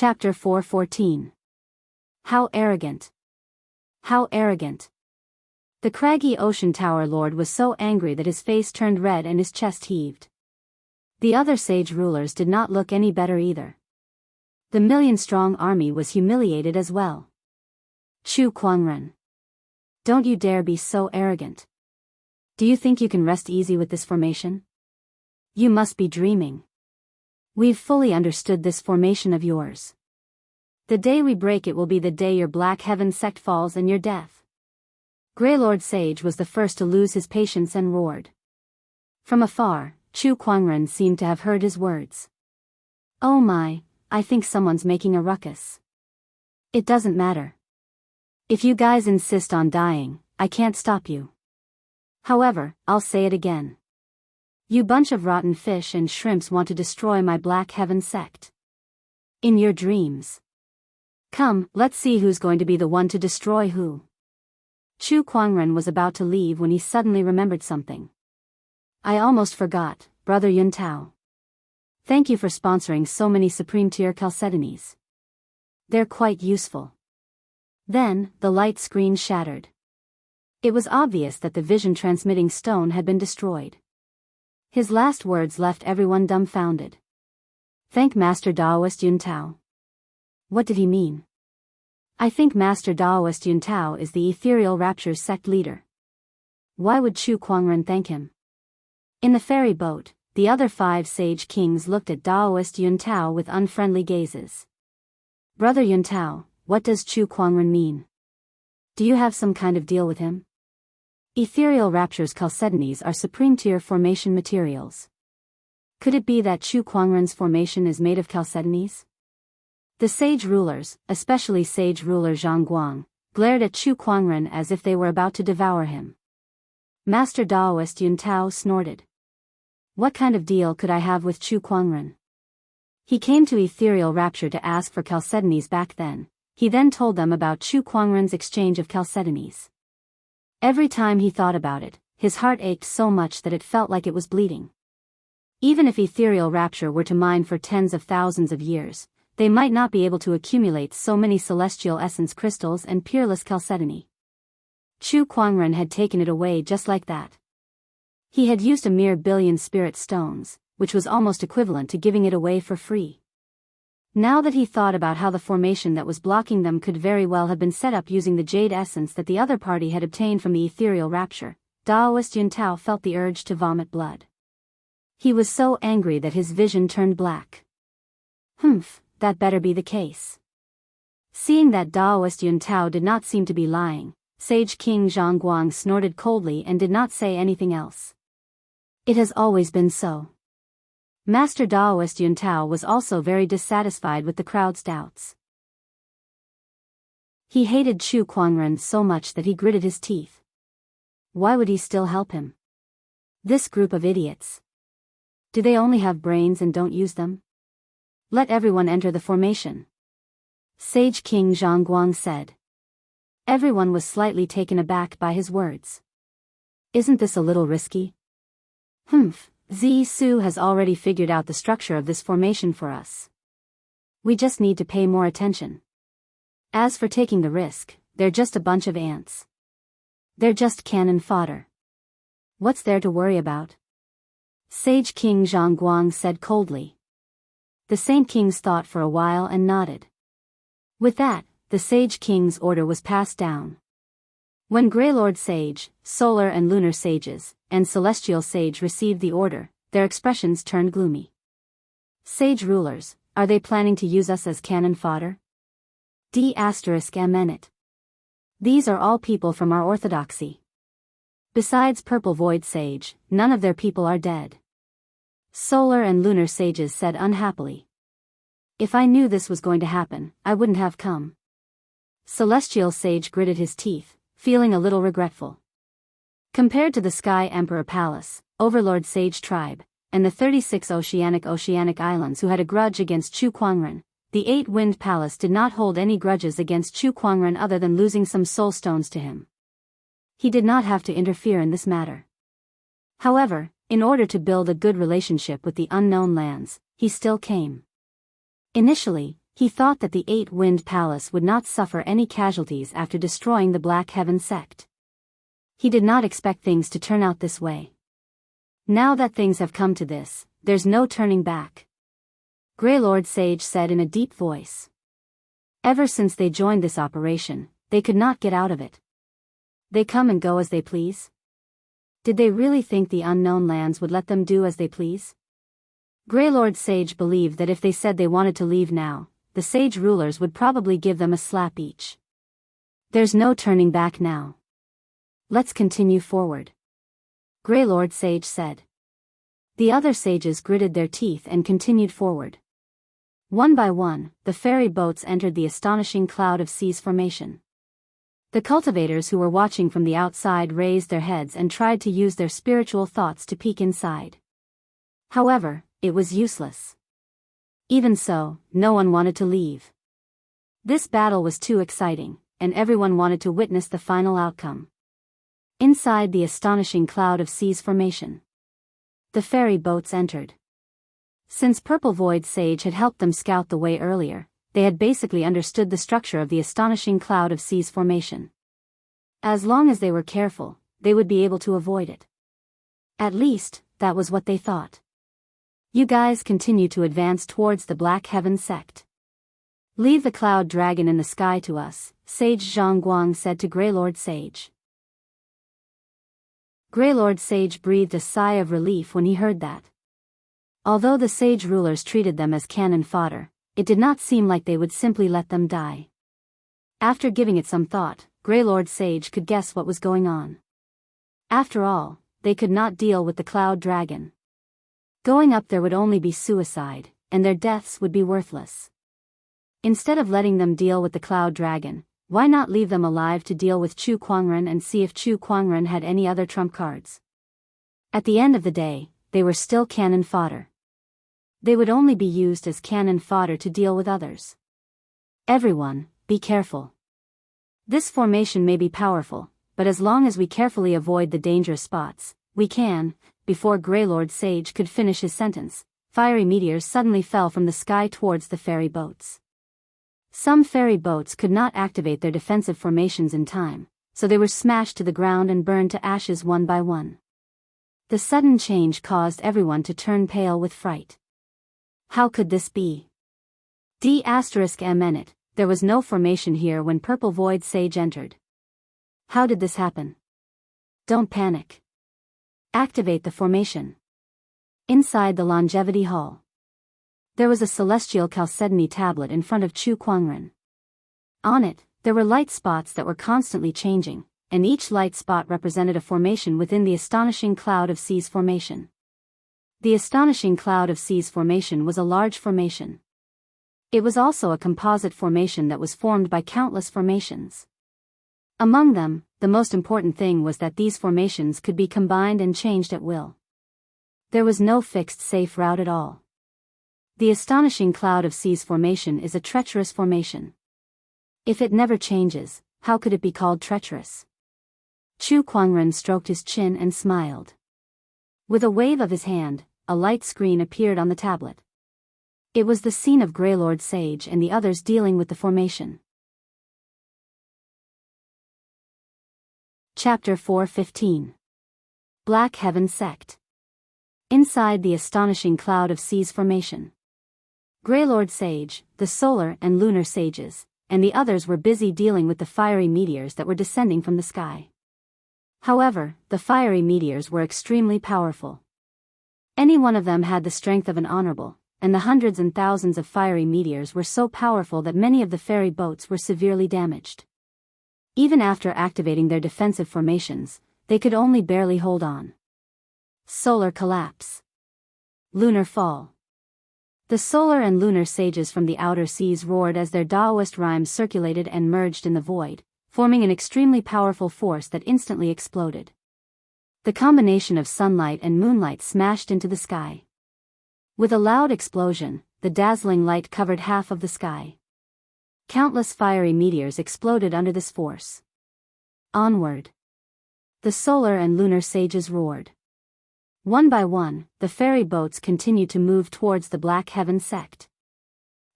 Chapter 4:14. How arrogant! How arrogant! The craggy ocean tower lord was so angry that his face turned red and his chest heaved. The other sage rulers did not look any better either. The million-strong army was humiliated as well. Chu Kuangren. Don't you dare be so arrogant. Do you think you can rest easy with this formation? You must be dreaming. We've fully understood this formation of yours. The day we break it will be the day your Black Heaven sect falls and your death. Greylord Sage was the first to lose his patience and roared. From afar, Chu Kuangren seemed to have heard his words. Oh my, I think someone's making a ruckus. It doesn't matter. If you guys insist on dying, I can't stop you. However, I'll say it again. You bunch of rotten fish and shrimps want to destroy my Black Heaven sect. In your dreams. Come, let's see who's going to be the one to destroy who. Chu Kuangren was about to leave when he suddenly remembered something. I almost forgot, Brother Yun Tao. Thank you for sponsoring so many Supreme-tier Chalcedonies. They're quite useful. Then, the light screen shattered. It was obvious that the vision-transmitting stone had been destroyed. His last words left everyone dumbfounded. Thank Master Daoist Yun Tao. What did he mean? I think Master Daoist Yun Tao is the Ethereal Rapture's sect leader. Why would Chu Kuangren thank him? In the ferry boat, the other 5 sage kings looked at Daoist Yun Tao with unfriendly gazes. Brother Yun Tao, what does Chu Kuangren mean? Do you have some kind of deal with him? Ethereal Rapture's Chalcedonies are supreme-tier formation materials. Could it be that Chu Kuangren's formation is made of Chalcedonies? The sage rulers, especially sage ruler Zhang, glared at Chu Kuangren as if they were about to devour him. Master Daoist Yun Tao snorted. What kind of deal could I have with Chu Kuangren? He came to Ethereal Rapture to ask for Chalcedonies back then. He then told them about Chu Kuangren's exchange of Chalcedonies. Every time he thought about it, his heart ached so much that it felt like it was bleeding. Even if Ethereal Rapture were to mine for tens of thousands of years, they might not be able to accumulate so many celestial essence crystals and peerless chalcedony. Chu Kuangren had taken it away just like that. He had used a mere 1 billion spirit stones, which was almost equivalent to giving it away for free. Now that he thought about how the formation that was blocking them could very well have been set up using the jade essence that the other party had obtained from the Ethereal Rapture, Daoist Yun Tao felt the urge to vomit blood. He was so angry that his vision turned black. Humph, that better be the case. Seeing that Daoist Yun Tao did not seem to be lying, Sage King Zhang snorted coldly and did not say anything else. It has always been so. Master Daoist Yun Tao was also very dissatisfied with the crowd's doubts. He hated Chu Kuangren so much that he gritted his teeth. Why would he still help him? This group of idiots. Do they only have brains and don't use them? Let everyone enter the formation. Sage King Zhang said. Everyone was slightly taken aback by his words. Isn't this a little risky? Humph. Zisu has already figured out the structure of this formation for us. We just need to pay more attention. As for taking the risk, they're just a bunch of ants. They're just cannon fodder. What's there to worry about? Sage King Zhang said coldly. The Saint Kings thought for a while and nodded. With that, the Sage King's order was passed down. When Greylord Sage, Solar and Lunar Sages, and Celestial Sage received the order, their expressions turned gloomy. Sage rulers, are they planning to use us as cannon fodder? D***MN. These are all people from our orthodoxy. Besides Purple Void Sage, none of their people are dead. Solar and Lunar Sages said unhappily. If I knew this was going to happen, I wouldn't have come. Celestial Sage gritted his teeth, feeling a little regretful. Compared to the Sky Emperor Palace, Overlord Sage Tribe, and the 36 oceanic islands who had a grudge against Chu Kuangren, the 8-Wind Palace did not hold any grudges against Chu Kuangren other than losing some soul stones to him. He did not have to interfere in this matter. However, in order to build a good relationship with the unknown lands, he still came. Initially, He thought that the Eight-Wind Palace would not suffer any casualties after destroying the Black Heaven sect. He did not expect things to turn out this way. Now that things have come to this, there's no turning back. Greylord Sage said in a deep voice. Ever since they joined this operation, they could not get out of it. They come and go as they please. Did they really think the unknown lands would let them do as they please? Greylord Sage believed that if they said they wanted to leave now, the sage rulers would probably give them a slap each. There's no turning back now. Let's continue forward. Greylord Sage said. The other sages gritted their teeth and continued forward. One by one, the ferry boats entered the astonishing cloud of seas formation. The cultivators who were watching from the outside raised their heads and tried to use their spiritual thoughts to peek inside. However, it was useless. Even so, no one wanted to leave. This battle was too exciting, and everyone wanted to witness the final outcome. Inside the astonishing cloud of seas formation, the ferry boats entered. Since Purple Void Sage had helped them scout the way earlier, they had basically understood the structure of the astonishing cloud of seas formation. As long as they were careful, they would be able to avoid it. At least, that was what they thought. You guys continue to advance towards the Black Heaven sect. Leave the cloud dragon in the sky to us, Sage Zhongguang said to Greylord Sage. Greylord Sage breathed a sigh of relief when he heard that. Although the sage rulers treated them as cannon fodder, it did not seem like they would simply let them die. After giving it some thought, Greylord Sage could guess what was going on. After all, they could not deal with the cloud dragon. Going up there would only be suicide, and their deaths would be worthless. Instead of letting them deal with the cloud dragon, why not leave them alive to deal with Chu Kuangren and see if Chu Kuangren had any other trump cards? At the end of the day, they were still cannon fodder. They would only be used as cannon fodder to deal with others. Everyone, be careful. This formation may be powerful, but as long as we carefully avoid the dangerous spots, we can. Before Greylord Sage could finish his sentence, fiery meteors suddenly fell from the sky towards the ferry boats. Some ferry boats could not activate their defensive formations in time, so they were smashed to the ground and burned to ashes one by one. The sudden change caused everyone to turn pale with fright. How could this be? D***M. There was no formation here when Purple Void Sage entered. How did this happen? Don't panic. Activate the formation. Inside the Longevity Hall, there was a celestial chalcedony tablet in front of Chu Kuangren. On it, there were light spots that were constantly changing, and each light spot represented a formation within the astonishing cloud of seas formation. The astonishing cloud of seas formation was a large formation. It was also a composite formation that was formed by countless formations. Among them, the most important thing was that these formations could be combined and changed at will. There was no fixed safe route at all. The astonishing cloud of seas formation is a treacherous formation. If it never changes, how could it be called treacherous? Chu Kuangren stroked his chin and smiled. With a wave of his hand, a light screen appeared on the tablet. It was the scene of Greylord Sage and the others dealing with the formation. Chapter 4:15. Black Heaven Sect. Inside the astonishing cloud of seas formation, Greylord Sage, the solar and lunar sages, and the others were busy dealing with the fiery meteors that were descending from the sky. However, the fiery meteors were extremely powerful. Any one of them had the strength of an honorable, and the hundreds and thousands of fiery meteors were so powerful that many of the ferry boats were severely damaged. Even after activating their defensive formations, they could only barely hold on. Solar collapse. Lunar fall. The solar and lunar sages from the outer seas roared as their Daoist rhymes circulated and merged in the void, forming an extremely powerful force that instantly exploded. The combination of sunlight and moonlight smashed into the sky. With a loud explosion, the dazzling light covered half of the sky. Countless fiery meteors exploded under this force. Onward. The solar and lunar sages roared. One by one, the ferry boats continued to move towards the Black Heaven sect.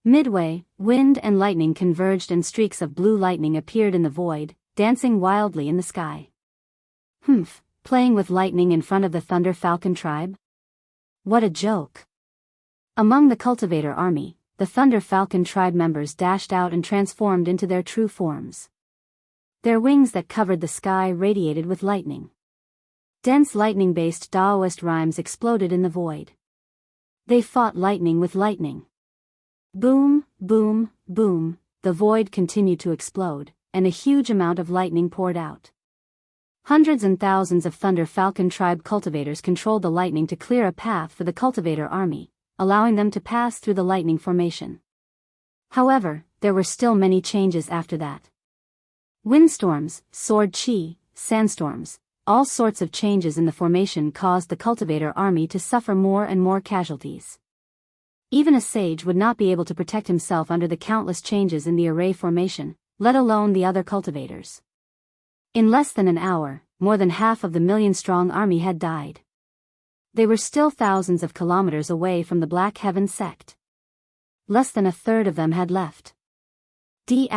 Midway, wind and lightning converged and streaks of blue lightning appeared in the void, dancing wildly in the sky. Humph, playing with lightning in front of the Thunder Falcon tribe? What a joke! Among the cultivator army, the Thunder Falcon tribe members dashed out and transformed into their true forms. Their wings that covered the sky radiated with lightning. Dense lightning-based Daoist rhymes exploded in the void. They fought lightning with lightning. Boom, boom, boom, the void continued to explode, and a huge amount of lightning poured out. Hundreds and thousands of Thunder Falcon tribe cultivators controlled the lightning to clear a path for the cultivator army, allowing them to pass through the lightning formation. However, there were still many changes after that. Windstorms, sword chi, sandstorms, all sorts of changes in the formation caused the cultivator army to suffer more and more casualties. Even a sage would not be able to protect himself under the countless changes in the array formation, let alone the other cultivators. In less than an hour, more than half of the million-strong army had died. They were still thousands of kilometers away from the Black Heaven sect. Less than a third of them had left. D****.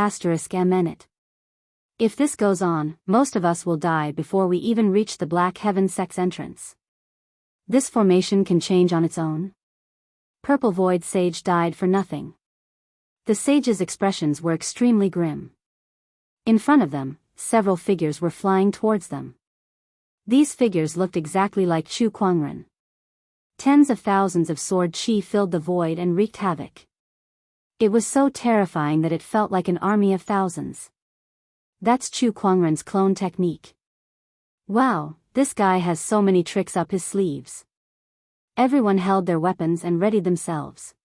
If this goes on, most of us will die before we even reach the Black Heaven sect's entrance. This formation can change on its own. Purple Void Sage died for nothing. The sage's expressions were extremely grim. In front of them, several figures were flying towards them. These figures looked exactly like Chu Kuangren. Tens of thousands of sword chi filled the void and wreaked havoc. It was so terrifying that it felt like an army of thousands. That's Chu Kuangren's clone technique. Wow, this guy has so many tricks up his sleeves. Everyone held their weapons and readied themselves.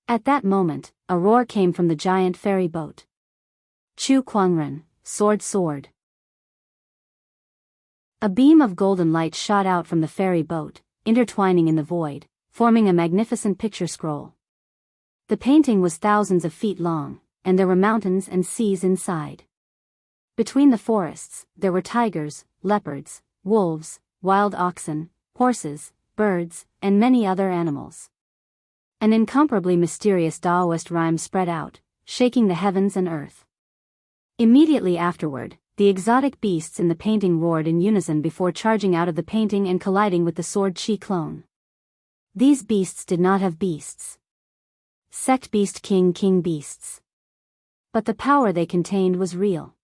At that moment, a roar came from the giant ferry boat. Chu Kuangren, sword. A beam of golden light shot out from the ferry boat, intertwining in the void, forming a magnificent picture scroll. The painting was thousands of feet long, and there were mountains and seas inside. Between the forests, there were tigers, leopards, wolves, wild oxen, horses, birds, and many other animals. An incomparably mysterious Daoist rhyme spread out, shaking the heavens and earth. Immediately afterward, the exotic beasts in the painting roared in unison before charging out of the painting and colliding with the sword chi clone. These beasts did not have beasts. Sect beast king beasts. But the power they contained was real.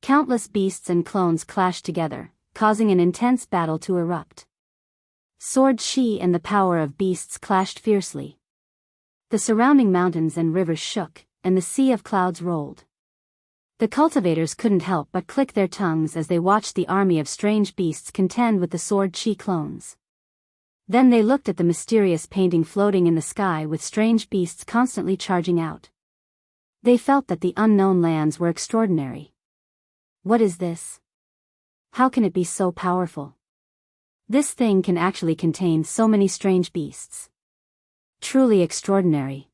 Countless beasts and clones clashed together, causing an intense battle to erupt. Sword chi and the power of beasts clashed fiercely. The surrounding mountains and rivers shook, and the sea of clouds rolled. The cultivators couldn't help but click their tongues as they watched the army of strange beasts contend with the sword chi clones. Then they looked at the mysterious painting floating in the sky with strange beasts constantly charging out. They felt that the unknown lands were extraordinary. What is this? How can it be so powerful? This thing can actually contain so many strange beasts. Truly extraordinary.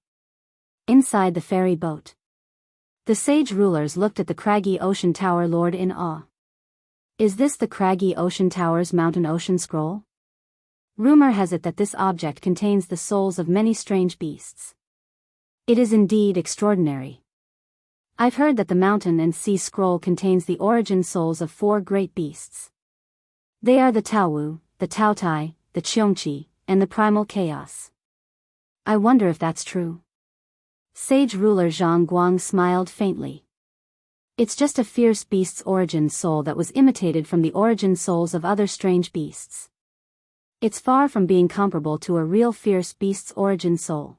Inside the ferry boat, the sage rulers looked at the craggy ocean tower lord in awe. Is this the craggy ocean tower's mountain ocean scroll? Rumor has it that this object contains the souls of many strange beasts. It is indeed extraordinary. I've heard that the mountain and sea scroll contains the origin souls of 4 great beasts. They are the Taowu, the Taotai, the Qiongqi, and the primal chaos. I wonder if that's true. Sage ruler Zhang Guang smiled faintly. It's just a fierce beast's origin soul that was imitated from the origin souls of other strange beasts. It's far from being comparable to a real fierce beast's origin soul.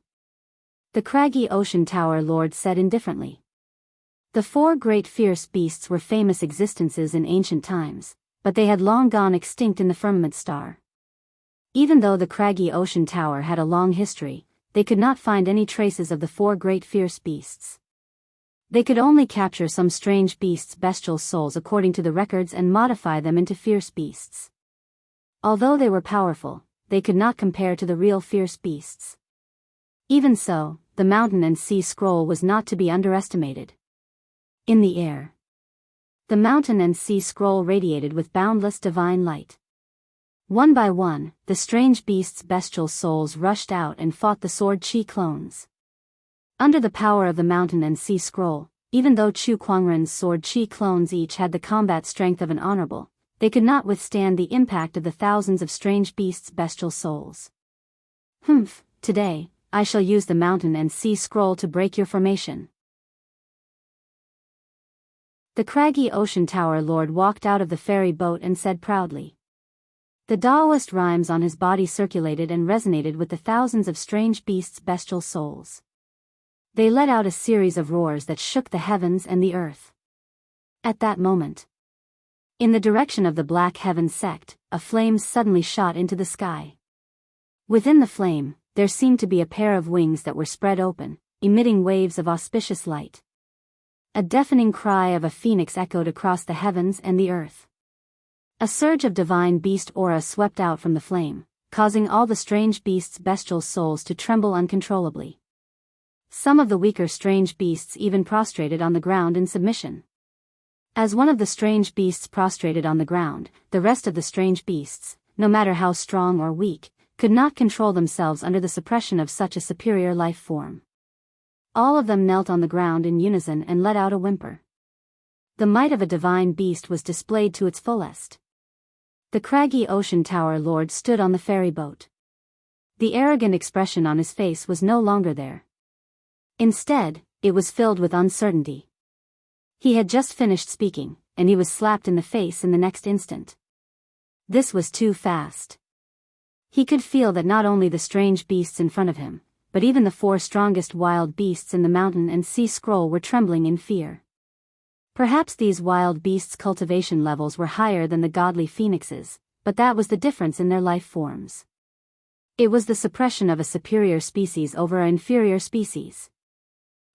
The craggy ocean tower lord said indifferently. The 4 great fierce beasts were famous existences in ancient times, but they had long gone extinct in the firmament star. Even though the craggy ocean tower had a long history, they could not find any traces of the 4 great fierce beasts. They could only capture some strange beasts' bestial souls according to the records and modify them into fierce beasts. Although they were powerful, they could not compare to the real fierce beasts. Even so, the mountain and sea scroll was not to be underestimated. In the air, the mountain and sea scroll radiated with boundless divine light. One by one, the strange beasts' bestial souls rushed out and fought the sword chi clones. Under the power of the mountain and sea scroll, even though Chu Kuangren's sword chi clones each had the combat strength of an honorable, they could not withstand the impact of the thousands of strange beasts' bestial souls. Humph, today, I shall use the mountain and sea scroll to break your formation. The craggy ocean tower lord walked out of the ferry boat and said proudly. The Daoist rhymes on his body circulated and resonated with the thousands of strange beasts' bestial souls. They let out a series of roars that shook the heavens and the earth. At that moment, in the direction of the Black Heaven sect, a flame suddenly shot into the sky. Within the flame, there seemed to be a pair of wings that were spread open, emitting waves of auspicious light. A deafening cry of a phoenix echoed across the heavens and the earth. A surge of divine beast aura swept out from the flame, causing all the strange beasts' bestial souls to tremble uncontrollably. Some of the weaker strange beasts even prostrated on the ground in submission. As one of the strange beasts prostrated on the ground, the rest of the strange beasts, no matter how strong or weak, could not control themselves under the suppression of such a superior life form. All of them knelt on the ground in unison and let out a whimper. The might of a divine beast was displayed to its fullest. The craggy ocean tower lord stood on the ferry boat. The arrogant expression on his face was no longer there. Instead, it was filled with uncertainty. He had just finished speaking, and he was slapped in the face in the next instant. This was too fast. He could feel that not only the strange beasts in front of him, but even the 4 strongest wild beasts in the mountain and sea scroll were trembling in fear. Perhaps these wild beasts' cultivation levels were higher than the godly phoenixes, but that was the difference in their life forms. It was the suppression of a superior species over an inferior species.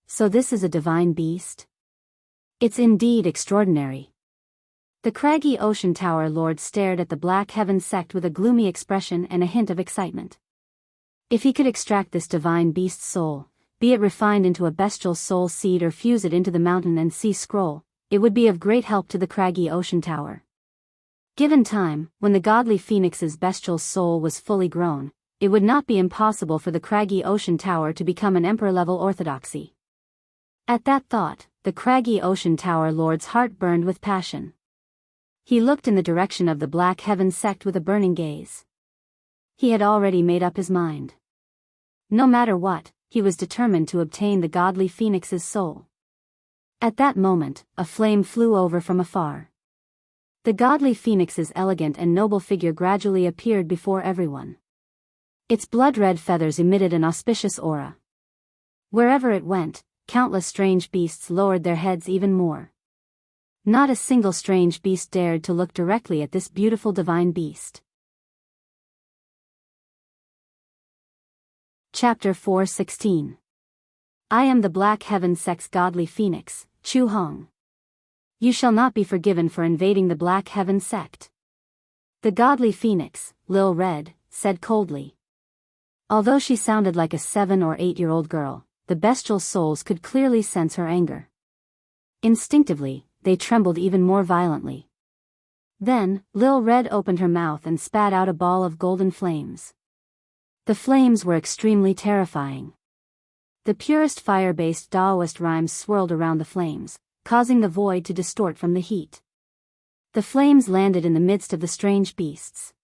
So this is a divine beast? It's indeed extraordinary. The craggy ocean tower lord stared at the Black Heaven sect with a gloomy expression and a hint of excitement. If he could extract this divine beast's soul, be it refined into a bestial soul seed or fuse it into the mountain and sea scroll, it would be of great help to the craggy ocean tower. Given time, when the godly phoenix's bestial soul was fully grown, it would not be impossible for the craggy ocean tower to become an emperor-level orthodoxy. At that thought, the craggy ocean tower lord's heart burned with passion. He looked in the direction of the Black Heaven sect with a burning gaze. He had already made up his mind. No matter what, he was determined to obtain the godly phoenix's soul. At that moment, a flame flew over from afar. The godly phoenix's elegant and noble figure gradually appeared before everyone. Its blood-red feathers emitted an auspicious aura. Wherever it went, countless strange beasts lowered their heads even more. Not a single strange beast dared to look directly at this beautiful divine beast. Chapter 4:16. I am the Black Heaven sect's godly phoenix, Chu Hong. You shall not be forgiven for invading the Black Heaven sect. The godly phoenix, Lil Red, said coldly. Although she sounded like a 7 or 8-year-old girl, the bestial souls could clearly sense her anger. Instinctively, they trembled even more violently. Then, Lil Red opened her mouth and spat out a ball of golden flames. The flames were extremely terrifying. The purest fire-based Daoist rhymes swirled around the flames, causing the void to distort from the heat. The flames landed in the midst of the strange beasts.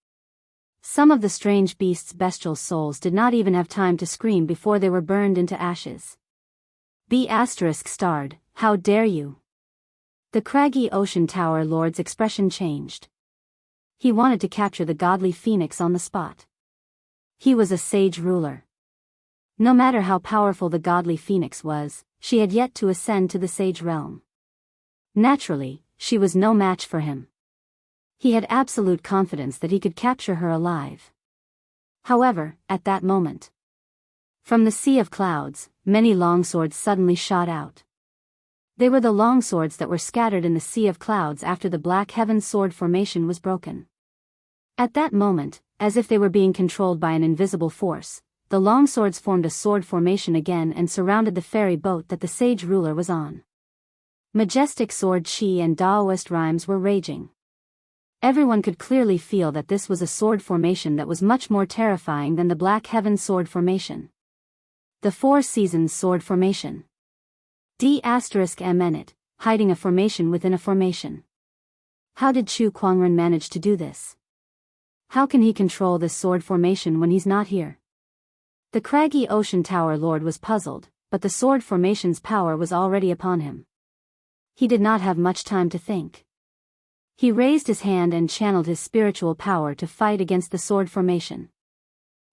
Some of the strange beasts' bestial souls did not even have time to scream before they were burned into ashes. B****, how dare you? The craggy ocean tower lord's expression changed. He wanted to capture the godly phoenix on the spot. He was a sage ruler. No matter how powerful the godly phoenix was, she had yet to ascend to the sage realm. Naturally, she was no match for him. He had absolute confidence that he could capture her alive. However, at that moment, from the sea of clouds, many longswords suddenly shot out. They were the longswords that were scattered in the sea of clouds after the Black Heaven sword formation was broken. At that moment, as if they were being controlled by an invisible force, the longswords formed a sword formation again and surrounded the ferry boat that the sage ruler was on. Majestic sword chi and Daoist rhymes were raging. Everyone could clearly feel that this was a sword formation that was much more terrifying than the Black Heaven sword formation. The Four Seasons Sword Formation. D**M it, hiding a formation within a formation. How did Chu Kuangren manage to do this? How can he control this sword formation when he's not here? The craggy ocean tower lord was puzzled, but the sword formation's power was already upon him. He did not have much time to think. He raised his hand and channeled his spiritual power to fight against the sword formation.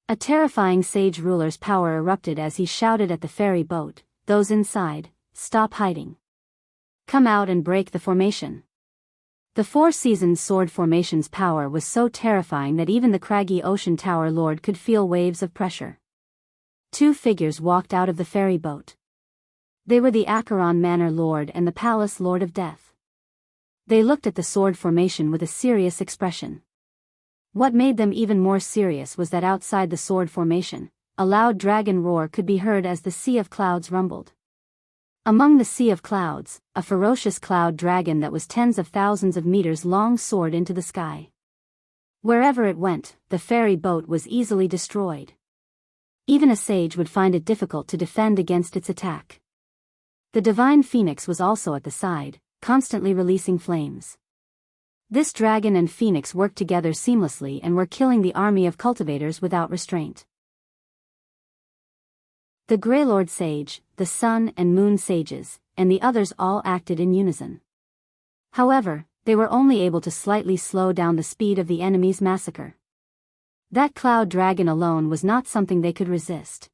A terrifying sage ruler's power erupted as he shouted at the ferry boat, "Those inside, stop hiding. Come out and break the formation." The Four Seasons sword formation's power was so terrifying that even the craggy ocean tower lord could feel waves of pressure. Two figures walked out of the ferry boat. They were the Acheron Manor Lord and the Palace Lord of Death. They looked at the sword formation with a serious expression. What made them even more serious was that outside the sword formation, a loud dragon roar could be heard as the sea of clouds rumbled. Among the sea of clouds, a ferocious cloud dragon that was tens of thousands of meters long soared into the sky. Wherever it went, the ferry boat was easily destroyed. Even a sage would find it difficult to defend against its attack. The divine phoenix was also at the side, constantly releasing flames. This dragon and phoenix worked together seamlessly and were killing the army of cultivators without restraint. The Greylord Sage, the Sun and Moon Sages, and the others all acted in unison. However, they were only able to slightly slow down the speed of the enemy's massacre. That cloud dragon alone was not something they could resist.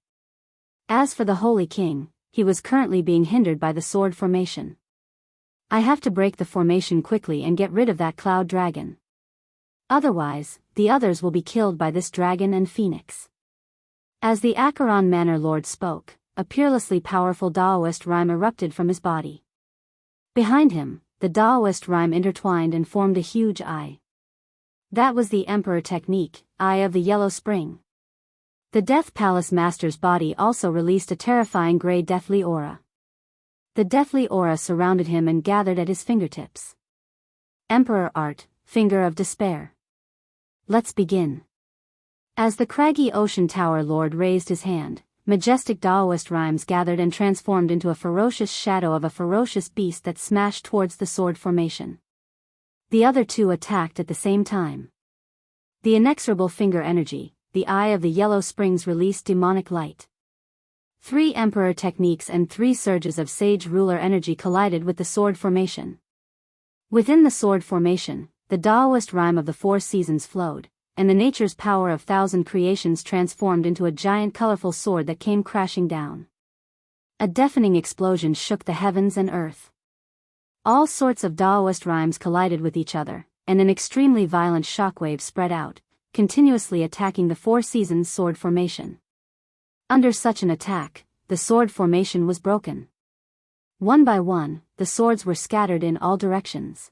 As for the Holy King, he was currently being hindered by the sword formation. I have to break the formation quickly and get rid of that cloud dragon. Otherwise, the others will be killed by this dragon and phoenix. As the Acheron Manor Lord spoke, a peerlessly powerful Daoist rhyme erupted from his body. Behind him, the Daoist rhyme intertwined and formed a huge eye. That was the Emperor technique, Eye of the Yellow Spring. The Death Palace Master's body also released a terrifying grey deathly aura. The deathly aura surrounded him and gathered at his fingertips. Emperor Art, Finger of Despair. Let's begin. As the craggy ocean tower lord raised his hand, majestic Daoist rhymes gathered and transformed into a ferocious shadow of a ferocious beast that smashed towards the sword formation. The other two attacked at the same time. The inexorable finger energy, the Eye of the Yellow Springs released demonic light. 3 Emperor techniques and 3 surges of Sage Ruler energy collided with the sword formation. Within the sword formation, the Daoist rhyme of the Four Seasons flowed, and the nature's power of 1,000 creations transformed into a giant colorful sword that came crashing down. A deafening explosion shook the heavens and earth. All sorts of Daoist rhymes collided with each other, and an extremely violent shockwave spread out, continuously attacking the Four Seasons sword formation. Under such an attack, the sword formation was broken. One by one, the swords were scattered in all directions.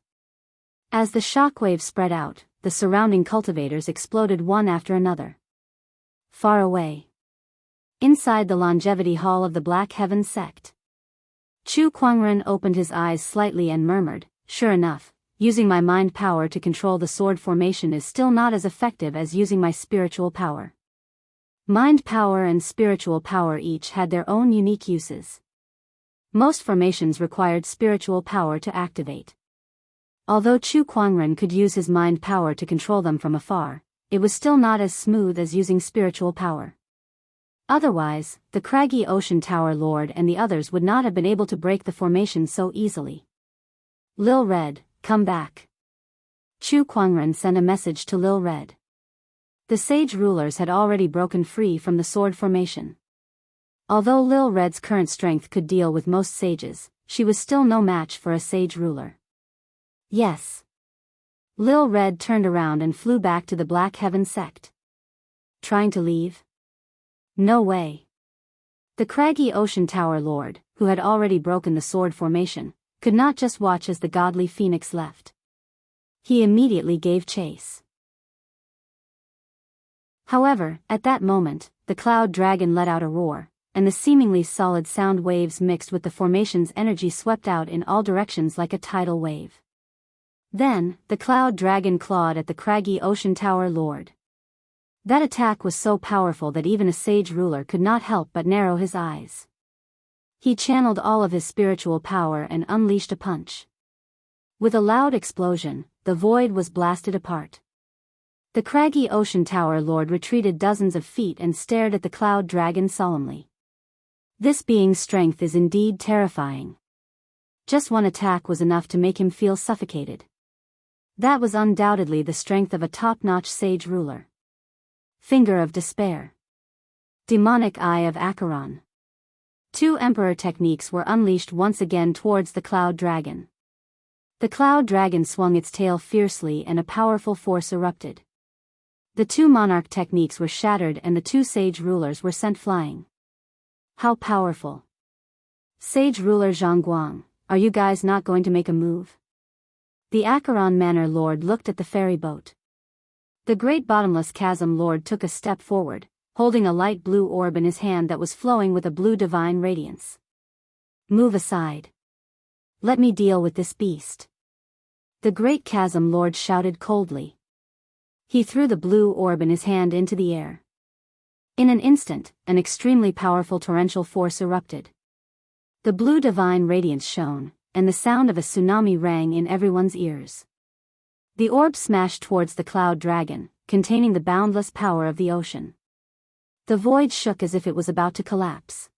As the shockwave spread out, the surrounding cultivators exploded one after another. Far away. Inside the longevity hall of the Black Heaven sect. Chu Kuangren opened his eyes slightly and murmured, "Sure enough, using my mind power to control the sword formation is still not as effective as using my spiritual power." Mind power and spiritual power each had their own unique uses. Most formations required spiritual power to activate. Although Chu Kuangren could use his mind power to control them from afar, it was still not as smooth as using spiritual power. Otherwise, the craggy ocean tower lord and the others would not have been able to break the formation so easily. "Lil Red, come back." Chu Kuangren sent a message to Lil Red. The sage rulers had already broken free from the sword formation. Although Lil Red's current strength could deal with most sages, she was still no match for a sage ruler. Yes. Lil Red turned around and flew back to the Black Heaven sect. Trying to leave? No way. The craggy ocean tower lord, who had already broken the sword formation, could not just watch as the godly phoenix left. He immediately gave chase. However, at that moment, the cloud dragon let out a roar, and the seemingly solid sound waves mixed with the formation's energy swept out in all directions like a tidal wave. Then, the cloud dragon clawed at the craggy ocean tower lord. That attack was so powerful that even a sage ruler could not help but narrow his eyes. He channeled all of his spiritual power and unleashed a punch. With a loud explosion, the void was blasted apart. The craggy ocean tower lord retreated dozens of feet and stared at the cloud dragon solemnly. This being's strength is indeed terrifying. Just one attack was enough to make him feel suffocated. That was undoubtedly the strength of a top-notch sage ruler. Finger of Despair. Demonic Eye of Acheron. Two Emperor techniques were unleashed once again towards the cloud dragon. The cloud dragon swung its tail fiercely and a powerful force erupted. The two monarch techniques were shattered and the two sage rulers were sent flying. How powerful. Sage ruler Zhangguang, are you guys not going to make a move? The Acheron Manor Lord looked at the ferry boat. The Great Bottomless Chasm Lord took a step forward, holding a light blue orb in his hand that was flowing with a blue divine radiance. Move aside. Let me deal with this beast. The Great Chasm Lord shouted coldly. He threw the blue orb in his hand into the air. In an instant, an extremely powerful torrential force erupted. The blue divine radiance shone, and the sound of a tsunami rang in everyone's ears. The orb smashed towards the cloud dragon, containing the boundless power of the ocean. The void shook as if it was about to collapse.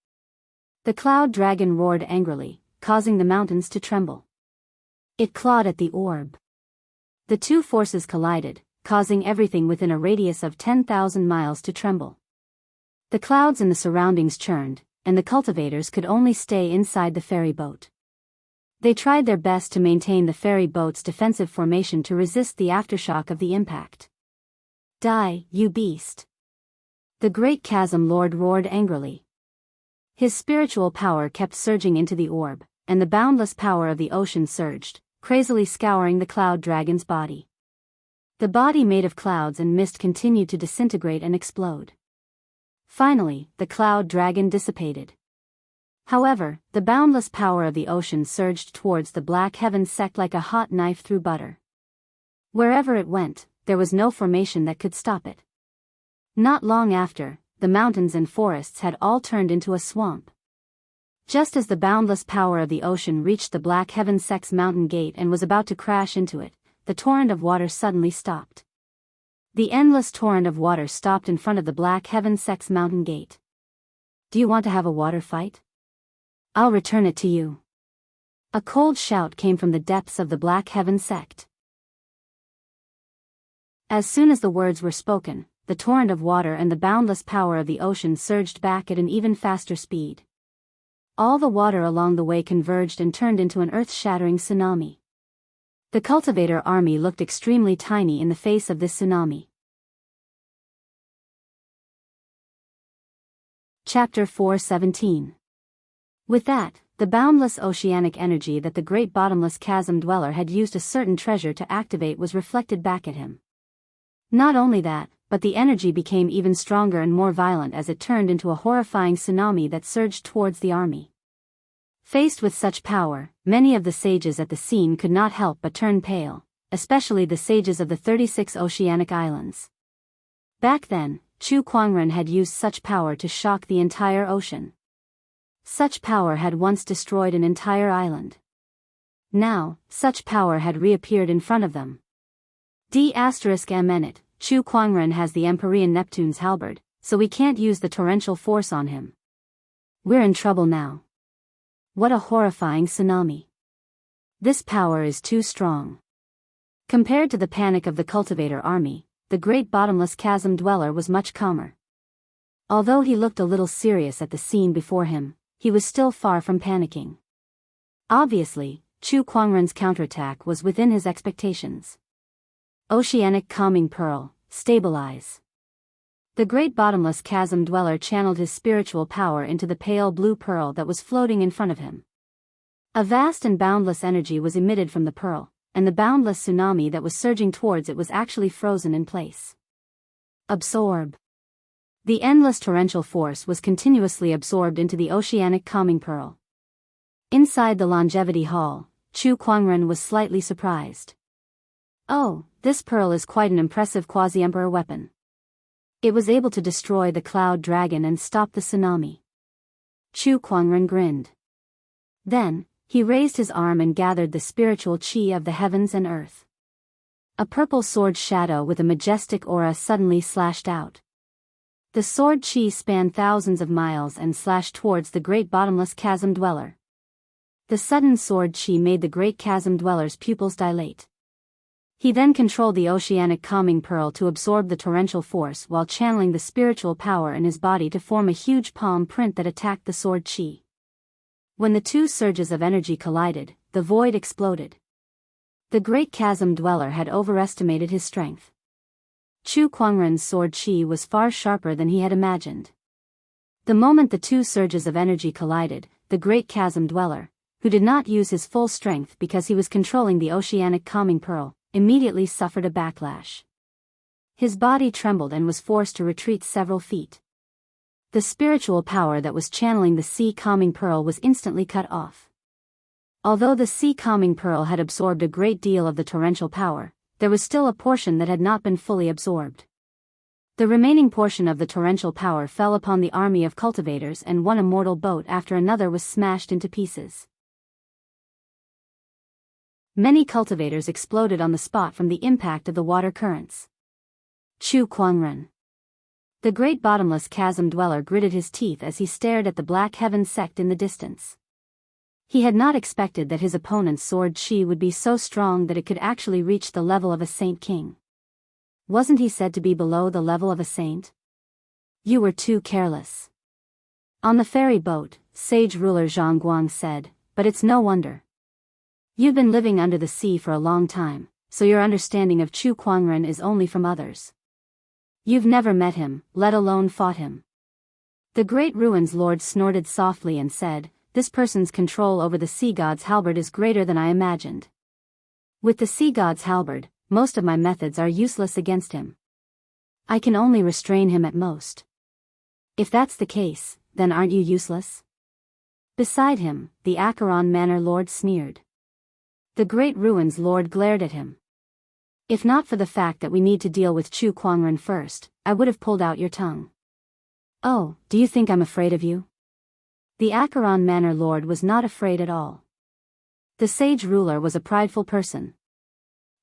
The cloud dragon roared angrily, causing the mountains to tremble. It clawed at the orb. The two forces collided, causing everything within a radius of 10,000 miles to tremble. The clouds in the surroundings churned, and the cultivators could only stay inside the ferry boat. They tried their best to maintain the ferry boat's defensive formation to resist the aftershock of the impact. Die, you beast! The Great Chasm Lord roared angrily. His spiritual power kept surging into the orb, and the boundless power of the ocean surged, crazily scouring the cloud dragon's body. The body made of clouds and mist continued to disintegrate and explode. Finally, the cloud dragon dissipated. However, the boundless power of the ocean surged towards the black heaven sect like a hot knife through butter. Wherever it went, there was no formation that could stop it. Not long after, the mountains and forests had all turned into a swamp. Just as the boundless power of the ocean reached the black heaven sect's mountain gate and was about to crash into it, the torrent of water suddenly stopped. The endless torrent of water stopped in front of the black heaven sect's mountain gate. Do you want to have a water fight? I'll return it to you. A cold shout came from the depths of the Black Heaven sect. As soon as the words were spoken, the torrent of water and the boundless power of the ocean surged back at an even faster speed. All the water along the way converged and turned into an earth-shattering tsunami. The cultivator army looked extremely tiny in the face of this tsunami. Chapter 4:17. With that, the boundless oceanic energy that the great bottomless chasm dweller had used a certain treasure to activate was reflected back at him. Not only that, but the energy became even stronger and more violent as it turned into a horrifying tsunami that surged towards the army. Faced with such power, many of the sages at the scene could not help but turn pale, especially the sages of the 36 oceanic islands. Back then, Chu Kuangren had used such power to shock the entire ocean. Such power had once destroyed an entire island. Now, such power had reappeared in front of them. D***MN, Chu Kuangren has the Empyrean Neptune's halberd, so we can't use the torrential force on him. We're in trouble now. What a horrifying tsunami. This power is too strong. Compared to the panic of the cultivator army, the great bottomless chasm dweller was much calmer. Although he looked a little serious at the scene before him, he was still far from panicking. Obviously, Chu Kuangren's counterattack was within his expectations. Oceanic Calming Pearl, stabilize. The great bottomless chasm dweller channeled his spiritual power into the pale blue pearl that was floating in front of him. A vast and boundless energy was emitted from the pearl, and the boundless tsunami that was surging towards it was actually frozen in place. Absorb. The endless torrential force was continuously absorbed into the oceanic calming pearl. Inside the longevity hall, Chu Kuangren was slightly surprised. Oh, this pearl is quite an impressive quasi-emperor weapon. It was able to destroy the cloud dragon and stop the tsunami. Chu Kuangren grinned. Then, he raised his arm and gathered the spiritual qi of the heavens and earth. A purple sword shadow with a majestic aura suddenly slashed out. The sword qi spanned thousands of miles and slashed towards the great bottomless chasm dweller. The sudden sword qi made the great chasm dweller's pupils dilate. He then controlled the oceanic calming pearl to absorb the torrential force while channeling the spiritual power in his body to form a huge palm print that attacked the sword qi. When the two surges of energy collided, the void exploded. The great chasm dweller had overestimated his strength. Chu Kuangren's sword qi was far sharper than he had imagined. The moment the two surges of energy collided, the great chasm dweller, who did not use his full strength because he was controlling the oceanic calming pearl, immediately suffered a backlash. His body trembled and was forced to retreat several feet. The spiritual power that was channeling the sea calming pearl was instantly cut off. Although the sea calming pearl had absorbed a great deal of the torrential power, there was still a portion that had not been fully absorbed. The remaining portion of the torrential power fell upon the army of cultivators, and one immortal boat after another was smashed into pieces. Many cultivators exploded on the spot from the impact of the water currents. Chu Kuangren. The great bottomless chasm dweller gritted his teeth as he stared at the black heaven sect in the distance. He had not expected that his opponent's sword qi would be so strong that it could actually reach the level of a saint king. Wasn't he said to be below the level of a saint? You were too careless. On the ferry boat, sage ruler Zhang said, but it's no wonder. You've been living under the sea for a long time, so your understanding of Chu Kuangren is only from others. You've never met him, let alone fought him. The great ruins lord snorted softly and said, this person's control over the sea god's halberd is greater than I imagined. With the sea god's halberd, most of my methods are useless against him. I can only restrain him at most. If that's the case, then aren't you useless? Beside him, the Acheron Manor lord sneered. The great ruins lord glared at him. If not for the fact that we need to deal with Chu Kuangren first, I would have pulled out your tongue. Oh, do you think I'm afraid of you? The Acheron Manor lord was not afraid at all. The sage ruler was a prideful person.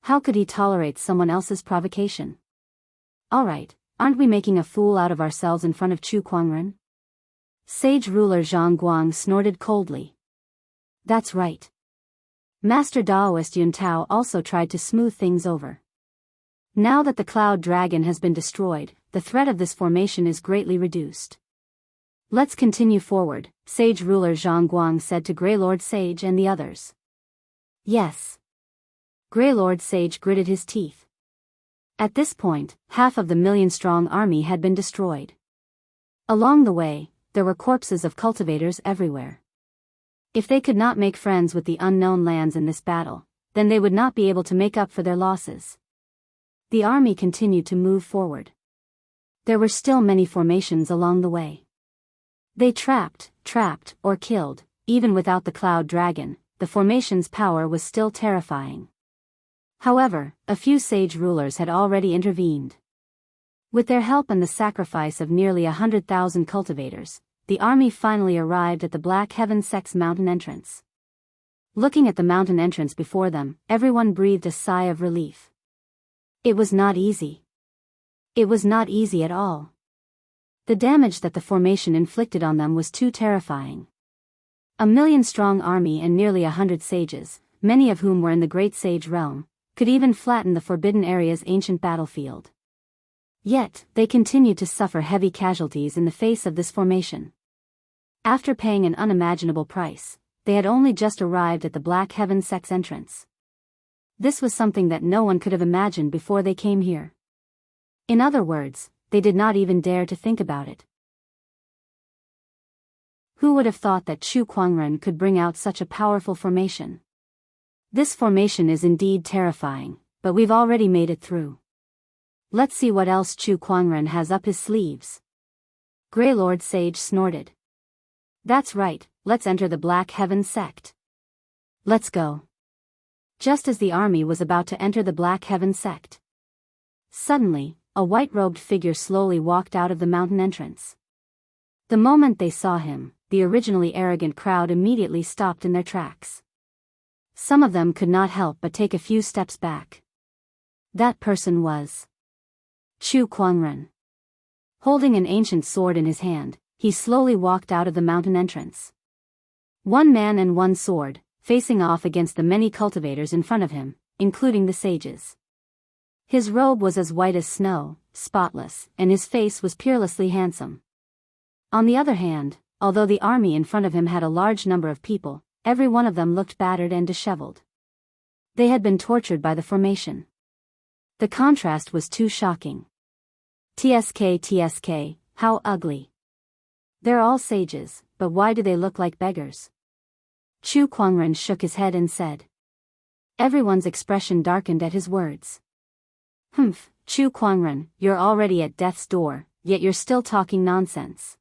How could he tolerate someone else's provocation? Alright, aren't we making a fool out of ourselves in front of Chu Kuangren? Sage ruler Zhang snorted coldly. That's right. Master Daoist Yun Tao also tried to smooth things over. Now that the cloud dragon has been destroyed, the threat of this formation is greatly reduced. Let's continue forward, Sage ruler Zhang said to Grey Lord Sage and the others. Yes. Grey Lord Sage gritted his teeth. At this point, half of the million-strong army had been destroyed. Along the way, there were corpses of cultivators everywhere. If they could not make friends with the unknown lands in this battle, then they would not be able to make up for their losses. The army continued to move forward. There were still many formations along the way. They trapped, or killed. Even without the cloud dragon, the formation's power was still terrifying. However, a few sage rulers had already intervened. With their help and the sacrifice of nearly 100,000 cultivators, the army finally arrived at the Black Heaven Sect's mountain entrance. Looking at the mountain entrance before them, everyone breathed a sigh of relief. It was not easy. It was not easy at all. The damage that the formation inflicted on them was too terrifying. A million-strong army and nearly 100 sages, many of whom were in the Great Sage Realm, could even flatten the Forbidden Area's ancient battlefield. Yet, they continued to suffer heavy casualties in the face of this formation. After paying an unimaginable price, they had only just arrived at the Black Heaven Sect's entrance. This was something that no one could have imagined before they came here. In other words, they did not even dare to think about it. Who would have thought that Chu Kuangren could bring out such a powerful formation? This formation is indeed terrifying, but we've already made it through. Let's see what else Chu Kuangren has up his sleeves. Grey Lord Sage snorted. That's right, let's enter the Black Heaven Sect. Let's go. Just as the army was about to enter the Black Heaven Sect, suddenly, a white-robed figure slowly walked out of the mountain entrance. The moment they saw him, the originally arrogant crowd immediately stopped in their tracks. Some of them could not help but take a few steps back. That person was Chu Kuangren. Holding an ancient sword in his hand, he slowly walked out of the mountain entrance. One man and one sword, facing off against the many cultivators in front of him, including the sages. His robe was as white as snow, spotless, and his face was peerlessly handsome. On the other hand, although the army in front of him had a large number of people, every one of them looked battered and disheveled. They had been tortured by the formation. The contrast was too shocking. TSK, how ugly. They're all sages, but why do they look like beggars? Chu Kuangren shook his head and said. Everyone's expression darkened at his words. Humph, Chu Kuangren, you're already at death's door, yet you're still talking nonsense.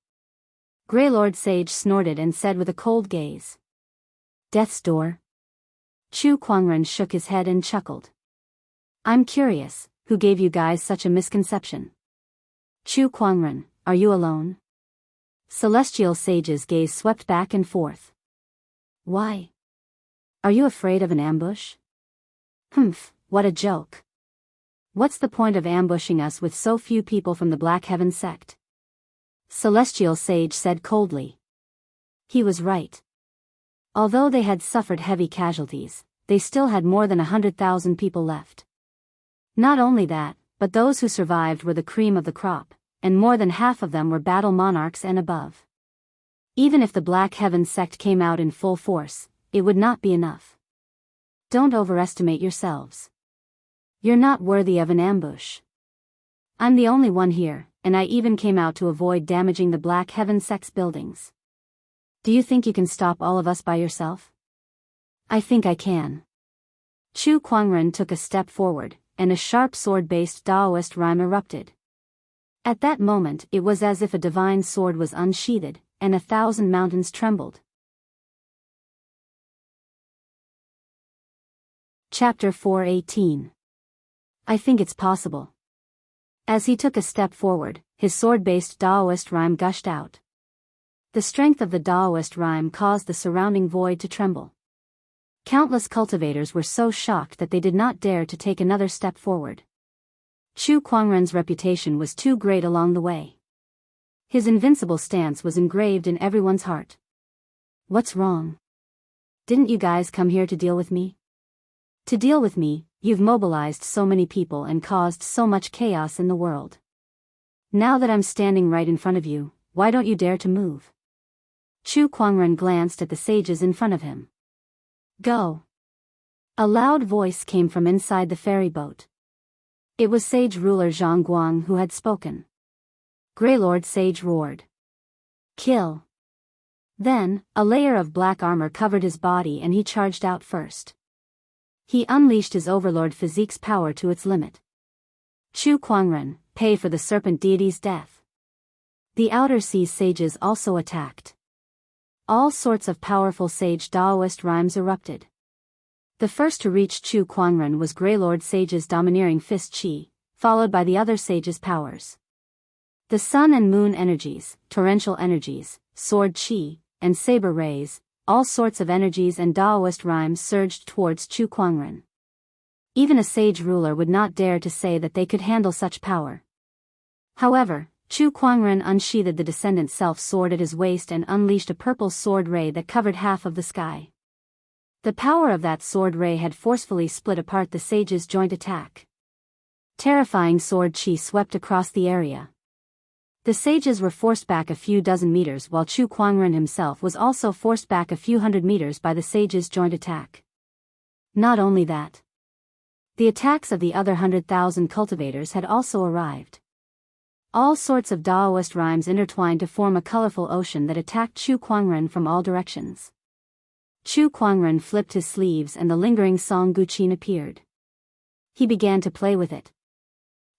Greylord Sage snorted and said with a cold gaze. Death's door? Chu Kuangren shook his head and chuckled. I'm curious, who gave you guys such a misconception? Chu Kuangren, are you alone? Celestial Sage's gaze swept back and forth. Why? Are you afraid of an ambush? Humph, what a joke. What's the point of ambushing us with so few people from the Black Heaven sect? Celestial Sage said coldly. He was right. Although they had suffered heavy casualties, they still had more than 100,000 people left. Not only that, but those who survived were the cream of the crop, and more than half of them were battle monarchs and above. Even if the Black Heaven sect came out in full force, it would not be enough. Don't overestimate yourselves. You're not worthy of an ambush. I'm the only one here, and I even came out to avoid damaging the Black Heaven sect's buildings. Do you think you can stop all of us by yourself? I think I can. Chu Kuangren took a step forward, and a sharp sword-based Daoist rhyme erupted. At that moment it was as if a divine sword was unsheathed, and 1,000 mountains trembled. Chapter 4:18. I think it's possible. As he took a step forward, his sword-based Daoist rhyme gushed out. The strength of the Daoist rhyme caused the surrounding void to tremble. Countless cultivators were so shocked that they did not dare to take another step forward. Chu Kuangren's reputation was too great along the way. His invincible stance was engraved in everyone's heart. What's wrong? Didn't you guys come here to deal with me? To deal with me, you've mobilized so many people and caused so much chaos in the world. Now that I'm standing right in front of you, why don't you dare to move? Chu Kuangren glanced at the sages in front of him. Go. A loud voice came from inside the ferry boat. It was Sage Ruler Zhang Guang who had spoken. Greylord Sage roared. Kill. Then, a layer of black armor covered his body and he charged out first. He unleashed his overlord physique's power to its limit. Chu Kuangren, pay for the serpent deity's death. The outer seas sages also attacked. All sorts of powerful sage Daoist rhymes erupted. The first to reach Chu Kuangren was Greylord Sage's domineering fist chi, followed by the other sages' powers. The sun and moon energies, torrential energies, sword chi, and saber rays, all sorts of energies and Daoist rhymes surged towards Chu Kuangren. Even a sage ruler would not dare to say that they could handle such power. However, Chu Kuangren unsheathed the Descendant Self-sword at his waist and unleashed a purple sword ray that covered half of the sky. The power of that sword ray had forcefully split apart the sage's joint attack. Terrifying sword chi swept across the area. The sages were forced back a few dozen meters while Chu Kuangren himself was also forced back a few hundred meters by the sage's joint attack. Not only that. The attacks of the other 100,000 cultivators had also arrived. All sorts of Daoist rhymes intertwined to form a colorful ocean that attacked Chu Kuangren from all directions. Chu Kuangren flipped his sleeves and the lingering song Guqin appeared. He began to play with it.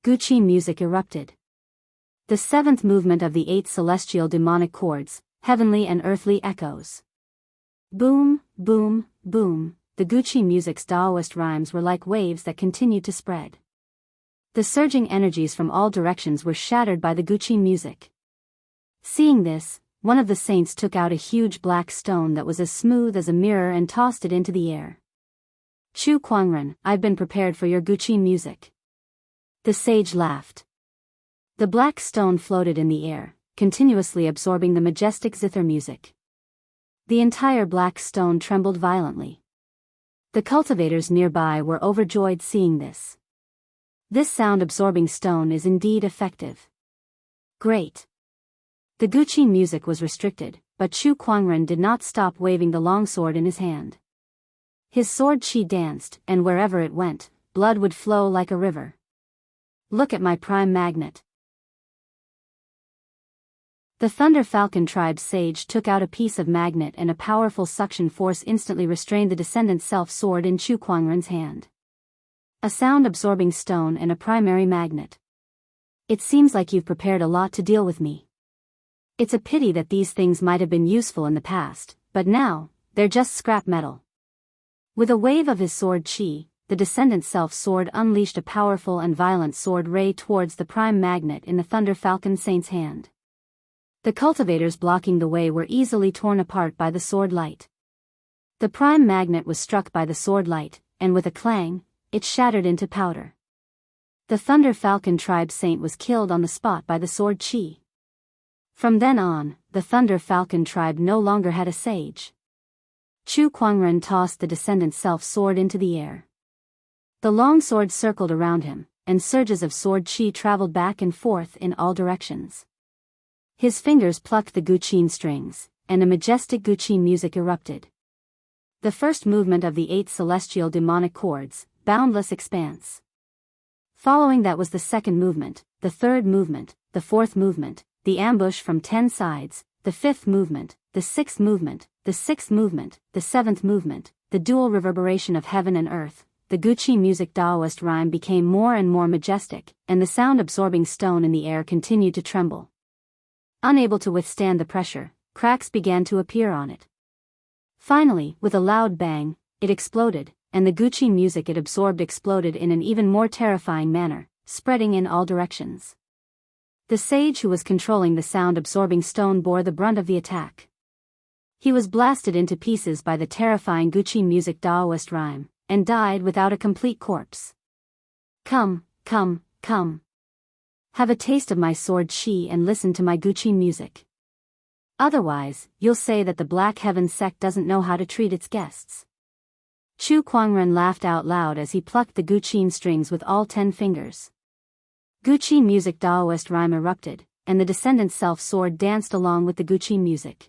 Guqin music erupted. The seventh movement of the 8 celestial demonic chords, heavenly and earthly echoes. Boom, boom, boom, the Guqin music's Daoist rhymes were like waves that continued to spread. The surging energies from all directions were shattered by the Guqin music. Seeing this, one of the saints took out a huge black stone that was as smooth as a mirror and tossed it into the air. Chu Kuangren, I've been prepared for your Guqin music. The sage laughed. The black stone floated in the air, continuously absorbing the majestic zither music. The entire black stone trembled violently. The cultivators nearby were overjoyed seeing this. This sound-absorbing stone is indeed effective. Great. The Guqin music was restricted, but Chu Kuangren did not stop waving the longsword in his hand. His sword qi danced, and wherever it went, blood would flow like a river. Look at my prime magnet. The Thunder Falcon tribe sage took out a piece of magnet, and a powerful suction force instantly restrained the descendant self-sword in Chu Kuangren's hand. A sound-absorbing stone and a primary magnet. It seems like you've prepared a lot to deal with me. It's a pity that these things might have been useful in the past, but now, they're just scrap metal. With a wave of his sword qi, the descendant self-sword unleashed a powerful and violent sword ray towards the prime magnet in the Thunder Falcon Saint's hand. The cultivators blocking the way were easily torn apart by the sword light. The prime magnet was struck by the sword light, and with a clang, it shattered into powder. The Thunder Falcon tribe saint was killed on the spot by the sword qi. From then on, the Thunder Falcon tribe no longer had a sage. Chu Kuangren tossed the descendant self-sword into the air. The long sword circled around him, and surges of sword qi traveled back and forth in all directions. His fingers plucked the Guqin strings, and a majestic Guqin music erupted. The first movement of the 8 celestial demonic chords, boundless expanse. Following that was the second movement, the third movement, the fourth movement, the ambush from 10 sides, the fifth movement, the sixth movement, the sixth movement, the seventh movement, the dual reverberation of heaven and earth. The Guqin music Daoist rhyme became more and more majestic, and the sound-absorbing stone in the air continued to tremble. Unable to withstand the pressure, cracks began to appear on it. Finally, with a loud bang, it exploded, and the Guqin music it absorbed exploded in an even more terrifying manner, spreading in all directions. The sage who was controlling the sound-absorbing stone bore the brunt of the attack. He was blasted into pieces by the terrifying Guqin music Daoist rhyme, and died without a complete corpse. Come, come, come. Have a taste of my sword qi and listen to my Guqin music. Otherwise, you'll say that the Black Heaven sect doesn't know how to treat its guests. Chu Kuangren laughed out loud as he plucked the Guqin strings with all 10 fingers. Guqin music Daoist rhyme erupted, and the descendant self-sword danced along with the Guqin music.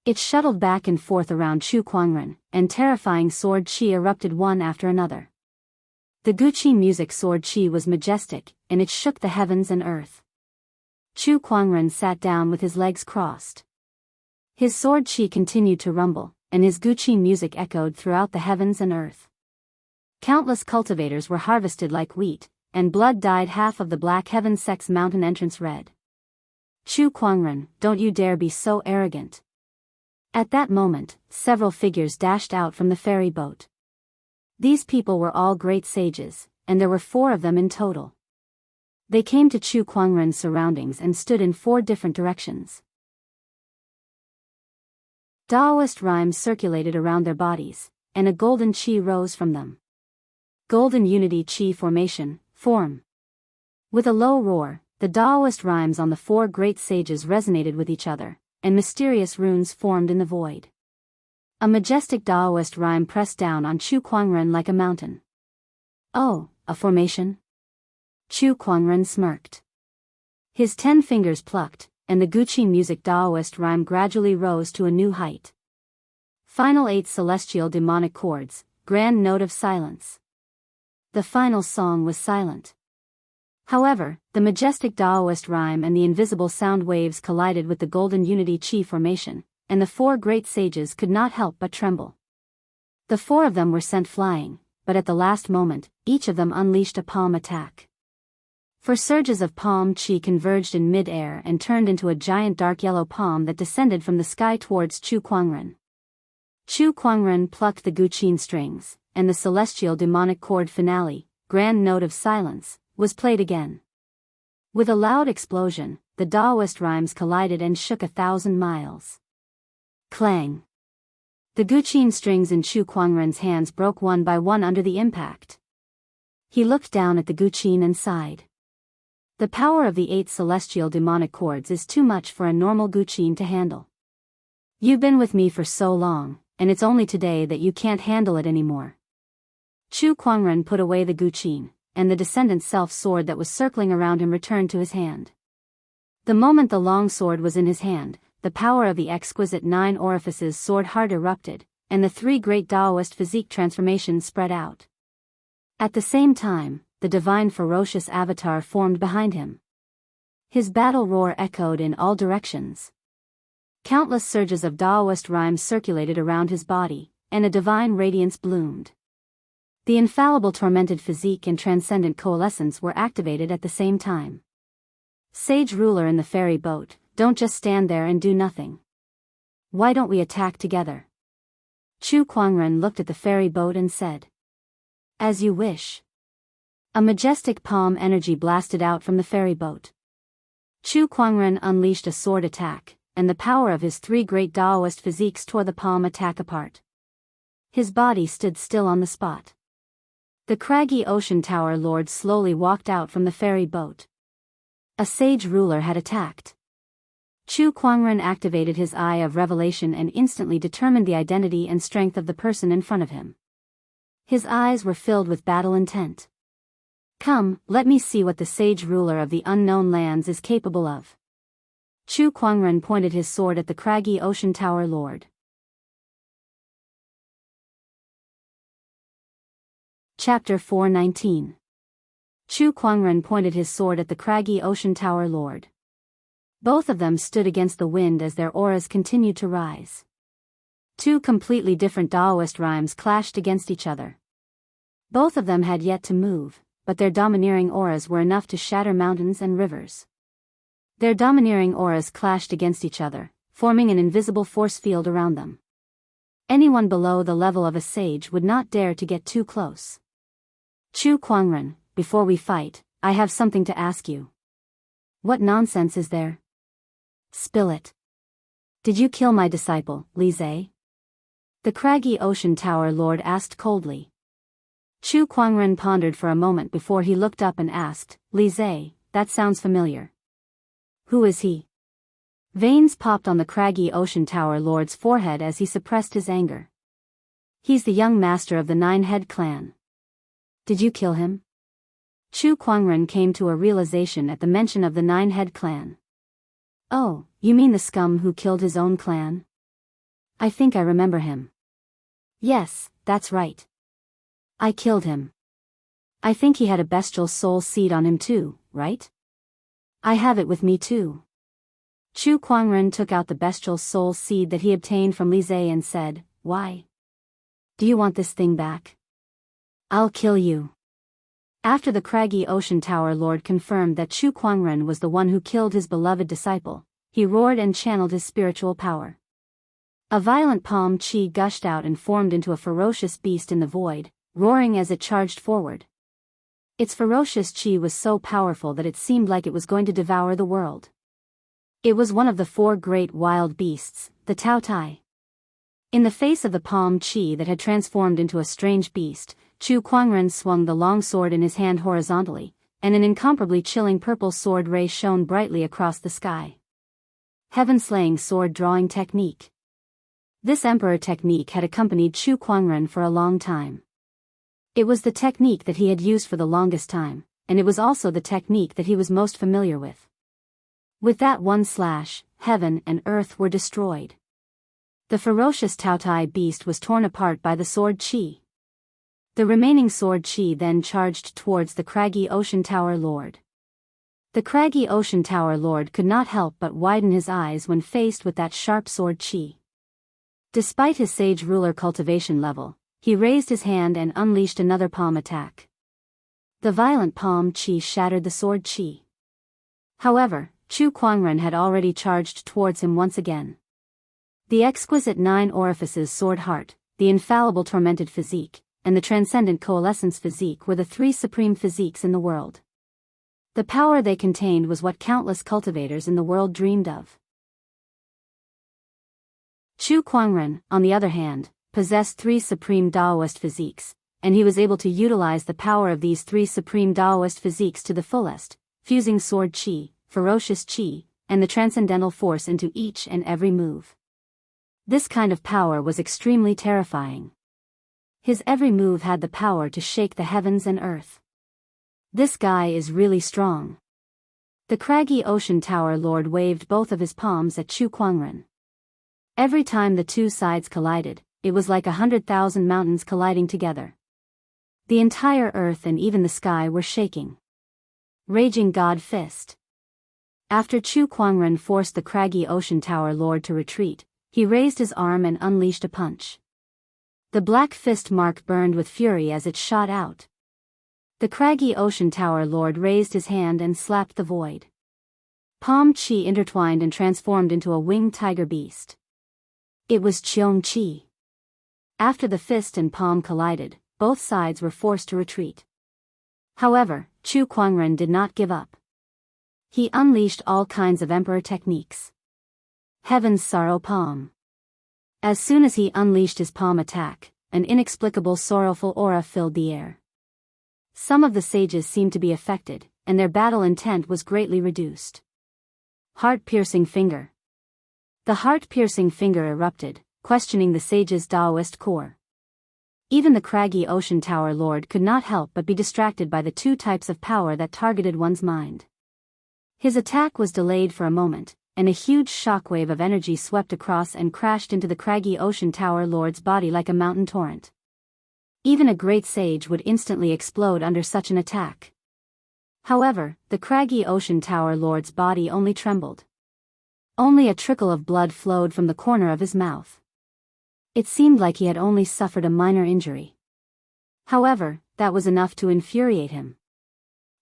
It shuttled back and forth around Chu Kuangren, and terrifying sword qi erupted one after another. The Guqin music sword qi was majestic, and it shook the heavens and earth. Chu Kuangren sat down with his legs crossed. His sword qi continued to rumble, and his Guqin music echoed throughout the heavens and earth. Countless cultivators were harvested like wheat, and blood dyed half of the Black Heaven sect's mountain entrance red. Chu Kuangren, don't you dare be so arrogant. At that moment, several figures dashed out from the ferry boat. These people were all great sages, and there were 4 of them in total. They came to Chu Kuangren's surroundings and stood in 4 different directions. Daoist rhymes circulated around their bodies, and a golden qi rose from them. Golden unity qi formation, form. With a low roar, the Daoist rhymes on the 4 great sages resonated with each other, and mysterious runes formed in the void. A majestic Daoist rhyme pressed down on Chu Kuangren like a mountain. Oh, a formation? Chu Kuangren smirked. His 10 fingers plucked, and the Guqin music Daoist rhyme gradually rose to a new height. Final 8 celestial demonic chords, grand note of silence. The final song was silent. However, the majestic Daoist rhyme and the invisible sound waves collided with the golden unity qi formation, and the 4 great sages could not help but tremble. The 4 of them were sent flying, but at the last moment, each of them unleashed a palm attack. For surges of palm qi converged in mid-air and turned into a giant dark yellow palm that descended from the sky towards Chu Kuangren. Chu Kuangren plucked the Guqin strings, and the celestial demonic chord finale, grand note of silence, was played again. With a loud explosion, the Daoist rhymes collided and shook 1,000 miles. Clang! The guqin strings in Chu Kuangren's hands broke one by one under the impact. He looked down at the guqin and sighed. The power of the 8 celestial demonic chords is too much for a normal guqin to handle. You've been with me for so long, and it's only today that you can't handle it anymore. Chu Kuangren put away the guqin, and the descendant's self-sword that was circling around him returned to his hand. The moment the long sword was in his hand, the power of the exquisite 9 orifices sword heart erupted, and the 3 great Daoist physique transformations spread out. At the same time, the divine ferocious avatar formed behind him. His battle roar echoed in all directions. Countless surges of Daoist rhymes circulated around his body, and a divine radiance bloomed. The infallible tormented physique and transcendent coalescence were activated at the same time. Sage ruler in the ferry boat, don't just stand there and do nothing. Why don't we attack together? Chu Kuangren looked at the ferry boat and said. As you wish. A majestic palm energy blasted out from the ferry boat. Chu Kuangren unleashed a sword attack, and the power of his 3 great Daoist physiques tore the palm attack apart. His body stood still on the spot. The craggy ocean tower lord slowly walked out from the ferry boat. A sage ruler had attacked. Chu Kuangren activated his eye of revelation and instantly determined the identity and strength of the person in front of him. His eyes were filled with battle intent. Come, let me see what the sage ruler of the unknown lands is capable of. Chu Kuangren pointed his sword at the craggy ocean tower lord. Chapter 419. Chu Kuangren pointed his sword at the craggy ocean tower lord. Both of them stood against the wind as their auras continued to rise. 2 completely different Daoist rhymes clashed against each other. Both of them had yet to move, but their domineering auras were enough to shatter mountains and rivers. Their domineering auras clashed against each other, forming an invisible force field around them. Anyone below the level of a sage would not dare to get too close. Chu Kuangren, before we fight, I have something to ask you. What nonsense is there? Spill it. Did you kill my disciple, Li Zhe? The craggy ocean tower lord asked coldly. Chu Kuangren pondered for a moment before he looked up and asked, Li Zhe, that sounds familiar. Who is he? Veins popped on the craggy ocean tower lord's forehead as he suppressed his anger. He's the young master of the 9-head clan. Did you kill him? Chu Kuangren came to a realization at the mention of the 9-head clan. Oh, you mean the scum who killed his own clan? I think I remember him. Yes, that's right. I killed him. I think he had a bestial soul seed on him too, right? I have it with me too. Chu Kuangren took out the bestial soul seed that he obtained from Li Zhe and said, Why? Do you want this thing back? I'll kill you. After the craggy ocean tower lord confirmed that Chu Kuangren was the one who killed his beloved disciple, he roared and channeled his spiritual power. A violent palm chi gushed out and formed into a ferocious beast in the void, roaring as it charged forward. Its ferocious chi was so powerful that it seemed like it was going to devour the world. It was one of the 4 great wild beasts, the Tao Tai. In the face of the palm chi that had transformed into a strange beast, Chu Kuangren swung the long sword in his hand horizontally, and an incomparably chilling purple sword ray shone brightly across the sky. Heaven-slaying sword drawing technique. This emperor technique had accompanied Chu Kuangren for a long time. It was the technique that he had used for the longest time, and it was also the technique that he was most familiar with. With that one slash, heaven and earth were destroyed. The ferocious Tao Tai beast was torn apart by the sword chi. The remaining sword chi then charged towards the craggy ocean tower lord. The craggy ocean tower lord could not help but widen his eyes when faced with that sharp sword chi. Despite his sage ruler cultivation level, he raised his hand and unleashed another palm attack. The violent palm chi shattered the sword chi. However, Chu Kuangren had already charged towards him once again. The exquisite 9 orifices sword heart, the infallible tormented physique, and the transcendent coalescence physique were the 3 supreme physiques in the world. The power they contained was what countless cultivators in the world dreamed of. Chu Kuangren, on the other hand, possessed 3 supreme Daoist physiques, and he was able to utilize the power of these 3 supreme Daoist physiques to the fullest, fusing sword qi, ferocious qi, and the transcendental force into each and every move. This kind of power was extremely terrifying. His every move had the power to shake the heavens and earth. This guy is really strong. The craggy ocean tower lord waved both of his palms at Chu Kuangren. Every time the two sides collided, it was like 100,000 mountains colliding together. The entire earth and even the sky were shaking. Raging God Fist. After Chu Kuangren forced the craggy ocean tower lord to retreat, he raised his arm and unleashed a punch. The black fist mark burned with fury as it shot out. The craggy ocean tower lord raised his hand and slapped the void. Palm Chi intertwined and transformed into a winged tiger beast. It was Cheong Chi. After the fist and palm collided, both sides were forced to retreat. However, Chu Kuangren did not give up. He unleashed all kinds of emperor techniques. Heaven's sorrow palm. As soon as he unleashed his palm attack, an inexplicable sorrowful aura filled the air. Some of the sages seemed to be affected, and their battle intent was greatly reduced. Heart-piercing finger. The heart-piercing finger erupted, questioning the sage's Daoist core. Even the craggy ocean tower lord could not help but be distracted by the 2 types of power that targeted one's mind. His attack was delayed for a moment, and a huge shockwave of energy swept across and crashed into the craggy ocean tower lord's body like a mountain torrent. Even a great sage would instantly explode under such an attack. However, the craggy ocean tower lord's body only trembled. Only a trickle of blood flowed from the corner of his mouth. It seemed like he had only suffered a minor injury. However, that was enough to infuriate him.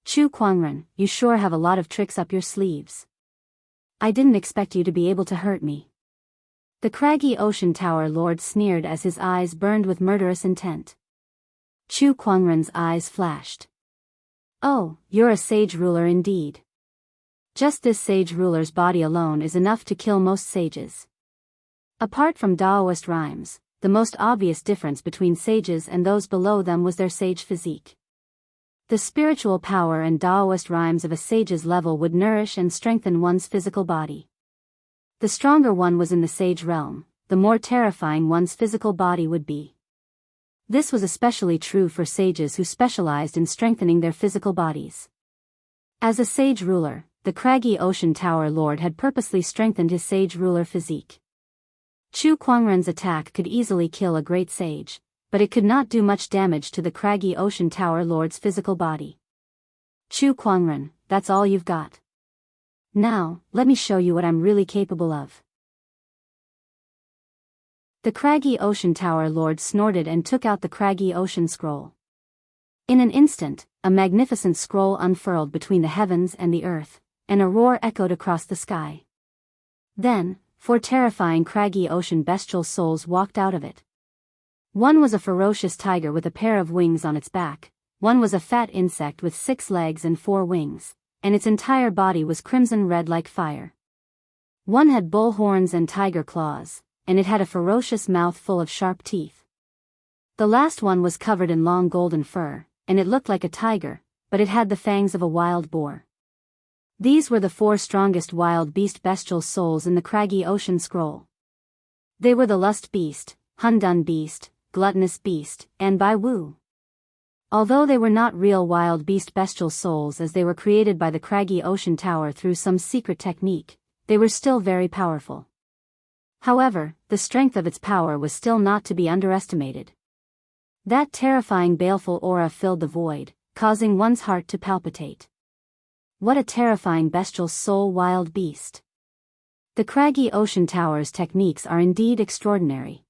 Chu Kuangren, you sure have a lot of tricks up your sleeves. I didn't expect you to be able to hurt me. The craggy ocean tower lord sneered as his eyes burned with murderous intent. Chu Kuangren's eyes flashed. Oh, you're a sage ruler indeed. Just this sage ruler's body alone is enough to kill most sages. Apart from Daoist rhymes, the most obvious difference between sages and those below them was their sage physique. The spiritual power and Daoist rhymes of a sage's level would nourish and strengthen one's physical body. The stronger one was in the sage realm, the more terrifying one's physical body would be. This was especially true for sages who specialized in strengthening their physical bodies. As a sage ruler, the craggy ocean tower lord had purposely strengthened his sage ruler physique. Chu Kuangren's attack could easily kill a great sage, but it could not do much damage to the craggy ocean tower lord's physical body. Chu Kuangren, that's all you've got. Now, let me show you what I'm really capable of. The craggy ocean tower lord snorted and took out the craggy ocean scroll. In an instant, a magnificent scroll unfurled between the heavens and the earth, and a roar echoed across the sky. Then, 4 terrifying craggy ocean bestial souls walked out of it. One was a ferocious tiger with a pair of wings on its back, one was a fat insect with 6 legs and 4 wings, and its entire body was crimson red like fire. One had bull horns and tiger claws, and it had a ferocious mouth full of sharp teeth. The last one was covered in long golden fur, and it looked like a tiger, but it had the fangs of a wild boar. These were the 4 strongest wild beast bestial souls in the craggy ocean scroll. They were the lust beast, Hundun beast, gluttonous beast, and Bai Wu. Although they were not real wild beast bestial souls as they were created by the craggy ocean tower through some secret technique, they were still very powerful. However, the strength of its power was still not to be underestimated. That terrifying baleful aura filled the void, causing one's heart to palpitate. What a terrifying bestial soul wild beast. The craggy ocean tower's techniques are indeed extraordinary.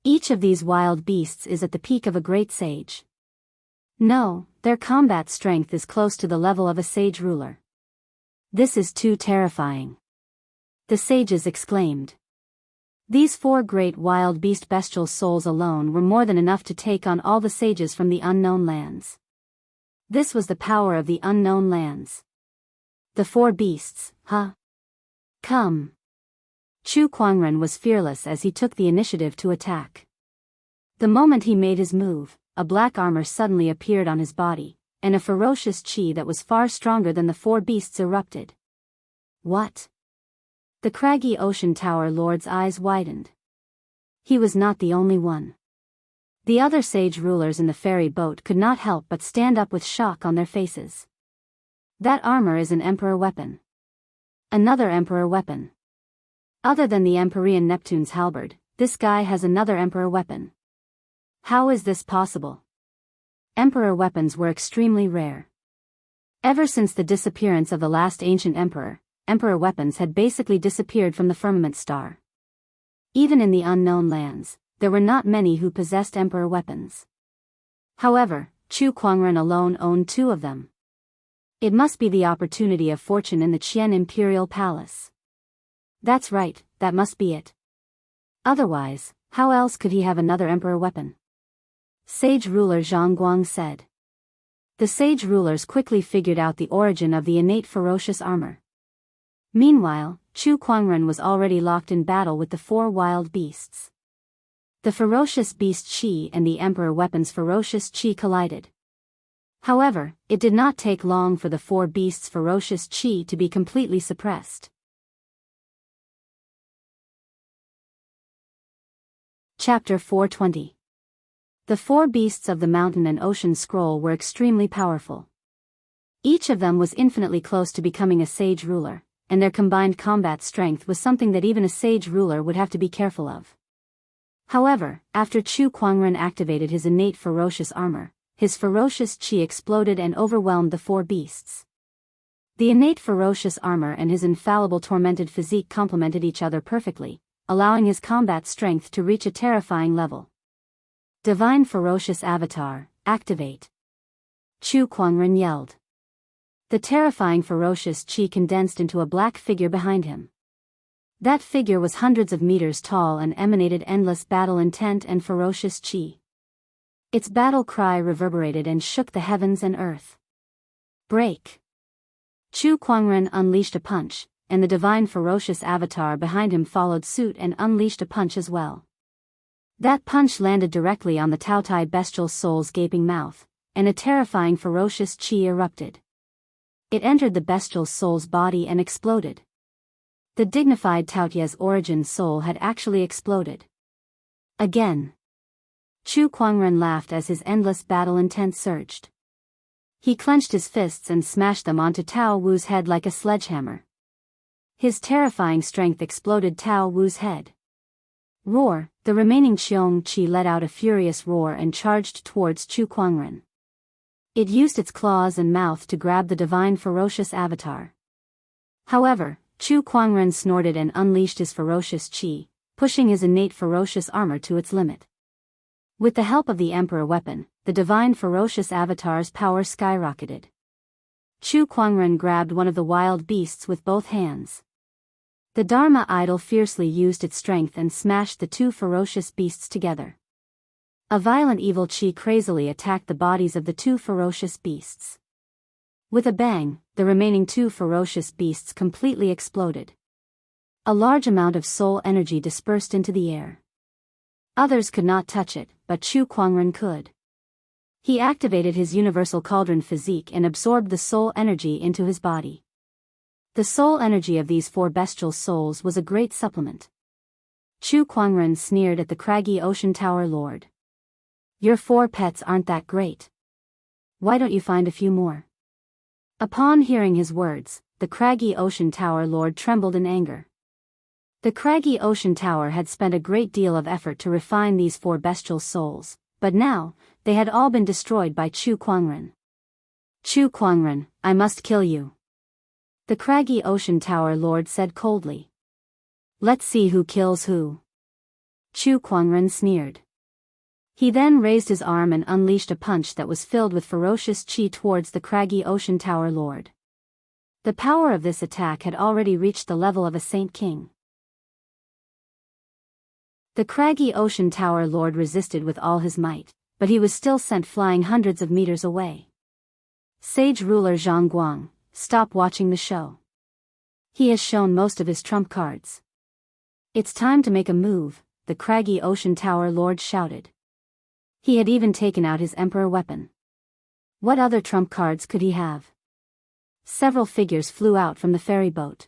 Each of these wild beasts is at the peak of a great sage. No, their combat strength is close to the level of a sage ruler. This is too terrifying. The sages exclaimed. These 4 great wild beast bestial souls alone were more than enough to take on all the sages from the unknown lands. This was the power of the unknown lands. The four beasts, huh? Come. Chu Kuangren was fearless as he took the initiative to attack. The moment he made his move, a black armor suddenly appeared on his body, and a ferocious chi that was far stronger than the four beasts erupted. What? The craggy ocean tower lord's eyes widened. He was not the only one. The other sage rulers in the ferry boat could not help but stand up with shock on their faces. That armor is an emperor weapon. Another emperor weapon. Other than the Empyrean Neptune's halberd, this guy has another emperor weapon. How is this possible? Emperor weapons were extremely rare. Ever since the disappearance of the last ancient emperor, emperor weapons had basically disappeared from the firmament star. Even in the unknown lands, there were not many who possessed emperor weapons. However, Chu Kuangren alone owned two of them. It must be the opportunity of fortune in the Qian Imperial Palace. That's right, that must be it. Otherwise, how else could he have another emperor weapon? Sage ruler Zhang Guang said. The sage rulers quickly figured out the origin of the innate ferocious armor. Meanwhile, Chu Kuangren was already locked in battle with the four wild beasts. The ferocious beast Qi and the emperor weapon's ferocious Qi collided. However, it did not take long for the four beasts' ferocious Qi to be completely suppressed. Chapter 420. The four beasts of the mountain and ocean scroll were extremely powerful. Each of them was infinitely close to becoming a sage ruler, and their combined combat strength was something that even a sage ruler would have to be careful of. However, after Chu Kuangren activated his innate ferocious armor, his ferocious qi exploded and overwhelmed the four beasts. The innate ferocious armor and his infallible tormented physique complemented each other perfectly, allowing his combat strength to reach a terrifying level. Divine Ferocious Avatar, activate! Chu Kuangren yelled. The terrifying ferocious qi condensed into a black figure behind him. That figure was hundreds of meters tall and emanated endless battle intent and ferocious qi. Its battle cry reverberated and shook the heavens and earth. Break! Chu Kuangren unleashed a punch, and the divine ferocious avatar behind him followed suit and unleashed a punch as well. That punch landed directly on the Taotai bestial soul's gaping mouth, and a terrifying ferocious qi erupted. It entered the bestial soul's body and exploded. The dignified Taotia's origin soul had actually exploded. Again. Chu Kuangren laughed as his endless battle intent surged. He clenched his fists and smashed them onto Tao Wu's head like a sledgehammer. His terrifying strength exploded Tao Wu's head. Roar! The remaining Qiong Qi let out a furious roar and charged towards Chu Kuangren. It used its claws and mouth to grab the divine ferocious avatar. However, Chu Kuangren snorted and unleashed his ferocious qi, pushing his innate ferocious armor to its limit. With the help of the emperor weapon, the divine ferocious avatar's power skyrocketed. Chu Kuangren grabbed one of the wild beasts with both hands. The Dharma idol fiercely used its strength and smashed the two ferocious beasts together. A violent evil qi crazily attacked the bodies of the two ferocious beasts. With a bang, the remaining two ferocious beasts completely exploded. A large amount of soul energy dispersed into the air. Others could not touch it, but Chu Kuangren could. He activated his universal cauldron physique and absorbed the soul energy into his body. The soul energy of these four bestial souls was a great supplement. Chu Kuangren sneered at the craggy ocean tower lord. Your four pets aren't that great. Why don't you find a few more? Upon hearing his words, the craggy ocean tower lord trembled in anger. The craggy ocean tower had spent a great deal of effort to refine these four bestial souls, but now, they had all been destroyed by Chu Kuangren. Chu Kuangren, I must kill you. The craggy ocean tower lord said coldly. Let's see who kills who. Chu Kuangren sneered. He then raised his arm and unleashed a punch that was filled with ferocious qi towards the craggy ocean tower lord. The power of this attack had already reached the level of a saint king. The craggy ocean tower lord resisted with all his might, but he was still sent flying hundreds of meters away. Sage ruler Zhang Guang, stop watching the show. He has shown most of his trump cards. It's time to make a move, the craggy ocean tower lord shouted. He had even taken out his emperor weapon. What other trump cards could he have? Several figures flew out from the ferry boat.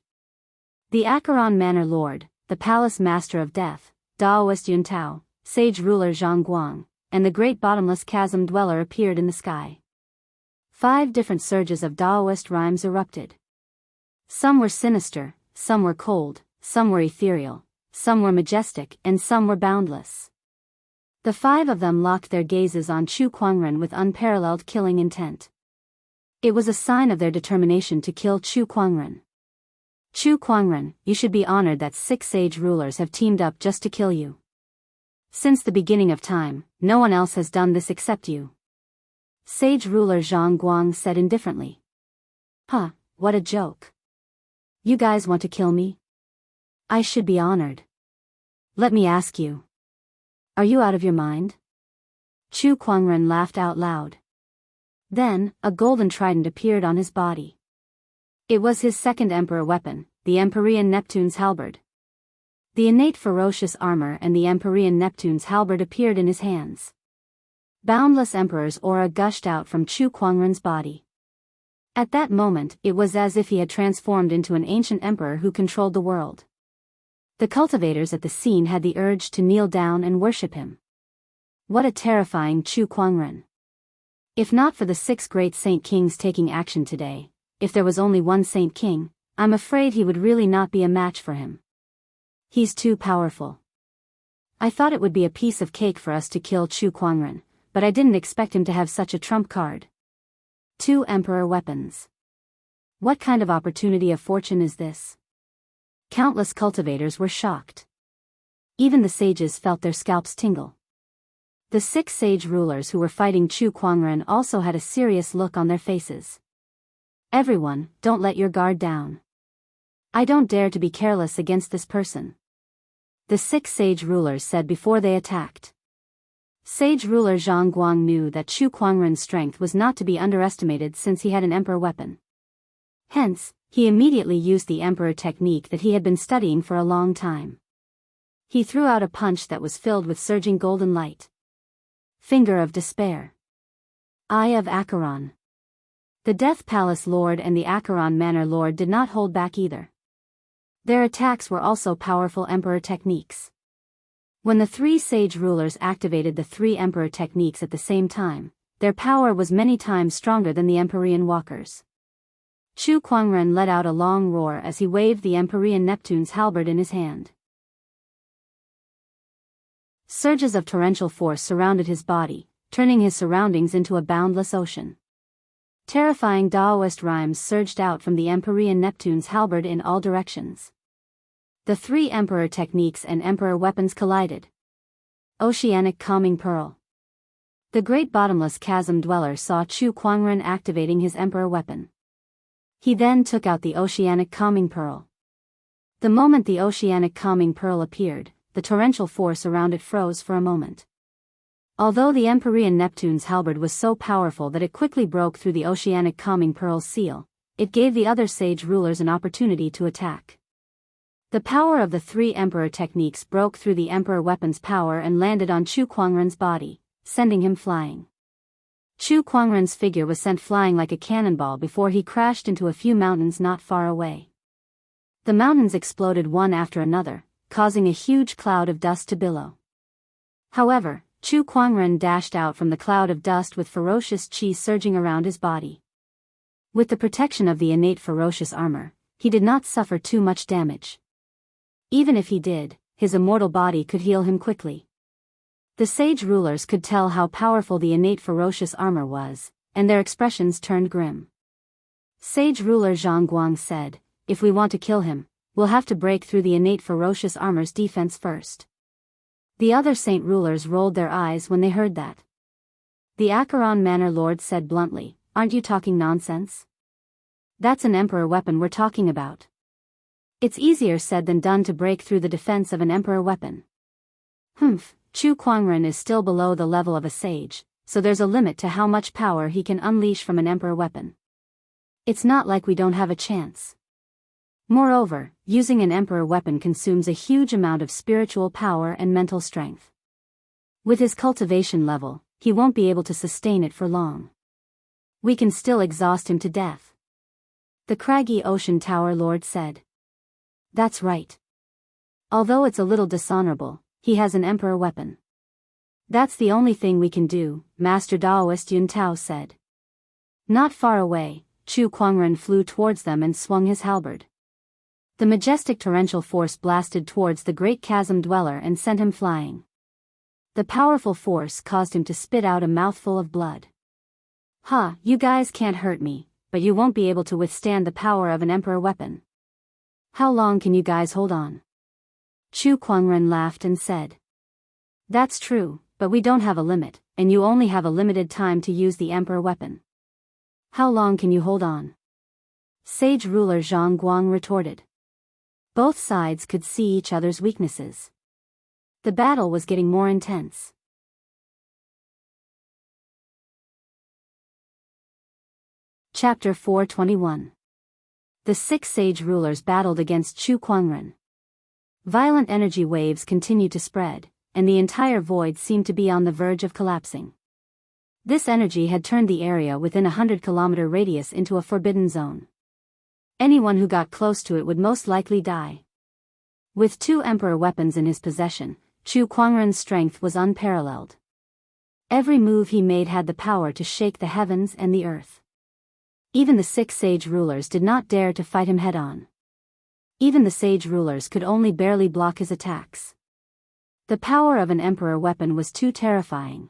The Acheron Manor Lord, the Palace Master of Death, Daoist Yuntao, Sage Ruler Zhang Guang, and the Great Bottomless Chasm Dweller appeared in the sky. 5 different surges of Daoist rhymes erupted. Some were sinister, some were cold, some were ethereal, some were majestic, and some were boundless. The 5 of them locked their gazes on Chu Kuangren with unparalleled killing intent. It was a sign of their determination to kill Chu Kuangren. Chu Kuangren, you should be honored that 6 sage rulers have teamed up just to kill you. Since the beginning of time, no one else has done this except you. Sage ruler Zhang Guang said indifferently. Huh, what a joke. You guys want to kill me? I should be honored. Let me ask you. Are you out of your mind? Chu Kuangren laughed out loud. Then, a golden trident appeared on his body. It was his second emperor weapon, the Empyrean Neptune's halberd. The innate ferocious armor and the Empyrean Neptune's halberd appeared in his hands. Boundless emperor's aura gushed out from Chu Kuangren's body. At that moment, it was as if he had transformed into an ancient emperor who controlled the world. The cultivators at the scene had the urge to kneel down and worship him. What a terrifying Chu Kuangren. If not for the 6 great saint kings taking action today, if there was only one saint king, I'm afraid he would really not be a match for him. He's too powerful. I thought it would be a piece of cake for us to kill Chu Kuangren, but I didn't expect him to have such a trump card. 2 emperor weapons. What kind of opportunity of fortune is this? Countless cultivators were shocked. Even the sages felt their scalps tingle. The 6 sage rulers who were fighting Chu Kuangren also had a serious look on their faces. Everyone, don't let your guard down. I don't dare to be careless against this person. The 6 sage rulers said before they attacked. Sage ruler Zhang Guang knew that Chu Kuangren's strength was not to be underestimated since he had an emperor weapon. Hence, he immediately used the emperor technique that he had been studying for a long time. He threw out a punch that was filled with surging golden light. Finger of Despair. Eye of Acheron. The Death Palace Lord and the Acheron Manor Lord did not hold back either. Their attacks were also powerful emperor techniques. When the 3 sage rulers activated the 3 emperor techniques at the same time, their power was many times stronger than the Empyrean walkers. Chu Kuangren let out a long roar as he waved the Empyrean Neptune's halberd in his hand. Surges of torrential force surrounded his body, turning his surroundings into a boundless ocean. Terrifying Daoist rhymes surged out from the Empyrean Neptune's halberd in all directions. The 3 emperor techniques and emperor weapons collided. Oceanic Calming Pearl. The Great Bottomless Chasm Dweller saw Chu Kuangren activating his emperor weapon. He then took out the Oceanic Calming Pearl. The moment the Oceanic Calming Pearl appeared, the torrential force around it froze for a moment. Although the Empyrean Neptune's halberd was so powerful that it quickly broke through the Oceanic Calming Pearl's seal, it gave the other sage rulers an opportunity to attack. The power of the 3 emperor techniques broke through the emperor weapon's power and landed on Chu Kuangren's body, sending him flying. Chu Kuangren's figure was sent flying like a cannonball before he crashed into a few mountains not far away. The mountains exploded one after another, causing a huge cloud of dust to billow. However, Chu Kuangren dashed out from the cloud of dust with ferocious chi surging around his body. With the protection of the innate ferocious armor, he did not suffer too much damage. Even if he did, his immortal body could heal him quickly. The sage rulers could tell how powerful the innate ferocious armor was, and their expressions turned grim. Sage ruler Zhang Guang said, "If we want to kill him, we'll have to break through the innate ferocious armor's defense first." The other saint rulers rolled their eyes when they heard that. The Acheron Manor Lord said bluntly, "Aren't you talking nonsense? That's an emperor weapon we're talking about. It's easier said than done to break through the defense of an emperor weapon." Chu Kuangren is still below the level of a sage, so there's a limit to how much power he can unleash from an emperor weapon. It's not like we don't have a chance. Moreover, using an emperor weapon consumes a huge amount of spiritual power and mental strength. With his cultivation level, he won't be able to sustain it for long. We can still exhaust him to death. The craggy ocean tower lord said. That's right. Although it's a little dishonorable, he has an emperor weapon. That's the only thing we can do, Master Daoist Yun Tao said. Not far away, Chu Kuangren flew towards them and swung his halberd. The majestic torrential force blasted towards the great chasm dweller and sent him flying. The powerful force caused him to spit out a mouthful of blood. "Ha, you guys can't hurt me, but you won't be able to withstand the power of an emperor weapon. How long can you guys hold on?" Chu Kuangren laughed and said. "That's true, but we don't have a limit, and you only have a limited time to use the emperor weapon. How long can you hold on?" Sage ruler Zhang Guang retorted. Both sides could see each other's weaknesses. The battle was getting more intense. Chapter 421. The 6 sage rulers battled against Chu Kuangren. Violent energy waves continued to spread, and the entire void seemed to be on the verge of collapsing. This energy had turned the area within a 100-kilometer radius into a forbidden zone. Anyone who got close to it would most likely die. With 2 emperor weapons in his possession, Chu Kuangren's strength was unparalleled. Every move he made had the power to shake the heavens and the earth. Even the 6 sage rulers did not dare to fight him head-on. Even the sage rulers could only barely block his attacks. The power of an emperor weapon was too terrifying.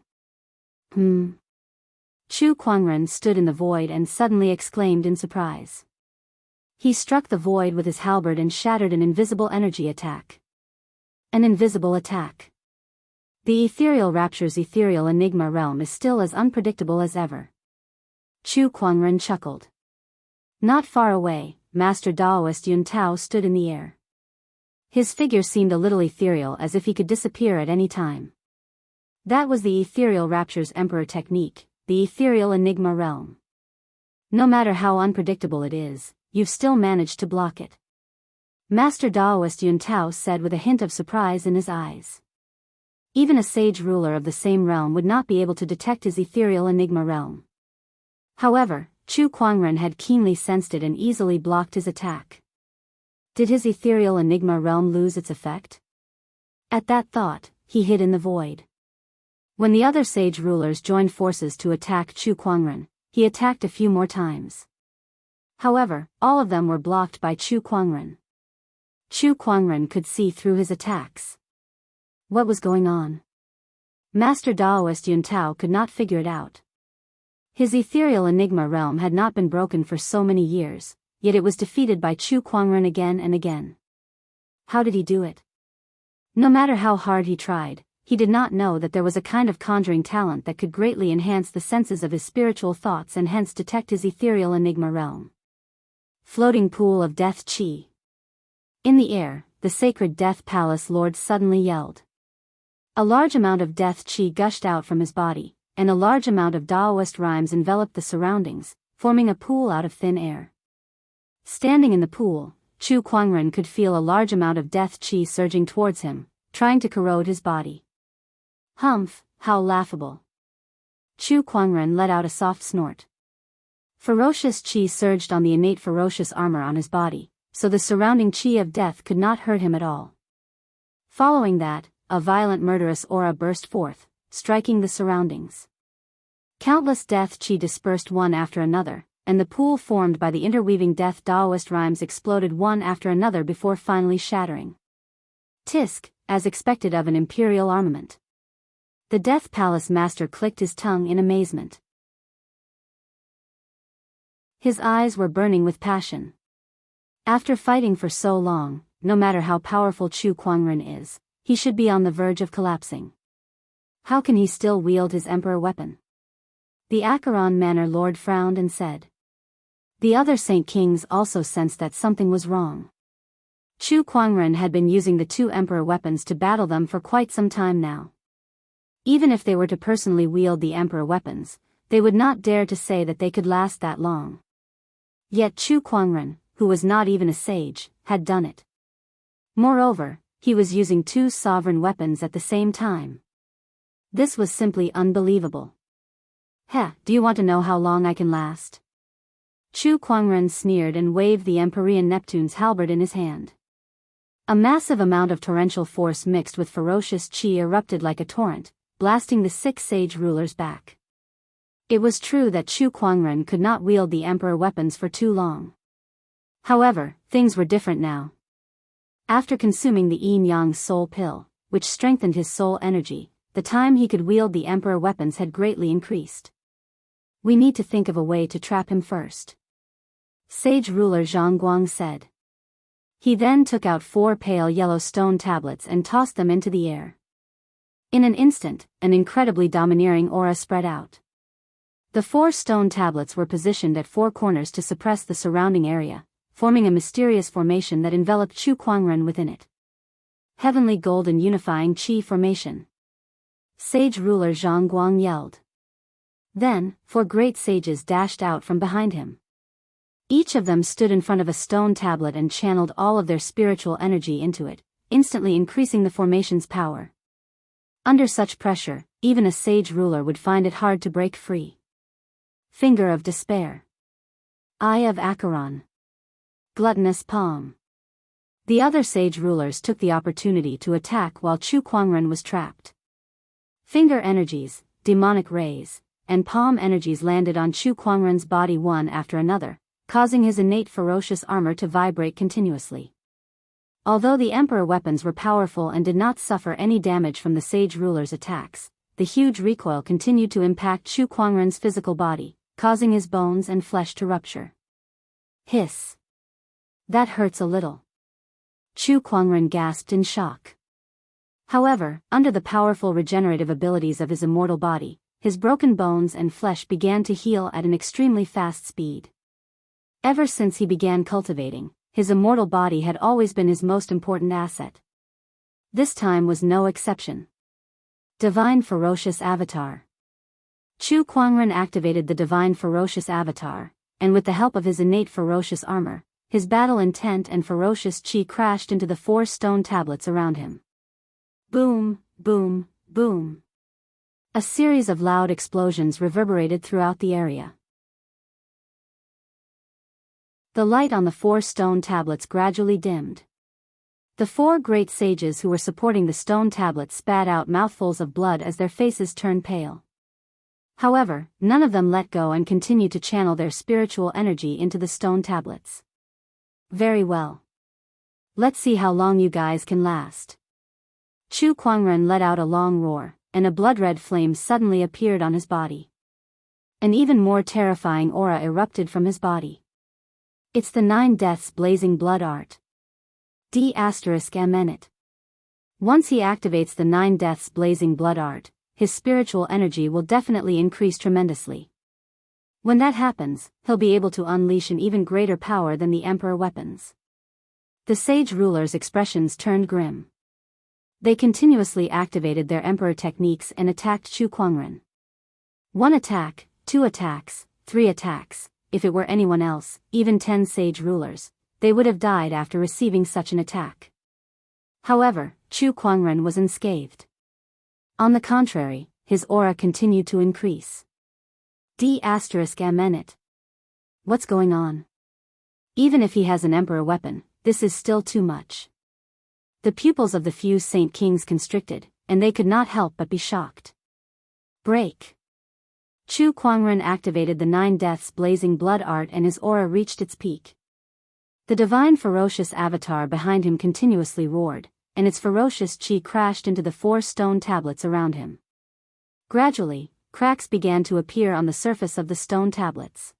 Chu Kuangren stood in the void and suddenly exclaimed in surprise. He struck the void with his halberd and shattered an invisible energy attack. An invisible attack. The ethereal rapture's ethereal enigma realm is still as unpredictable as ever. Chu Kuangren chuckled. Not far away, Master Daoist Yun Tao stood in the air. His figure seemed a little ethereal, as if he could disappear at any time. That was the ethereal rapture's emperor technique, the ethereal enigma realm. No matter how unpredictable it is, you've still managed to block it. Master Daoist Yun Tao said with a hint of surprise in his eyes. Even a sage ruler of the same realm would not be able to detect his ethereal enigma realm. However, Chu Kuangren had keenly sensed it and easily blocked his attack. Did his ethereal enigma realm lose its effect? At that thought, he hid in the void. When the other sage rulers joined forces to attack Chu Kuangren, he attacked a few more times. However, all of them were blocked by Chu Kuangren. Chu Kuangren could see through his attacks. What was going on? Master Daoist Yun Tao could not figure it out. His ethereal enigma realm had not been broken for so many years, yet it was defeated by Chu Kuangren again and again. How did he do it? No matter how hard he tried, he did not know that there was a kind of conjuring talent that could greatly enhance the senses of his spiritual thoughts and hence detect his ethereal enigma realm. Floating pool of death chi. In the air, the sacred death palace lord suddenly yelled. A large amount of death chi gushed out from his body, and a large amount of Daoist rhymes enveloped the surroundings, forming a pool out of thin air. Standing in the pool, Chu Kuangren could feel a large amount of death chi surging towards him, trying to corrode his body. Humph, how laughable. Chu Kuangren let out a soft snort. Ferocious chi surged on the innate ferocious armor on his body, so the surrounding chi of death could not hurt him at all. Following that, a violent murderous aura burst forth, striking the surroundings. Countless death chi dispersed one after another, and the pool formed by the interweaving death Daoist rhymes exploded one after another before finally shattering. Tisk, as expected of an imperial armament. The Death Palace master clicked his tongue in amazement. His eyes were burning with passion. After fighting for so long, no matter how powerful Chu Kuangren is, he should be on the verge of collapsing. How can he still wield his emperor weapon? The Acheron Manor Lord frowned and said. The other Saint Kings also sensed that something was wrong. Chu Kuangren had been using the 2 emperor weapons to battle them for quite some time now. Even if they were to personally wield the emperor weapons, they would not dare to say that they could last that long. Yet Chu Kuangren, who was not even a sage, had done it. Moreover, he was using two sovereign weapons at the same time. This was simply unbelievable. Heh, do you want to know how long I can last? Chu Kuangren sneered and waved the Empyrean Neptune's halberd in his hand. A massive amount of torrential force mixed with ferocious qi erupted like a torrent, blasting the 6 sage rulers back. It was true that Chu Kuangren could not wield the emperor weapons for too long. However, things were different now. After consuming the yin-yang soul pill, which strengthened his soul energy, the time he could wield the emperor weapons had greatly increased. We need to think of a way to trap him first, Sage ruler Zhang Guang said. He then took out 4 pale yellow stone tablets and tossed them into the air. In an instant, an incredibly domineering aura spread out. The 4 stone tablets were positioned at 4 corners to suppress the surrounding area, forming a mysterious formation that enveloped Chu Kuangren within it. Heavenly Golden Unifying Qi Formation. Sage ruler Zhang Guang yelled. Then, 4 great sages dashed out from behind him. Each of them stood in front of a stone tablet and channeled all of their spiritual energy into it, instantly increasing the formation's power. Under such pressure, even a sage ruler would find it hard to break free. Finger of Despair. Eye of Acheron. Gluttonous Palm. The other sage rulers took the opportunity to attack while Chu Kuangren was trapped. Finger energies, demonic rays, and palm energies landed on Chu Kuangren's body one after another, causing his innate ferocious armor to vibrate continuously. Although the emperor weapons were powerful and did not suffer any damage from the sage ruler's attacks, the huge recoil continued to impact Chu Kuangren's physical body, causing his bones and flesh to rupture. Hiss. That hurts a little. Chu Kuangren gasped in shock. However, under the powerful regenerative abilities of his immortal body, his broken bones and flesh began to heal at an extremely fast speed. Ever since he began cultivating, his immortal body had always been his most important asset. This time was no exception. Divine Ferocious Avatar. Chu Kuangren activated the Divine Ferocious Avatar, and with the help of his innate ferocious armor, his battle intent and ferocious qi crashed into the 4 stone tablets around him. Boom, boom, boom. A series of loud explosions reverberated throughout the area. The light on the 4 stone tablets gradually dimmed. The 4 great sages who were supporting the stone tablets spat out mouthfuls of blood as their faces turned pale. However, none of them let go and continued to channel their spiritual energy into the stone tablets. Very well. Let's see how long you guys can last. Chu Kuangren let out a long roar, and a blood-red flame suddenly appeared on his body. An even more terrifying aura erupted from his body. It's the 9 Deaths Blazing Blood Art. D***MN. Once he activates the 9 Deaths Blazing Blood Art, his spiritual energy will definitely increase tremendously. When that happens, he'll be able to unleash an even greater power than the Emperor weapons. The sage rulers' expressions turned grim. They continuously activated their Emperor techniques and attacked Chu Kuangren. 1 attack, 2 attacks, 3 attacks. If it were anyone else, even 10 sage rulers, they would have died after receiving such an attack. However, Chu Kuangren was unscathed. On the contrary, his aura continued to increase. D***MN. What's going on? Even if he has an emperor weapon, this is still too much. The pupils of the few Saint Kings constricted, and they could not help but be shocked. Break. Chu Kuangren activated the 9 Deaths Blazing Blood Art and his aura reached its peak. The divine ferocious avatar behind him continuously roared, and its ferocious qi crashed into the 4 stone tablets around him. Gradually, cracks began to appear on the surface of the stone tablets.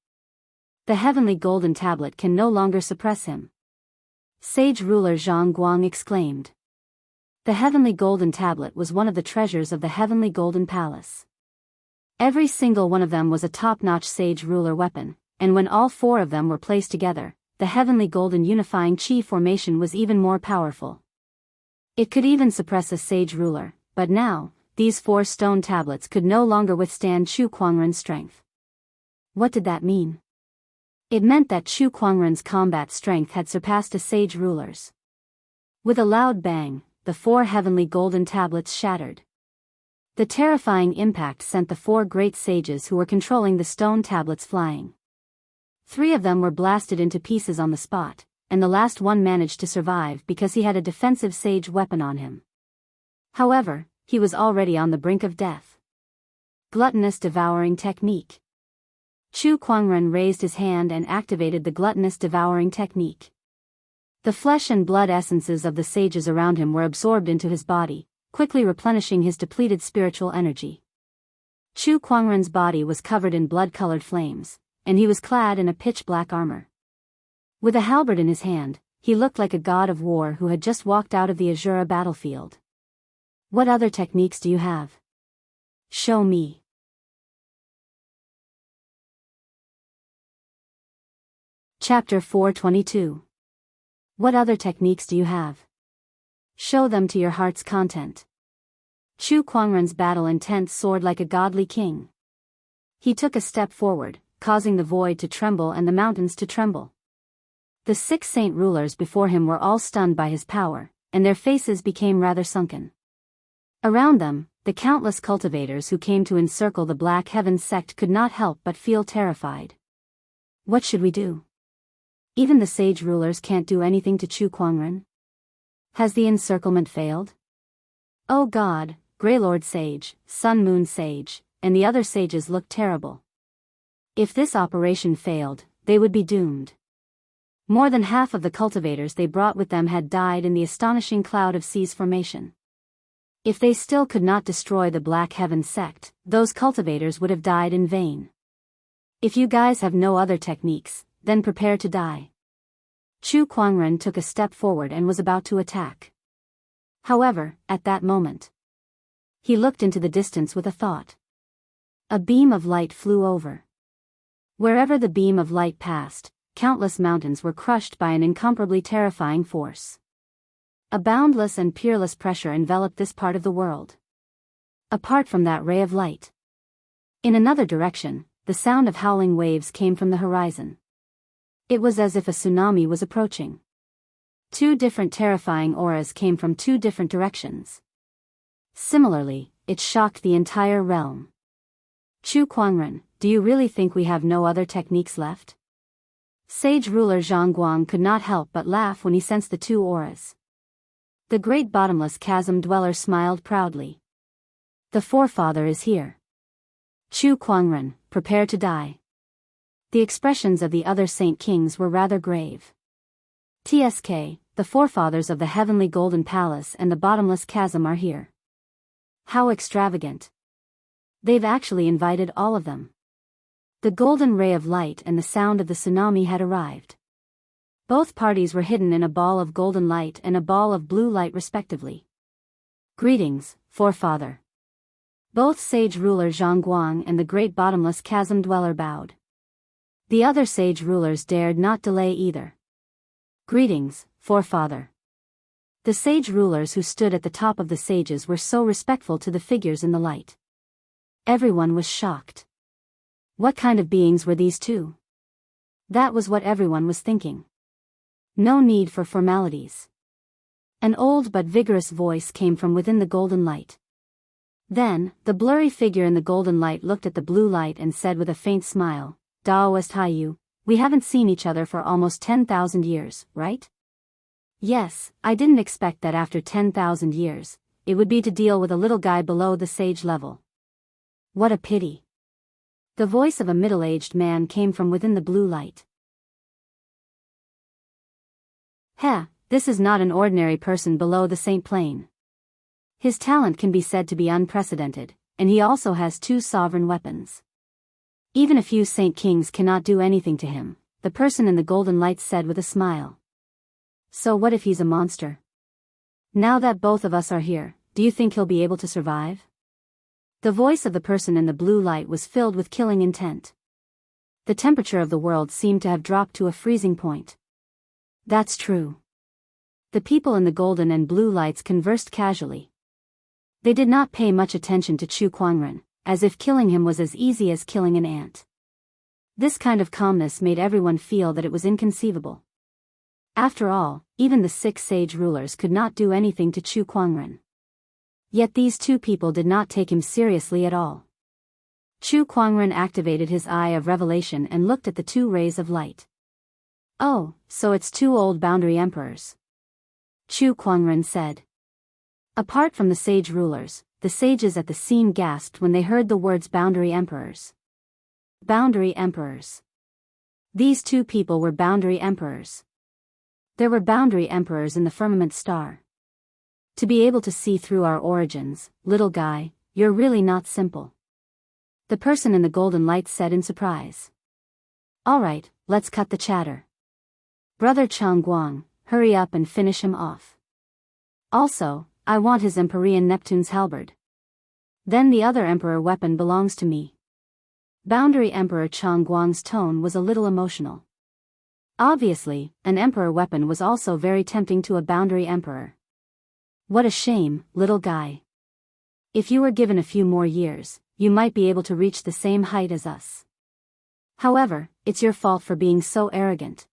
The heavenly golden tablet can no longer suppress him. Sage ruler Zhang Guang exclaimed. The heavenly golden tablet was one of the treasures of the heavenly golden palace. Every single one of them was a top-notch sage ruler weapon, and when all 4 of them were placed together, the heavenly golden unifying qi formation was even more powerful. It could even suppress a sage ruler, but now, these 4 stone tablets could no longer withstand Chu Kuangren's strength. What did that mean? It meant that Chu Kuangren's combat strength had surpassed a sage ruler's. With a loud bang, the 4 heavenly golden tablets shattered. The terrifying impact sent the 4 great sages who were controlling the stone tablets flying. 3 of them were blasted into pieces on the spot, and the last one managed to survive because he had a defensive sage weapon on him. However, he was already on the brink of death. Gluttonous devouring technique. Chu Kuangren raised his hand and activated the gluttonous devouring technique. The flesh and blood essences of the sages around him were absorbed into his body, quickly replenishing his depleted spiritual energy. Chu Kuangren's body was covered in blood-colored flames, and he was clad in a pitch-black armor. With a halberd in his hand, he looked like a god of war who had just walked out of the Azura battlefield. What other techniques do you have? Show me. Chapter 422. What other techniques do you have? Show them to your heart's content. Chu Kuangren's battle intent soared like a godly king. He took a step forward, causing the void to tremble and the mountains to tremble. The 6 saint rulers before him were all stunned by his power, and their faces became rather sunken. Around them, the countless cultivators who came to encircle the Black Heaven sect could not help but feel terrified. What should we do? Even the sage rulers can't do anything to Chu Kuangren? Has the encirclement failed? Oh God, Grey Lord Sage, Sun Moon Sage, and the other sages looked terrible. If this operation failed, they would be doomed. More than half of the cultivators they brought with them had died in the astonishing cloud of seas formation. If they still could not destroy the Black Heaven sect, those cultivators would have died in vain. If you guys have no other techniques, then prepare to die. Chu Kuangren took a step forward and was about to attack. However, at that moment, he looked into the distance with a thought. A beam of light flew over. Wherever the beam of light passed, countless mountains were crushed by an incomparably terrifying force. A boundless and peerless pressure enveloped this part of the world. Apart from that ray of light, in another direction, the sound of howling waves came from the horizon. It was as if a tsunami was approaching. 2 different terrifying auras came from 2 different directions. Similarly, it shocked the entire realm. Chu Kuangren, do you really think we have no other techniques left? Sage ruler Zhang could not help but laugh when he sensed the 2 auras. The great bottomless chasm dweller smiled proudly. The forefather is here. Chu Kuangren, prepare to die. The expressions of the other saint kings were rather grave. TSK, the forefathers of the heavenly golden palace and the bottomless chasm are here. How extravagant. They've actually invited all of them. The golden ray of light and the sound of the tsunami had arrived. Both parties were hidden in a ball of golden light and a ball of blue light respectively. Greetings, forefather. Both sage ruler Zhang and the great bottomless chasm dweller bowed. The other sage rulers dared not delay either. Greetings, forefather. The sage rulers who stood at the top of the sages were so respectful to the figures in the light. Everyone was shocked. What kind of beings were these 2? That was what everyone was thinking. No need for formalities. An old but vigorous voice came from within the golden light. Then, the blurry figure in the golden light looked at the blue light and said with a faint smile, Daoist Haiyu, we haven't seen each other for almost 10,000 years, right? Yes, I didn't expect that after 10,000 years, it would be to deal with a little guy below the sage level. What a pity. The voice of a middle-aged man came from within the blue light. Heh, this is not an ordinary person below the saint plane. His talent can be said to be unprecedented, and he also has 2 sovereign weapons. Even a few saint kings cannot do anything to him, the person in the golden light said with a smile. So what if he's a monster? Now that both of us are here, do you think he'll be able to survive? The voice of the person in the blue light was filled with killing intent. The temperature of the world seemed to have dropped to a freezing point. That's true. The people in the golden and blue lights conversed casually. They did not pay much attention to Chu Kuangren, as if killing him was as easy as killing an ant. This kind of calmness made everyone feel that it was inconceivable. After all, even the 6 sage rulers could not do anything to Chu Kuangren. Yet these 2 people did not take him seriously at all. Chu Kuangren activated his eye of revelation and looked at the 2 rays of light. Oh, so it's 2 old boundary emperors. Chu Kuangren said. Apart from the sage rulers, the sages at the scene gasped when they heard the words boundary emperors. Boundary emperors. These 2 people were boundary emperors. There were boundary emperors in the firmament star. To be able to see through our origins, little guy, you're really not simple. The person in the golden light said in surprise. Alright, let's cut the chatter. Brother Changguang, hurry up and finish him off. Also, I want his Empyrean Neptune's halberd. Then the other emperor weapon belongs to me. Boundary Emperor Changguang's tone was a little emotional. Obviously, an emperor weapon was also very tempting to a boundary emperor. What a shame, little guy. If you were given a few more years, you might be able to reach the same height as us. However, it's your fault for being so arrogant.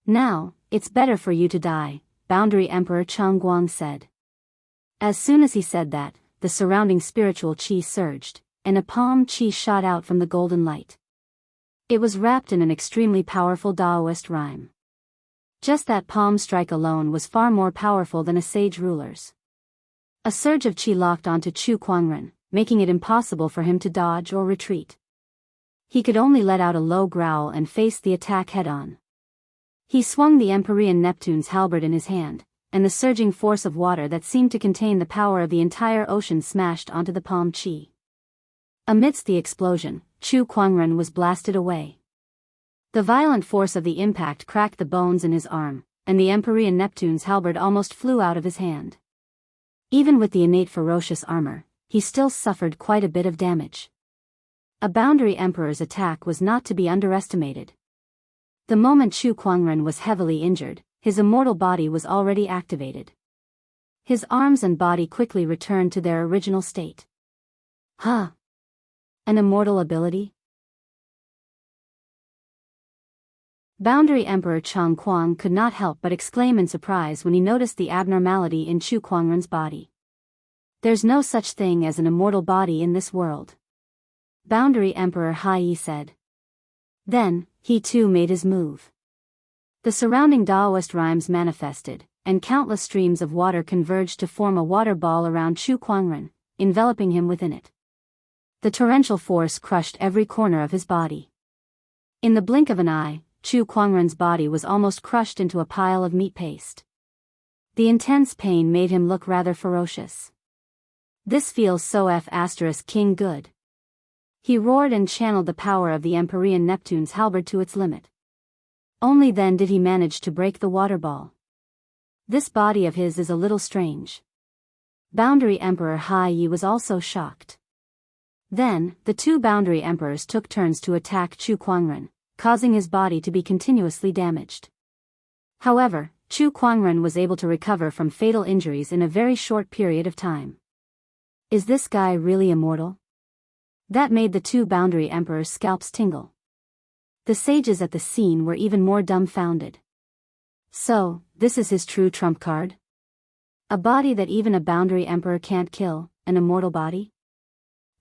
Now, it's better for you to die, Boundary Emperor Changguang said. As soon as he said that, the surrounding spiritual qi surged, and a palm qi shot out from the golden light. It was wrapped in an extremely powerful Daoist rhyme. Just that palm strike alone was far more powerful than a sage ruler's. A surge of qi locked onto Chu Kuangren, making it impossible for him to dodge or retreat. He could only let out a low growl and face the attack head-on. He swung the Empyrean Neptune's halberd in his hand, and the surging force of water that seemed to contain the power of the entire ocean smashed onto the palm qi. Amidst the explosion, Chu Kuangren was blasted away. The violent force of the impact cracked the bones in his arm, and the Empyrean Neptune's halberd almost flew out of his hand. Even with the innate ferocious armor, he still suffered quite a bit of damage. A boundary emperor's attack was not to be underestimated. The moment Chu Kuangren was heavily injured, his immortal body was already activated. His arms and body quickly returned to their original state. Huh? An immortal ability? Boundary Emperor Changguang could not help but exclaim in surprise when he noticed the abnormality in Chu Kuangren's body. There's no such thing as an immortal body in this world. Boundary Emperor Hai said. Then, he too made his move. The surrounding Daoist rhymes manifested, and countless streams of water converged to form a water ball around Chu Kuangren, enveloping him within it. The torrential force crushed every corner of his body. In the blink of an eye, Chu Kuangren's body was almost crushed into a pile of meat paste. The intense pain made him look rather ferocious. This feels so King good. He roared and channeled the power of the Empyrean Neptune's halberd to its limit. Only then did he manage to break the water ball. This body of his is a little strange. Boundary Emperor Hai was also shocked. Then, the 2 boundary emperors took turns to attack Chu Kuangren, causing his body to be continuously damaged. However, Chu Kuangren was able to recover from fatal injuries in a very short period of time. Is this guy really immortal? That made the 2 boundary emperors' scalps tingle. The sages at the scene were even more dumbfounded. So, this is his true trump card? A body that even a boundary emperor can't kill, an immortal body?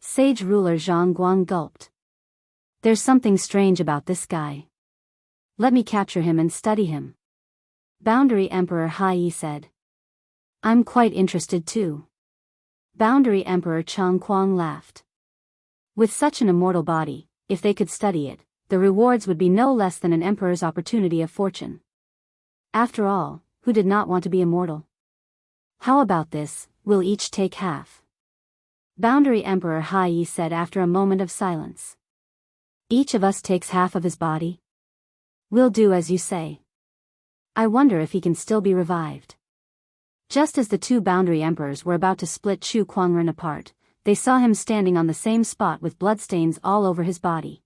Sage ruler Zhang Guang gulped. There's something strange about this guy. Let me capture him and study him. Boundary Emperor Hai said. I'm quite interested too. Boundary Emperor Changguang laughed. With such an immortal body, if they could study it, the rewards would be no less than an emperor's opportunity of fortune. After all, who did not want to be immortal? How about this, we'll each take half. Boundary Emperor Hai said after a moment of silence. Each of us takes half of his body? We'll do as you say. I wonder if he can still be revived. Just as the 2 boundary emperors were about to split Chu Kuangren apart, they saw him standing on the same spot with bloodstains all over his body.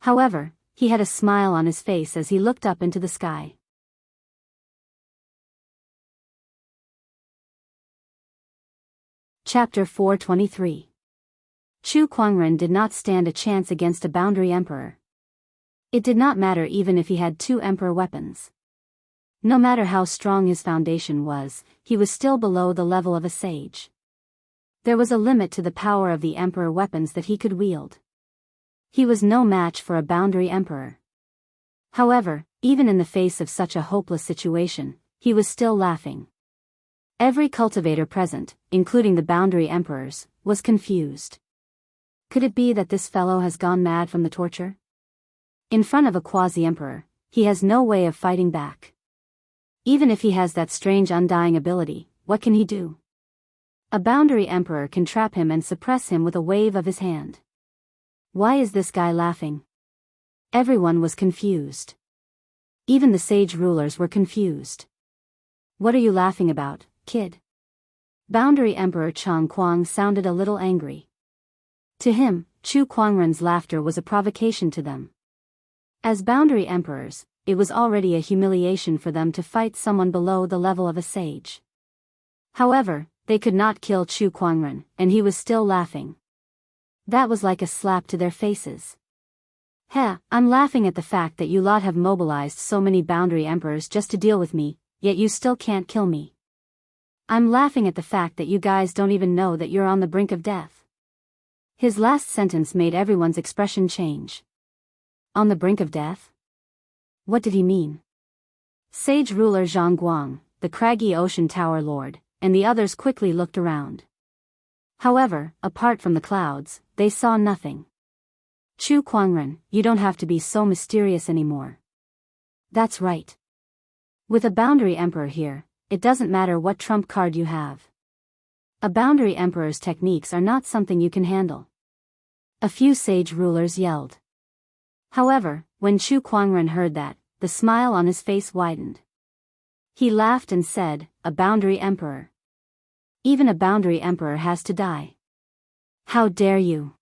However, he had a smile on his face as he looked up into the sky. Chapter 423. Chu Kuangren did not stand a chance against a boundary emperor. It did not matter even if he had 2 emperor weapons. No matter how strong his foundation was, he was still below the level of a sage. There was a limit to the power of the emperor weapons that he could wield. He was no match for a boundary emperor. However, even in the face of such a hopeless situation, he was still laughing. Every cultivator present, including the boundary emperors, was confused. Could it be that this fellow has gone mad from the torture? In front of a quasi-emperor, he has no way of fighting back. Even if he has that strange undying ability, what can he do? A boundary emperor can trap him and suppress him with a wave of his hand. Why is this guy laughing? Everyone was confused. Even the sage rulers were confused. What are you laughing about, kid? Boundary Emperor Chang Kuang sounded a little angry. To him, Chu Kuangren's laughter was a provocation to them. As boundary emperors, it was already a humiliation for them to fight someone below the level of a sage. However, they could not kill Chu Kuangren, and he was still laughing. That was like a slap to their faces. Heh, I'm laughing at the fact that you lot have mobilized so many boundary emperors just to deal with me, yet you still can't kill me. I'm laughing at the fact that you guys don't even know that you're on the brink of death. His last sentence made everyone's expression change. On the brink of death? What did he mean? Sage ruler Zhang Guang, the craggy ocean tower lord, and the others quickly looked around. However, apart from the clouds, they saw nothing. Chu Kuangren, you don't have to be so mysterious anymore. That's right. With a boundary emperor here, it doesn't matter what trump card you have. A boundary emperor's techniques are not something you can handle. A few sage rulers yelled. However, when Chu Kuangren heard that, the smile on his face widened. He laughed and said, a boundary emperor. Even a boundary emperor has to die. How dare you?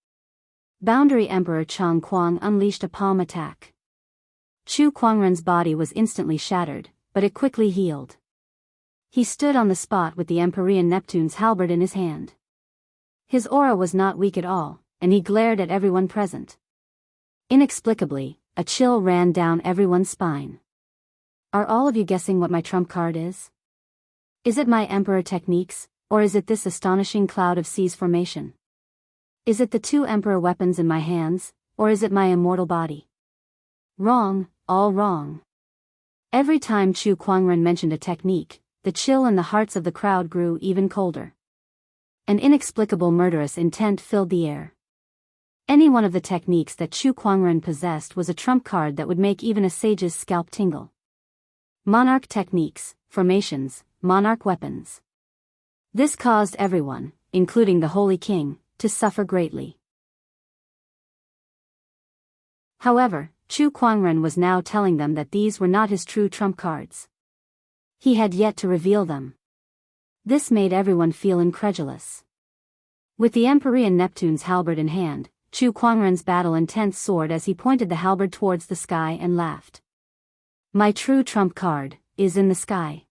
Boundary Emperor Chang Kuang unleashed a palm attack. Chu Kuangren's body was instantly shattered, but it quickly healed. He stood on the spot with the Empyrean Neptune's halberd in his hand. His aura was not weak at all, and he glared at everyone present. Inexplicably, a chill ran down everyone's spine. Are all of you guessing what my trump card is? Is it my emperor techniques, or is it this astonishing cloud of seas formation? Is it the 2 emperor weapons in my hands, or is it my immortal body? Wrong, all wrong. Every time Chu Kuangren mentioned a technique, the chill in the hearts of the crowd grew even colder. An inexplicable murderous intent filled the air. Any one of the techniques that Chu Kuangren possessed was a trump card that would make even a sage's scalp tingle. Monarch techniques, formations, monarch weapons. This caused everyone, including the Holy King, to suffer greatly. However, Chu Kuangren was now telling them that these were not his true trump cards. He had yet to reveal them. This made everyone feel incredulous. With the Empyrean Neptune's halberd in hand, Chu Kuangren's battle-intense soared as he pointed the halberd towards the sky and laughed. My true trump card is in the sky.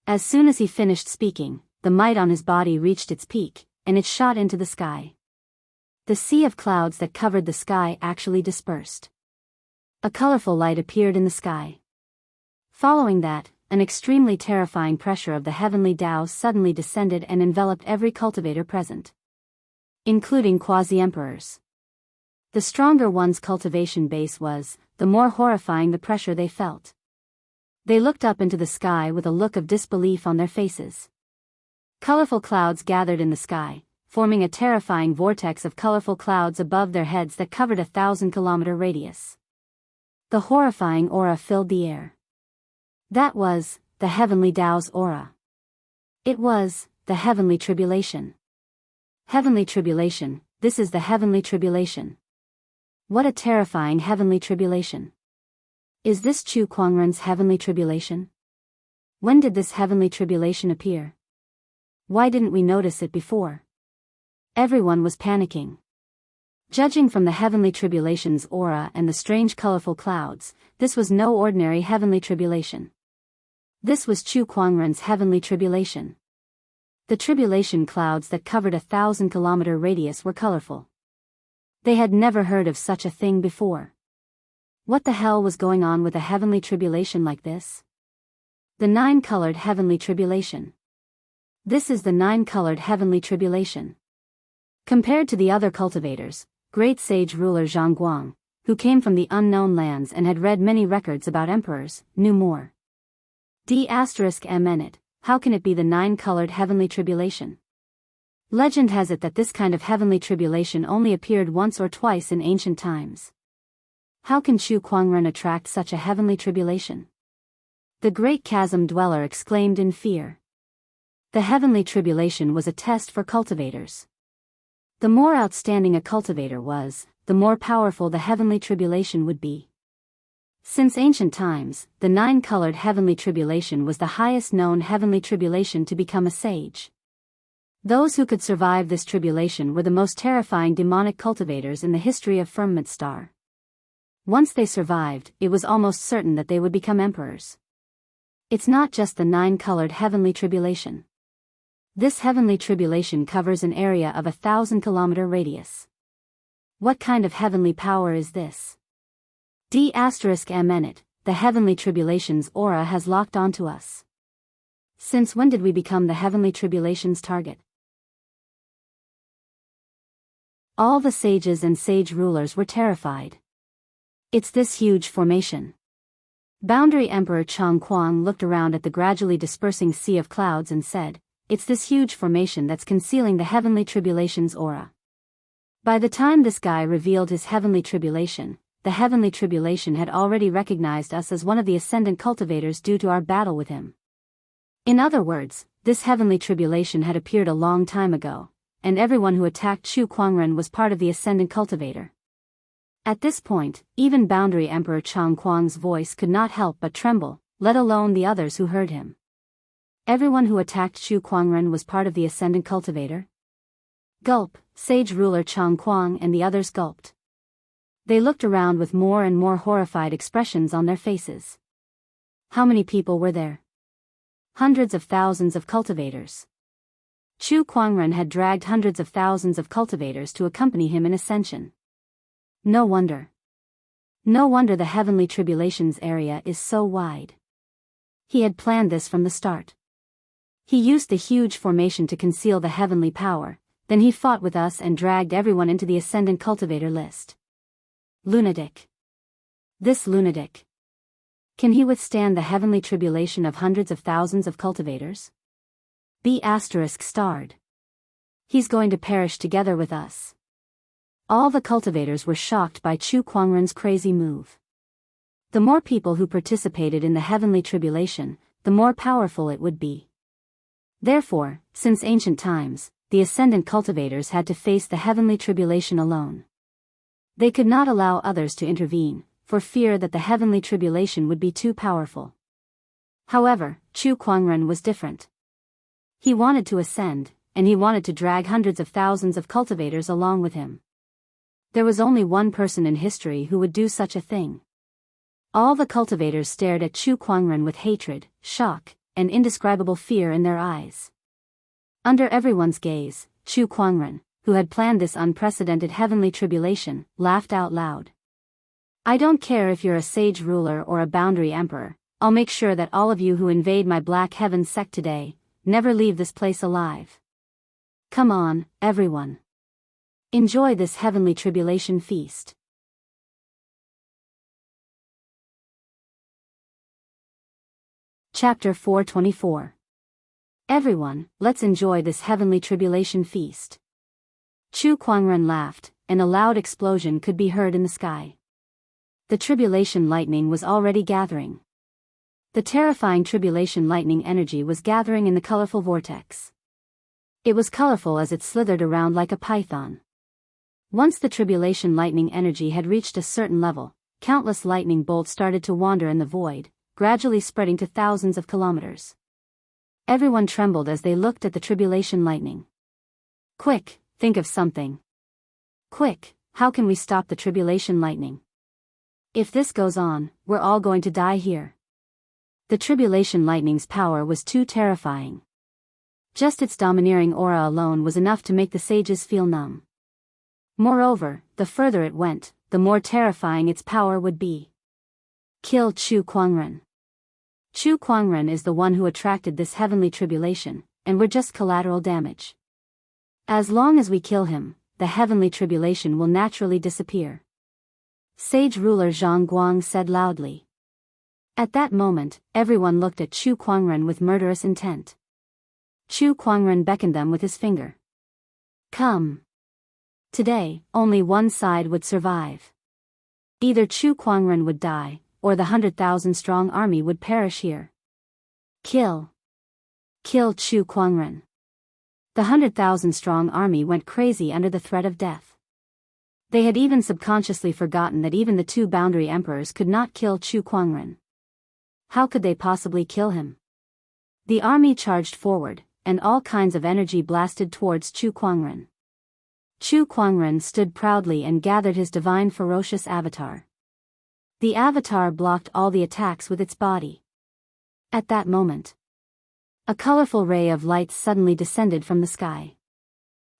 As soon as he finished speaking, the might on his body reached its peak, and it shot into the sky. The sea of clouds that covered the sky actually dispersed. A colorful light appeared in the sky. Following that, an extremely terrifying pressure of the heavenly Tao suddenly descended and enveloped every cultivator present, including quasi-emperors. The stronger one's cultivation base was, the more horrifying the pressure they felt. They looked up into the sky with a look of disbelief on their faces. Colorful clouds gathered in the sky, forming a terrifying vortex of colorful clouds above their heads that covered a 1,000-kilometer radius. The horrifying aura filled the air. That was, the heavenly Tao's aura. It was, the heavenly tribulation. Heavenly tribulation, this is the heavenly tribulation. What a terrifying heavenly tribulation. Is this Chu Kuangren's heavenly tribulation? When did this heavenly tribulation appear? Why didn't we notice it before? Everyone was panicking. Judging from the heavenly tribulation's aura and the strange colorful clouds, this was no ordinary heavenly tribulation. This was Chu Kuangren's heavenly tribulation. The tribulation clouds that covered a 1,000-kilometer radius were colorful. They had never heard of such a thing before. What the hell was going on with a heavenly tribulation like this? The 9-colored heavenly tribulation. This is the 9-colored heavenly tribulation. Compared to the other cultivators, great sage ruler Zhang, who came from the unknown lands and had read many records about emperors, knew more. D***mn. How can it be the 9-colored heavenly tribulation? Legend has it that this kind of heavenly tribulation only appeared once or twice in ancient times. How can Chu Kuangren attract such a heavenly tribulation? The great chasm dweller exclaimed in fear. The heavenly tribulation was a test for cultivators. The more outstanding a cultivator was, the more powerful the heavenly tribulation would be. Since ancient times, the 9-colored heavenly tribulation was the highest known heavenly tribulation to become a sage. Those who could survive this tribulation were the most terrifying demonic cultivators in the history of Firmament Star. Once they survived, it was almost certain that they would become emperors. It's not just the 9-colored heavenly tribulation. This heavenly tribulation covers an area of a 1,000-kilometer radius. What kind of heavenly power is this? D***mn. The heavenly tribulation's aura has locked onto us. Since when did we become the heavenly tribulation's target? All the sages and sage rulers were terrified. It's this huge formation. Boundary Emperor Chang Kuang looked around at the gradually dispersing sea of clouds and said, "It's this huge formation that's concealing the heavenly tribulation's aura." By the time this guy revealed his heavenly tribulation, the heavenly tribulation had already recognized us as one of the ascendant cultivators due to our battle with him. In other words, this heavenly tribulation had appeared a long time ago, and everyone who attacked Chu Kuangren was part of the ascendant cultivator. At this point, even Boundary Emperor Chang Kuang's voice could not help but tremble, let alone the others who heard him. Everyone who attacked Chu Kuangren was part of the ascendant cultivator? Gulp, sage ruler Chang Kuang and the others gulped. They looked around with more and more horrified expressions on their faces. How many people were there? Hundreds of thousands of cultivators. Chu Kuangren had dragged hundreds of thousands of cultivators to accompany him in ascension. No wonder. No wonder the heavenly tribulation's area is so wide. He had planned this from the start. He used the huge formation to conceal the heavenly power, then he fought with us and dragged everyone into the ascendant cultivator list. Lunatic. This lunatic. Can he withstand the heavenly tribulation of hundreds of thousands of cultivators? B****. He's going to perish together with us. All the cultivators were shocked by Chu Kuangren's crazy move. The more people who participated in the heavenly tribulation, the more powerful it would be. Therefore, since ancient times, the ascendant cultivators had to face the heavenly tribulation alone. They could not allow others to intervene, for fear that the heavenly tribulation would be too powerful. However, Chu Kuangren was different. He wanted to ascend, and he wanted to drag hundreds of thousands of cultivators along with him. There was only one person in history who would do such a thing. All the cultivators stared at Chu Kuangren with hatred, shock, and indescribable fear in their eyes. Under everyone's gaze, Chu Kuangren, who had planned this unprecedented heavenly tribulation, laughed out loud. "I don't care if you're a sage ruler or a boundary emperor, I'll make sure that all of you who invade my Black Heaven sect today, never leave this place alive. Come on, everyone. Enjoy this heavenly tribulation feast." Chapter 424. Everyone, let's enjoy this heavenly tribulation feast. Chu Kuangren laughed, and a loud explosion could be heard in the sky. The tribulation lightning was already gathering. The terrifying tribulation lightning energy was gathering in the colorful vortex. It was colorful as it slithered around like a python. Once the tribulation lightning energy had reached a certain level, countless lightning bolts started to wander in the void, gradually spreading to thousands of kilometers. Everyone trembled as they looked at the tribulation lightning. "Quick, think of something. Quick, how can we stop the tribulation lightning? If this goes on, we're all going to die here." The tribulation lightning's power was too terrifying. Just its domineering aura alone was enough to make the sages feel numb. Moreover, the further it went, the more terrifying its power would be. Kill Chu Kuangren. Chu Kuangren is the one who attracted this heavenly tribulation, and we're just collateral damage. As long as we kill him, the heavenly tribulation will naturally disappear. Sage ruler Zhang Guang said loudly. At that moment, everyone looked at Chu Kuangren with murderous intent. Chu Kuangren beckoned them with his finger. Come. Today, only one side would survive. Either Chu Kuangren would die, or the 100,000-strong army would perish here. Kill. Kill Chu Kuangren. The 100,000-strong army went crazy under the threat of death. They had even subconsciously forgotten that even the two boundary emperors could not kill Chu Kuangren. How could they possibly kill him? The army charged forward, and all kinds of energy blasted towards Chu Kuangren. Chu Kuangren stood proudly and gathered his divine ferocious avatar. The avatar blocked all the attacks with its body. At that moment, a colorful ray of light suddenly descended from the sky.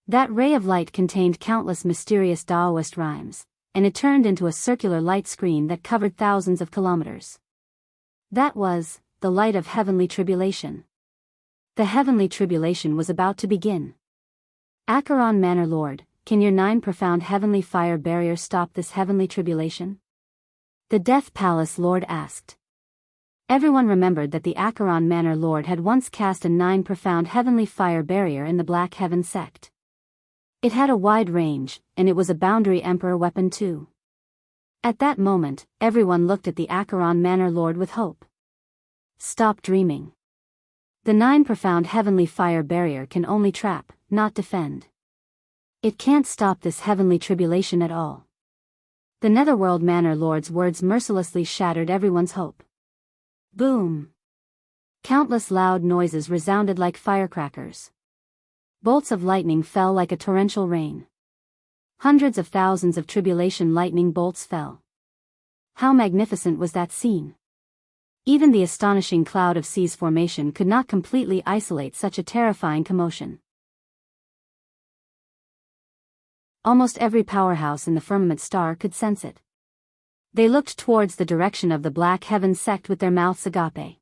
That ray of light contained countless mysterious Daoist rhymes, and it turned into a circular light screen that covered thousands of kilometers. That was the light of heavenly tribulation. The heavenly tribulation was about to begin. Acheron Manor Lord, can your 9 profound heavenly fire barrier stop this heavenly tribulation? The Death Palace Lord asked. Everyone remembered that the Acheron Manor Lord had once cast a 9 profound heavenly fire barrier in the Black Heaven sect. It had a wide range, and it was a boundary emperor weapon too. At that moment, everyone looked at the Acheron Manor Lord with hope. Stop dreaming. The 9 profound heavenly fire barrier can only trap, not defend. It can't stop this heavenly tribulation at all. The Netherworld Manor Lord's words mercilessly shattered everyone's hope. Boom! Countless loud noises resounded like firecrackers. Bolts of lightning fell like a torrential rain. Hundreds of thousands of tribulation lightning bolts fell. How magnificent was that scene! Even the astonishing cloud of seas formation could not completely isolate such a terrifying commotion. Almost every powerhouse in the firmament star could sense it. They looked towards the direction of the Black Heaven sect with their mouths agape.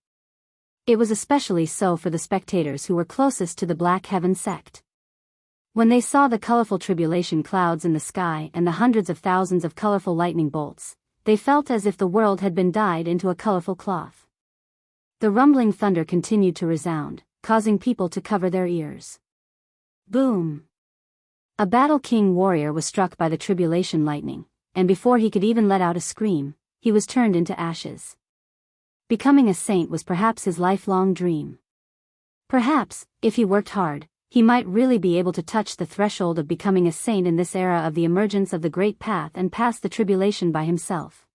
It was especially so for the spectators who were closest to the Black Heaven sect. When they saw the colorful tribulation clouds in the sky and the hundreds of thousands of colorful lightning bolts, they felt as if the world had been dyed into a colorful cloth. The rumbling thunder continued to resound, causing people to cover their ears. Boom! A Battle King warrior was struck by the tribulation lightning, and before he could even let out a scream, he was turned into ashes. Becoming a saint was perhaps his lifelong dream. Perhaps, if he worked hard, he might really be able to touch the threshold of becoming a saint in this era of the emergence of the Great Path and pass the tribulation by himself.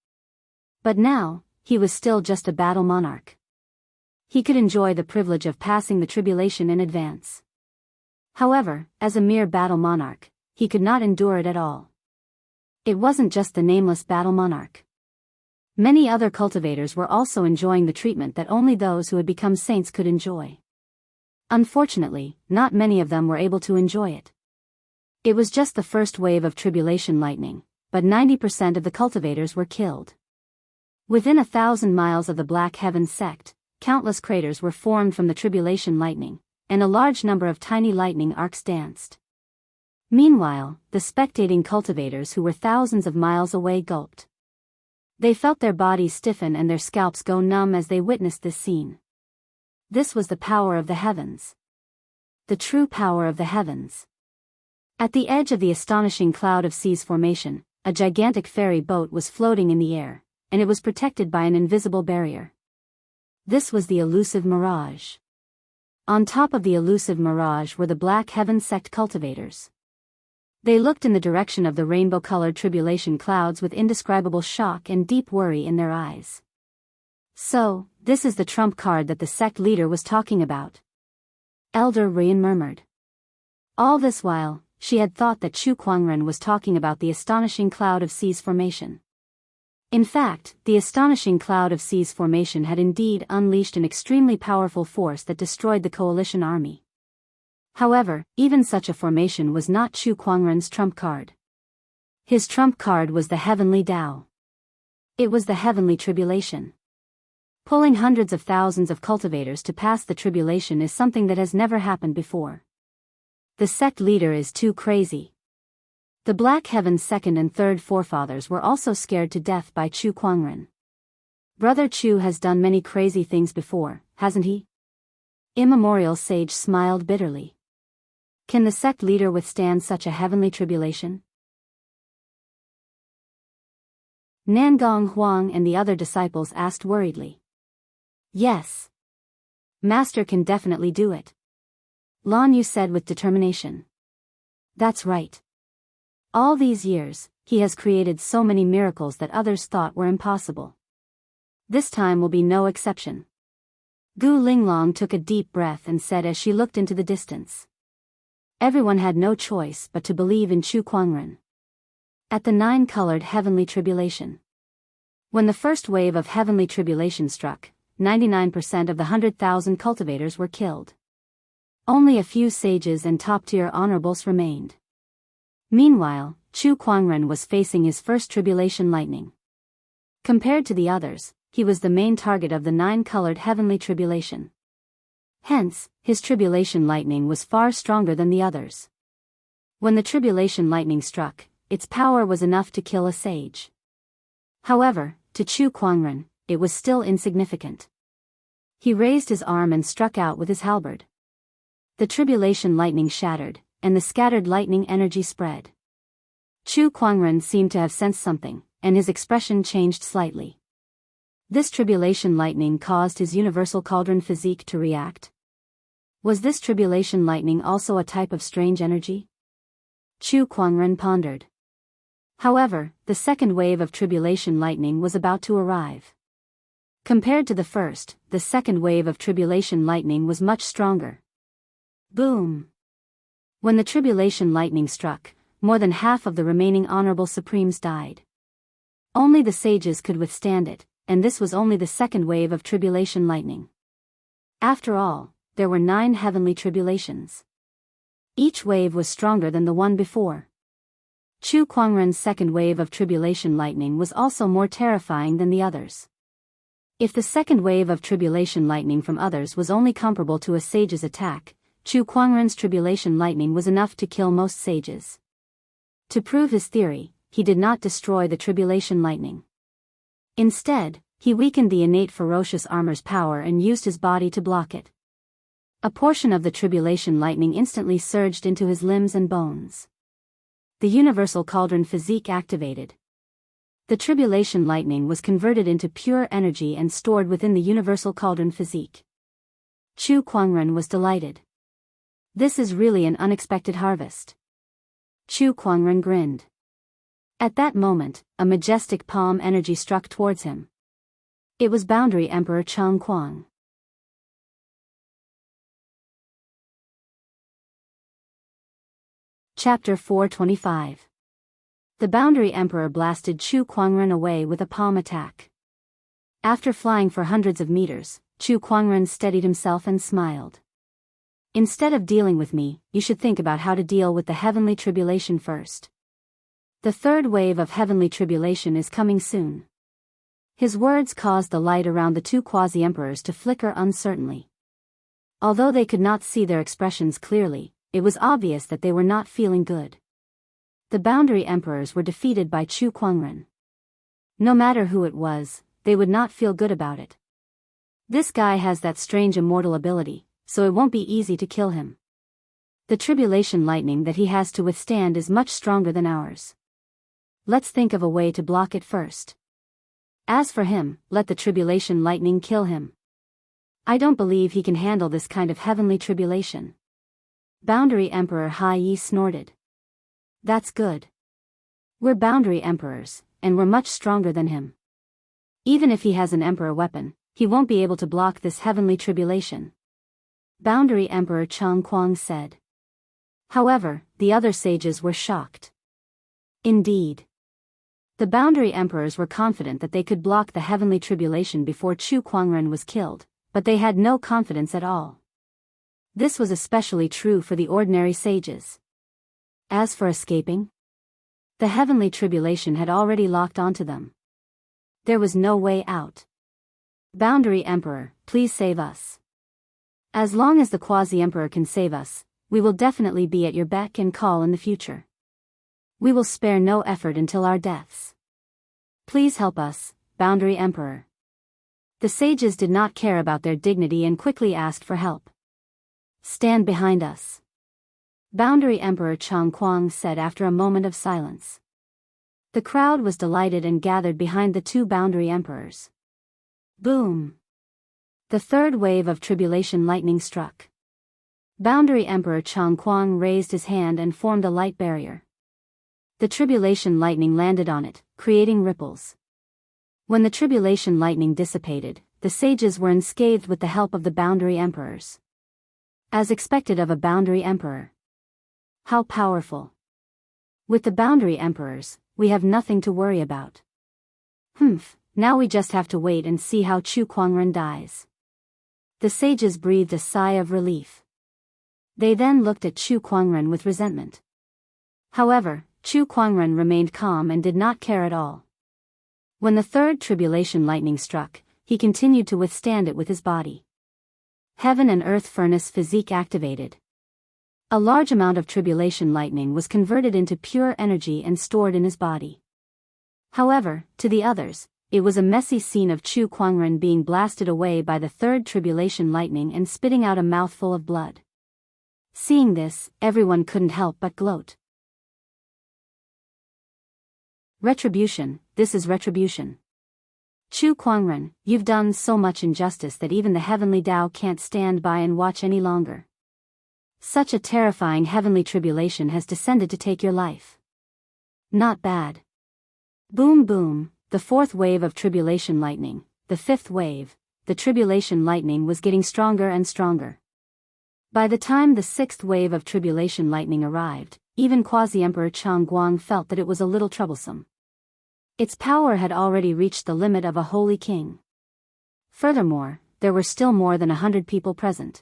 But now, he was still just a battle monarch. He could enjoy the privilege of passing the tribulation in advance. However, as a mere battle monarch, he could not endure it at all. It wasn't just the nameless battle monarch. Many other cultivators were also enjoying the treatment that only those who had become saints could enjoy. Unfortunately, not many of them were able to enjoy it. It was just the first wave of tribulation lightning, but 90% of the cultivators were killed. Within 1,000 miles of the Black Heaven sect, countless craters were formed from the tribulation lightning, and a large number of tiny lightning arcs danced. Meanwhile, the spectating cultivators who were thousands of miles away gulped. They felt their bodies stiffen and their scalps go numb as they witnessed this scene. This was the power of the heavens. The true power of the heavens. At the edge of the astonishing cloud of seas formation, a gigantic ferry boat was floating in the air, and it was protected by an invisible barrier. This was the elusive mirage. On top of the elusive mirage were the Black Heaven sect cultivators. They looked in the direction of the rainbow-colored tribulation clouds with indescribable shock and deep worry in their eyes. So, this is the trump card that the sect leader was talking about. Elder Rian murmured. All this while, she had thought that Chu Kuangren was talking about the astonishing cloud of seas formation. In fact, the astonishing cloud of seas formation had indeed unleashed an extremely powerful force that destroyed the coalition army. However, even such a formation was not Chu Kuangren's trump card. His trump card was the heavenly Tao. It was the heavenly tribulation. Pulling hundreds of thousands of cultivators to pass the tribulation is something that has never happened before. The sect leader is too crazy. The Black Heaven's second and third forefathers were also scared to death by Chu Kuangren. Brother Chu has done many crazy things before, hasn't he? Immemorial sage smiled bitterly. Can the sect leader withstand such a heavenly tribulation? Nangong Huang and the other disciples asked worriedly. Yes. Master can definitely do it. Lan Yu said with determination. That's right. All these years, he has created so many miracles that others thought were impossible. This time will be no exception. Gu Linglong took a deep breath and said as she looked into the distance. Everyone had no choice but to believe in Chu Kuangren. At the nine-colored heavenly tribulation. When the first wave of heavenly tribulation struck, 99% of the 100,000 cultivators were killed. Only a few sages and top-tier honorables remained. Meanwhile, Chu Kuangren was facing his first tribulation lightning. Compared to the others, he was the main target of the nine-colored heavenly tribulation. Hence, his tribulation lightning was far stronger than the others. When the tribulation lightning struck, its power was enough to kill a sage. However, to Chu Kuangren, it was still insignificant. He raised his arm and struck out with his halberd. The tribulation lightning shattered, and the scattered lightning energy spread. Chu Kuangren seemed to have sensed something, and his expression changed slightly. This tribulation lightning caused his universal cauldron physique to react. Was this tribulation lightning also a type of strange energy? Chu Kuangren pondered. However, the second wave of tribulation lightning was about to arrive. Compared to the first, the second wave of tribulation lightning was much stronger. Boom! When the tribulation lightning struck, more than half of the remaining honorable supremes died. Only the sages could withstand it, and this was only the second wave of tribulation lightning. After all, there were 9 heavenly tribulations. Each wave was stronger than the one before. Chu Kuangren's second wave of tribulation lightning was also more terrifying than the others. If the second wave of tribulation lightning from others was only comparable to a sage's attack, Chu Kuangren's tribulation lightning was enough to kill most sages. To prove his theory, he did not destroy the tribulation lightning. Instead, he weakened the innate ferocious armor's power and used his body to block it. A portion of the tribulation lightning instantly surged into his limbs and bones. The universal cauldron physique activated. The tribulation lightning was converted into pure energy and stored within the universal cauldron physique. Chu Kuangren was delighted. This is really an unexpected harvest. Chu Kuangren grinned. At that moment, a majestic palm energy struck towards him. It was Boundary Emperor Chang Kuang. Chapter 425. The Boundary Emperor blasted Chu Kuangren away with a palm attack. After flying for hundreds of meters, Chu Kuangren steadied himself and smiled. Instead of dealing with me, you should think about how to deal with the heavenly tribulation first. The third wave of heavenly tribulation is coming soon. His words caused the light around the 2 quasi-emperors to flicker uncertainly. Although they could not see their expressions clearly, it was obvious that they were not feeling good. The boundary emperors were defeated by Chu Kuangren. No matter who it was, they would not feel good about it. This guy has that strange immortal ability, so it won't be easy to kill him. The tribulation lightning that he has to withstand is much stronger than ours. Let's think of a way to block it first. As for him, let the tribulation lightning kill him. I don't believe he can handle this kind of heavenly tribulation. Boundary Emperor Hai Yi snorted. That's good. We're boundary emperors, and we're much stronger than him. Even if he has an emperor weapon, he won't be able to block this heavenly tribulation. Boundary Emperor Chang Kuang said. However, the other sages were shocked. Indeed. The boundary emperors were confident that they could block the heavenly tribulation before Chu Kuangren was killed, but they had no confidence at all. This was especially true for the ordinary sages. As for escaping, the heavenly tribulation had already locked onto them. There was no way out. Boundary Emperor, please save us. As long as the Quasi-Emperor can save us, we will definitely be at your beck and call in the future. We will spare no effort until our deaths. Please help us, Boundary Emperor. The sages did not care about their dignity and quickly asked for help. Stand behind us, Boundary Emperor Changquang said after a moment of silence. The crowd was delighted and gathered behind the two Boundary Emperors. Boom! The third wave of tribulation lightning struck. Boundary Emperor Changquang raised his hand and formed a light barrier. The tribulation lightning landed on it, creating ripples. When the tribulation lightning dissipated, the sages were unscathed with the help of the Boundary Emperors. As expected of a Boundary Emperor. How powerful! With the Boundary Emperors, we have nothing to worry about. Now we just have to wait and see how Chu Kuangren dies. The sages breathed a sigh of relief. They then looked at Chu Kuangren with resentment. However, Chu Kuangren remained calm and did not care at all. When the third tribulation lightning struck, he continued to withstand it with his body. Heaven and Earth Furnace Physique activated. A large amount of tribulation lightning was converted into pure energy and stored in his body. However, to the others, it was a messy scene of Chu Kuangren being blasted away by the third tribulation lightning and spitting out a mouthful of blood. Seeing this, everyone couldn't help but gloat. Retribution, this is retribution. Chu Kuangren, you've done so much injustice that even the heavenly Tao can't stand by and watch any longer. Such a terrifying heavenly tribulation has descended to take your life. Not bad. Boom boom, the fourth wave of tribulation lightning, the fifth wave, the tribulation lightning was getting stronger and stronger. By the time the sixth wave of tribulation lightning arrived, even Quasi-Emperor Changguang felt that it was a little troublesome. Its power had already reached the limit of a holy king. Furthermore, there were still more than 100 people present.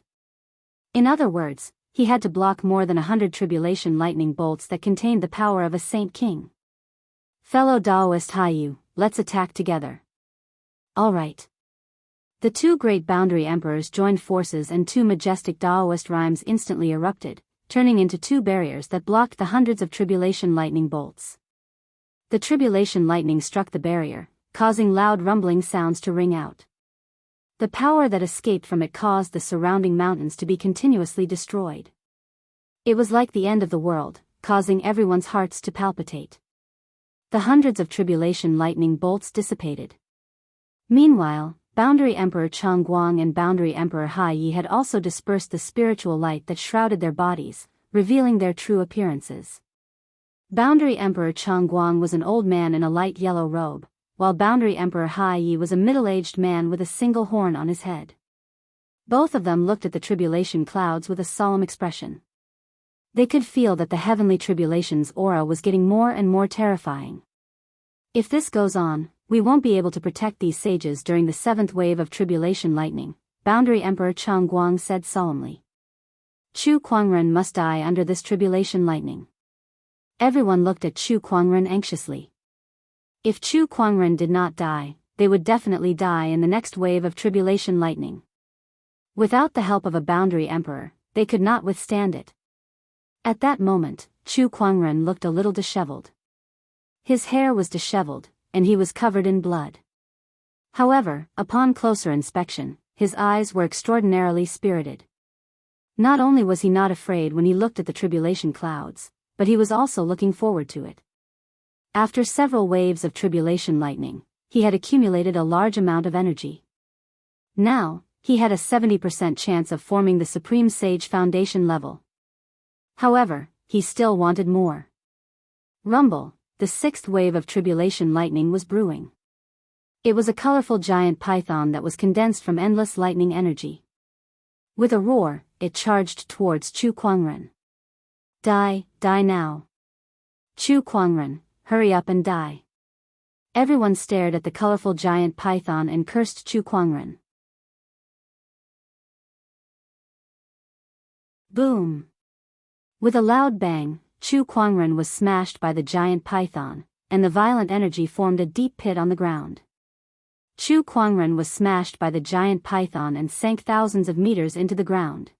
In other words, he had to block more than 100 tribulation lightning bolts that contained the power of a saint king. Fellow Daoist Haiyu, let's attack together. Alright. The two great boundary emperors joined forces and two majestic Daoist rhymes instantly erupted, turning into two barriers that blocked the hundreds of tribulation lightning bolts. The tribulation lightning struck the barrier, causing loud rumbling sounds to ring out. The power that escaped from it caused the surrounding mountains to be continuously destroyed. It was like the end of the world, causing everyone's hearts to palpitate. The hundreds of tribulation lightning bolts dissipated. Meanwhile, Boundary Emperor Changguang and Boundary Emperor Hai Yi had also dispersed the spiritual light that shrouded their bodies, revealing their true appearances. Boundary Emperor Changguang was an old man in a light yellow robe, while Boundary Emperor Hai Yi was a middle-aged man with a single horn on his head. Both of them looked at the tribulation clouds with a solemn expression. They could feel that the heavenly tribulation's aura was getting more and more terrifying. If this goes on, we won't be able to protect these sages during the seventh wave of tribulation lightning, Boundary Emperor Changguang said solemnly. Chu Kuangren must die under this tribulation lightning. Everyone looked at Chu Kuangren anxiously. If Chu Kuangren did not die, they would definitely die in the next wave of tribulation lightning. Without the help of a boundary emperor, they could not withstand it. At that moment, Chu Kuangren looked a little disheveled. His hair was disheveled, and he was covered in blood. However, upon closer inspection, his eyes were extraordinarily spirited. Not only was he not afraid when he looked at the tribulation clouds, but he was also looking forward to it. After several waves of tribulation lightning, he had accumulated a large amount of energy. Now, he had a 70% chance of forming the Supreme Sage Foundation level. However, he still wanted more. Rumble, the sixth wave of tribulation lightning was brewing. It was a colorful giant python that was condensed from endless lightning energy. With a roar, it charged towards Chu Kuangren. Die now. Chu Kuangren, hurry up and die. Everyone stared at the colorful giant python and cursed Chu Kuangren. Boom! With a loud bang, Chu Kuangren was smashed by the giant python, and the violent energy formed a deep pit on the ground. Chu Kuangren was smashed by the giant python and sank thousands of meters into the ground.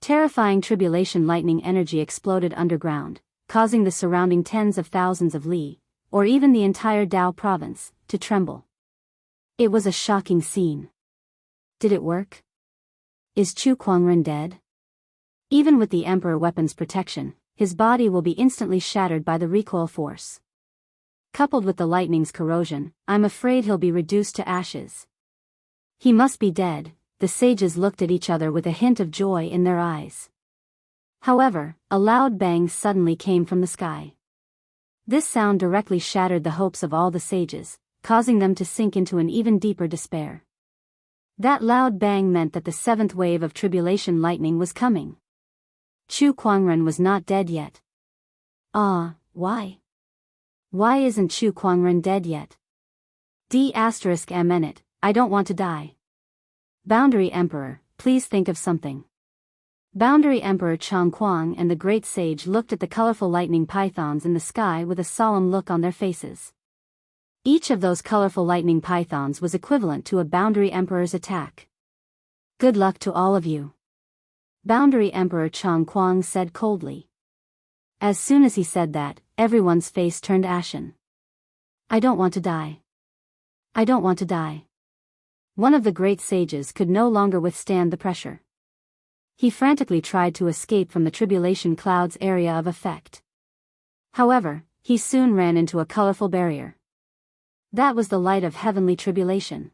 Terrifying tribulation lightning energy exploded underground, causing the surrounding tens of thousands of li, or even the entire Dao province, to tremble. It was a shocking scene. Did it work? Is Chu Kuangren dead? Even with the Emperor weapon's protection, his body will be instantly shattered by the recoil force. Coupled with the lightning's corrosion, I'm afraid he'll be reduced to ashes. He must be dead. The sages looked at each other with a hint of joy in their eyes. However, a loud bang suddenly came from the sky. This sound directly shattered the hopes of all the sages, causing them to sink into an even deeper despair. That loud bang meant that the seventh wave of tribulation lightning was coming. Chu Kuangren was not dead yet. Why? Why isn't Chu Kuangren dead yet? D****, I don't want to die. Boundary Emperor, please think of something. Boundary Emperor Changquang and the great sage looked at the colorful lightning pythons in the sky with a solemn look on their faces. Each of those colorful lightning pythons was equivalent to a Boundary Emperor's attack. Good luck to all of you. Boundary Emperor Changquang said coldly. As soon as he said that, everyone's face turned ashen. I don't want to die. I don't want to die. One of the great sages could no longer withstand the pressure. He frantically tried to escape from the tribulation cloud's area of effect. However, he soon ran into a colorful barrier. That was the light of heavenly tribulation.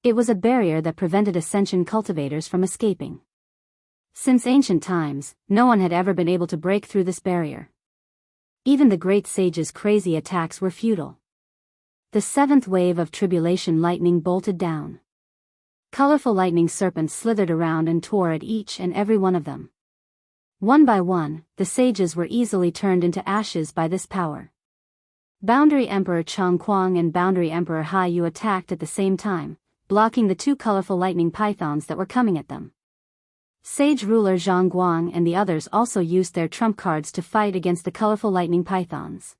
It was a barrier that prevented ascension cultivators from escaping. Since ancient times, no one had ever been able to break through this barrier. Even the great sage's crazy attacks were futile. The seventh wave of tribulation lightning bolted down. Colorful lightning serpents slithered around and tore at each and every one of them. One by one, the sages were easily turned into ashes by this power. Boundary Emperor Changquang and Boundary Emperor Hai Yu attacked at the same time, blocking the two colorful lightning pythons that were coming at them. Sage ruler Zhang Guang and the others also used their trump cards to fight against the colorful lightning pythons.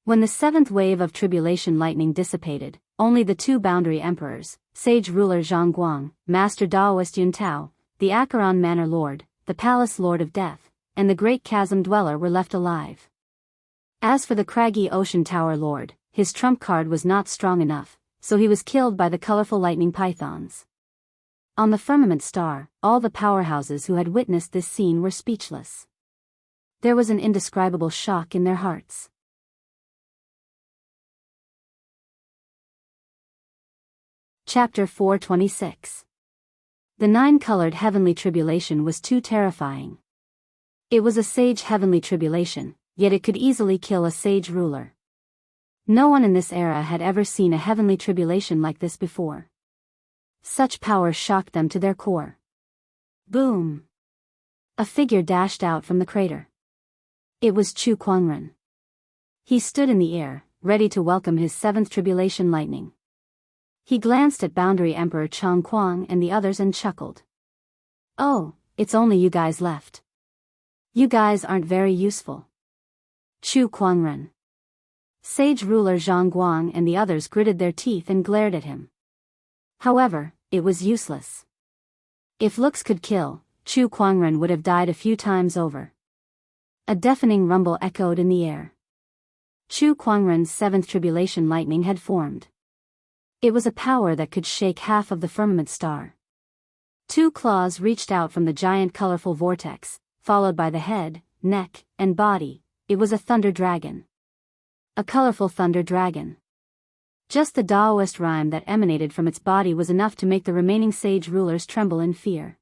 When the seventh wave of tribulation lightning dissipated, only the two boundary emperors, sage ruler Zhang Guang, master Daoist Yun Tao, the Acheron Manor Lord, the Palace Lord of Death, and the Great Chasm Dweller were left alive. As for the craggy Ocean Tower Lord, his trump card was not strong enough, so he was killed by the colorful lightning pythons. On the firmament star, all the powerhouses who had witnessed this scene were speechless. There was an indescribable shock in their hearts. Chapter 426. The nine-colored heavenly tribulation was too terrifying. It was a sage heavenly tribulation, yet it could easily kill a sage ruler. No one in this era had ever seen a heavenly tribulation like this before. Such power shocked them to their core. Boom! A figure dashed out from the crater. It was Chu Kuangren. He stood in the air, ready to welcome his seventh tribulation lightning. He glanced at Boundary Emperor Changquang and the others and chuckled. Oh, it's only you guys left. You guys aren't very useful. Chu Kuangren. Sage ruler Zhang Guang and the others gritted their teeth and glared at him. However, it was useless. If looks could kill, Chu Kuangren would have died a few times over. A deafening rumble echoed in the air. Chu Kuangren's seventh tribulation lightning had formed. It was a power that could shake half of the firmament star. Two claws reached out from the giant colorful vortex, followed by the head, neck, and body. It was a thunder dragon. A colorful thunder dragon. Just the Daoist rhyme that emanated from its body was enough to make the remaining sage rulers tremble in fear.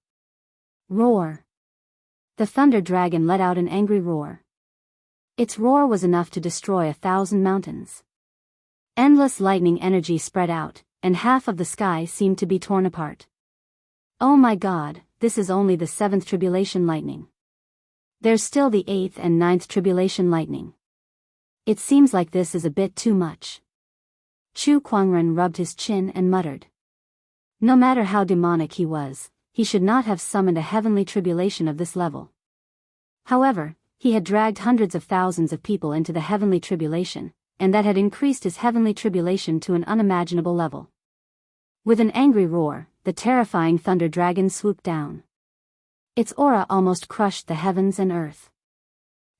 Roar! The thunder dragon let out an angry roar. Its roar was enough to destroy 1,000 mountains. Endless lightning energy spread out, and half of the sky seemed to be torn apart. Oh my God, this is only the seventh tribulation lightning. There's still the eighth and ninth tribulation lightning. It seems like this is a bit too much. Chu Kuangren rubbed his chin and muttered. No matter how demonic he was, he should not have summoned a heavenly tribulation of this level. However, he had dragged hundreds of thousands of people into the heavenly tribulation, and that had increased his heavenly tribulation to an unimaginable level. With an angry roar, the terrifying thunder dragon swooped down. Its aura almost crushed the heavens and earth.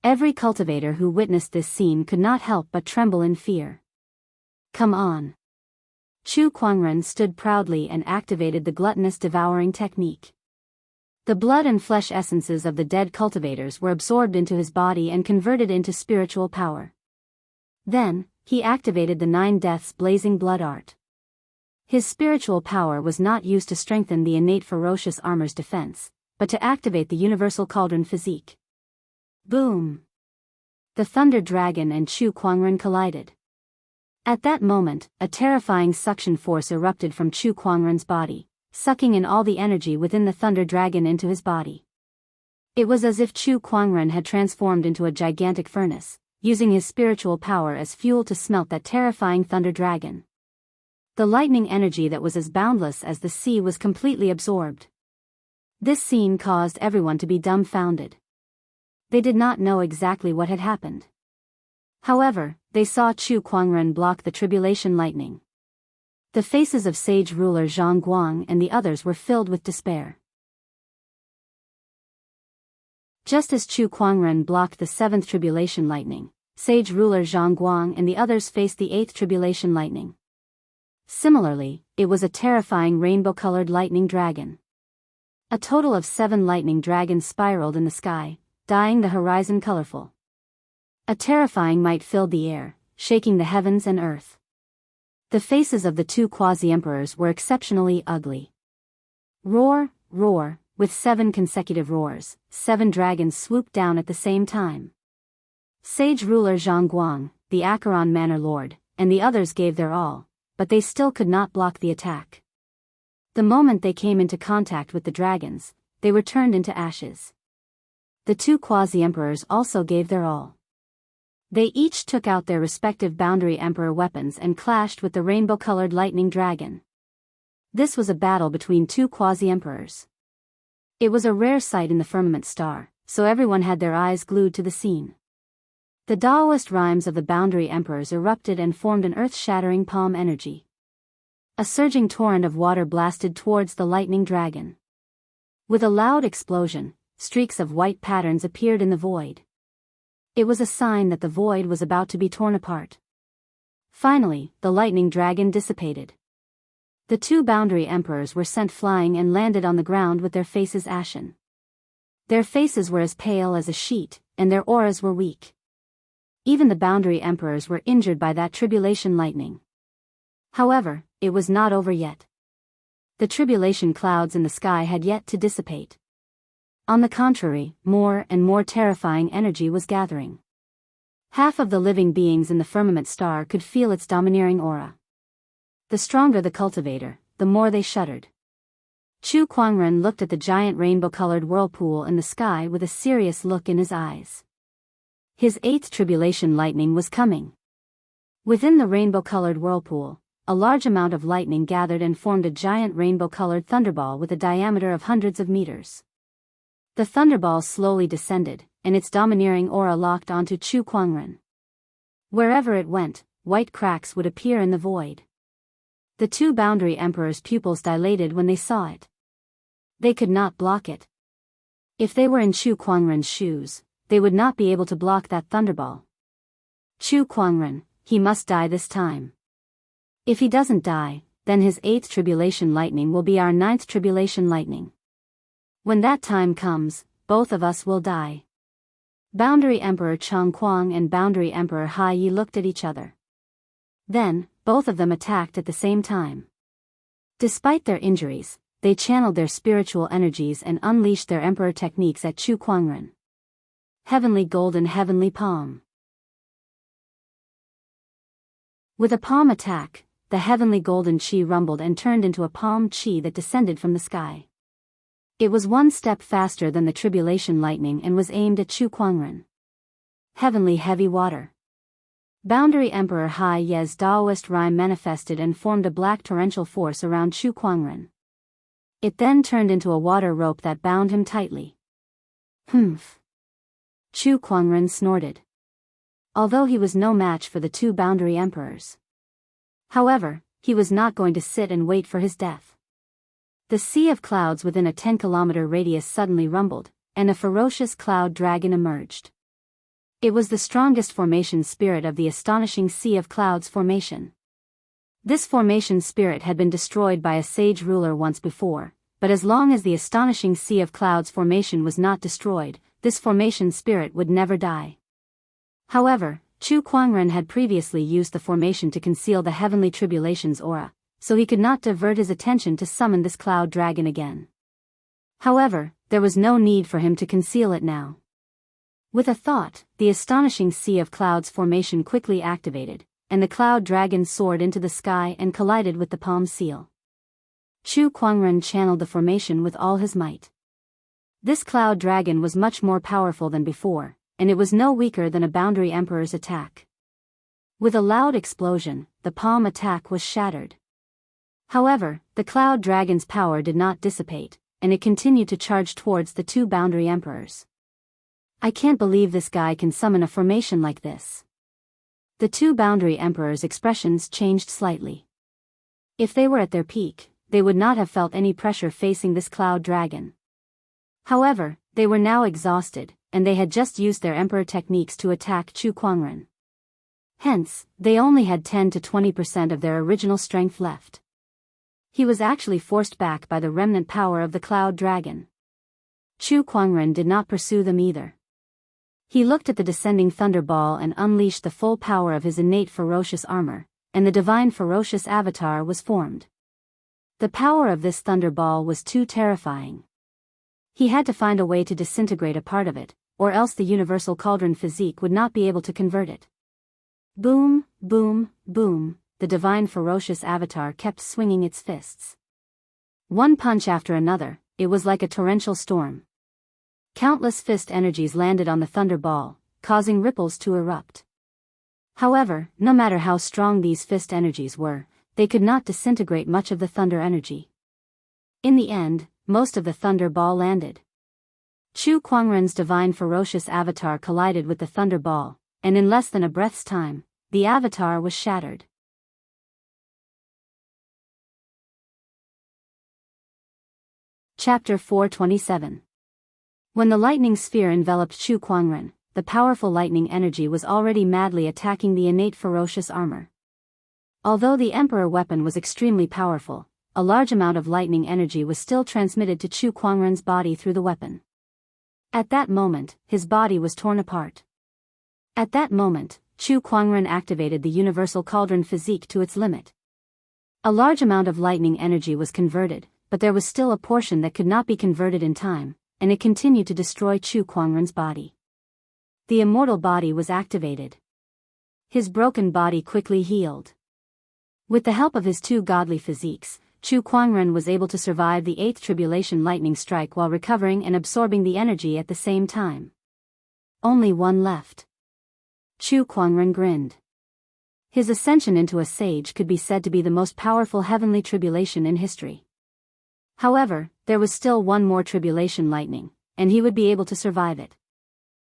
Every cultivator who witnessed this scene could not help but tremble in fear. Come on. Chu Kuangren stood proudly and activated the gluttonous devouring technique. The blood and flesh essences of the dead cultivators were absorbed into his body and converted into spiritual power. Then, he activated the 9 deaths blazing blood art. His spiritual power was not used to strengthen the innate ferocious armor's defense, but to activate the universal cauldron physique. Boom! The thunder dragon and Chu Kuangren collided. At that moment, a terrifying suction force erupted from Chu Kuangren's body, sucking in all the energy within the thunder dragon into his body. It was as if Chu Kuangren had transformed into a gigantic furnace, using his spiritual power as fuel to smelt that terrifying thunder dragon. The lightning energy that was as boundless as the sea was completely absorbed. This scene caused everyone to be dumbfounded. They did not know exactly what had happened. However, they saw Chu Kuangren block the tribulation lightning. The faces of sage ruler Zhang Guang and the others were filled with despair. Just as Chu Kuangren blocked the 7th tribulation lightning, sage ruler Zhang Guang and the others faced the 8th tribulation lightning. Similarly, it was a terrifying rainbow-colored lightning dragon. A total of 7 lightning dragons spiraled in the sky, dyeing the horizon colorful. A terrifying might filled the air, shaking the heavens and earth. The faces of the 2 quasi-emperors were exceptionally ugly. Roar, roar, with 7 consecutive roars, 7 dragons swooped down at the same time. Sage ruler Zhang Guang, the Acheron Manor Lord, and the others gave their all, but they still could not block the attack. The moment they came into contact with the dragons, they were turned into ashes. The 2 quasi-emperors also gave their all. They each took out their respective boundary emperor weapons and clashed with the rainbow-colored lightning dragon. This was a battle between 2 quasi-emperors. It was a rare sight in the firmament star, so everyone had their eyes glued to the scene. The Daoist rhymes of the boundary emperors erupted and formed an earth-shattering palm energy. A surging torrent of water blasted towards the lightning dragon. With a loud explosion, streaks of white patterns appeared in the void. It was a sign that the void was about to be torn apart. Finally, the lightning dragon dissipated. The 2 boundary emperors were sent flying and landed on the ground with their faces ashen. Their faces were as pale as a sheet, and their auras were weak. Even the boundary emperors were injured by that tribulation lightning. However, it was not over yet. The tribulation clouds in the sky had yet to dissipate. On the contrary, more and more terrifying energy was gathering. Half of the living beings in the firmament star could feel its domineering aura. The stronger the cultivator, the more they shuddered. Chu Kuangren looked at the giant rainbow-colored whirlpool in the sky with a serious look in his eyes. His 8th tribulation lightning was coming. Within the rainbow-colored whirlpool, a large amount of lightning gathered and formed a giant rainbow-colored thunderball with a diameter of hundreds of meters. The thunderball slowly descended, and its domineering aura locked onto Chu Kuangren. Wherever it went, white cracks would appear in the void. The 2 boundary emperors' pupils dilated when they saw it. They could not block it. If they were in Chu Kuangren's shoes, they would not be able to block that thunderball. Chu Kuangren, he must die this time. If he doesn't die, then his 8th tribulation lightning will be our 9th tribulation lightning. When that time comes, both of us will die. Boundary Emperor Chang Kuang and Boundary Emperor Hai Yi looked at each other. Then, both of them attacked at the same time. Despite their injuries, they channeled their spiritual energies and unleashed their emperor techniques at Chu Kuangren. Heavenly Golden Heavenly Palm. With a palm attack, the heavenly golden chi rumbled and turned into a palm chi that descended from the sky. It was 1 step faster than the tribulation lightning and was aimed at Chu Kuangren. Heavenly Heavy Water. Boundary Emperor Hai Ye's Daoist rhyme manifested and formed a black torrential force around Chu Kuangren. It then turned into a water rope that bound him tightly. Humph. Chu Kuangren snorted. Although he was no match for the two boundary emperors. However, he was not going to sit and wait for his death. The sea of clouds within a 10-kilometer radius suddenly rumbled, and a ferocious cloud dragon emerged. It was the strongest formation spirit of the astonishing Sea of Clouds formation. This formation spirit had been destroyed by a sage ruler once before, but as long as the astonishing Sea of Clouds formation was not destroyed, this formation spirit would never die. However, Chu Kuangren had previously used the formation to conceal the heavenly tribulation's aura, so he could not divert his attention to summon this cloud dragon again. However, there was no need for him to conceal it now. With a thought, the astonishing Sea of Clouds formation quickly activated, and the cloud dragon soared into the sky and collided with the palm seal. Chu Kuangren channeled the formation with all his might. This cloud dragon was much more powerful than before, and it was no weaker than a boundary emperor's attack. With a loud explosion, the palm attack was shattered. However, the cloud dragon's power did not dissipate, and it continued to charge towards the two boundary emperors. I can't believe this guy can summon a formation like this. The two boundary emperors' expressions changed slightly. If they were at their peak, they would not have felt any pressure facing this cloud dragon. However, they were now exhausted, and they had just used their emperor techniques to attack Chu Kuangren. Hence, they only had 10 to 20% of their original strength left. He was actually forced back by the remnant power of the cloud dragon. Chu Kuangren did not pursue them either. He looked at the descending thunderball and unleashed the full power of his innate ferocious armor, and the divine ferocious avatar was formed. The power of this thunderball was too terrifying. He had to find a way to disintegrate a part of it, or else the universal cauldron physique would not be able to convert it. Boom, boom, boom, the divine ferocious avatar kept swinging its fists. One punch after another, it was like a torrential storm. Countless fist energies landed on the thunderball, causing ripples to erupt. However, no matter how strong these fist energies were, they could not disintegrate much of the thunder energy. In the end, most of the thunderball landed. Chu Kuangren's divine ferocious avatar collided with the thunderball, and in less than a breath's time, the avatar was shattered. Chapter 427. When the lightning sphere enveloped Chu Kuangren, the powerful lightning energy was already madly attacking the innate ferocious armor. Although the emperor weapon was extremely powerful, a large amount of lightning energy was still transmitted to Chu Kuangren's body through the weapon. At that moment, his body was torn apart. At that moment, Chu Kuangren activated the universal cauldron physique to its limit. A large amount of lightning energy was converted, but there was still a portion that could not be converted in time, and it continued to destroy Chu Kuangren's body. The immortal body was activated. His broken body quickly healed. With the help of his two godly physiques, Chu Kuangren was able to survive the 8th tribulation lightning strike while recovering and absorbing the energy at the same time. Only one left. Chu Kuangren grinned. His ascension into a sage could be said to be the most powerful heavenly tribulation in history. However, there was still one more tribulation lightning, and he would be able to survive it.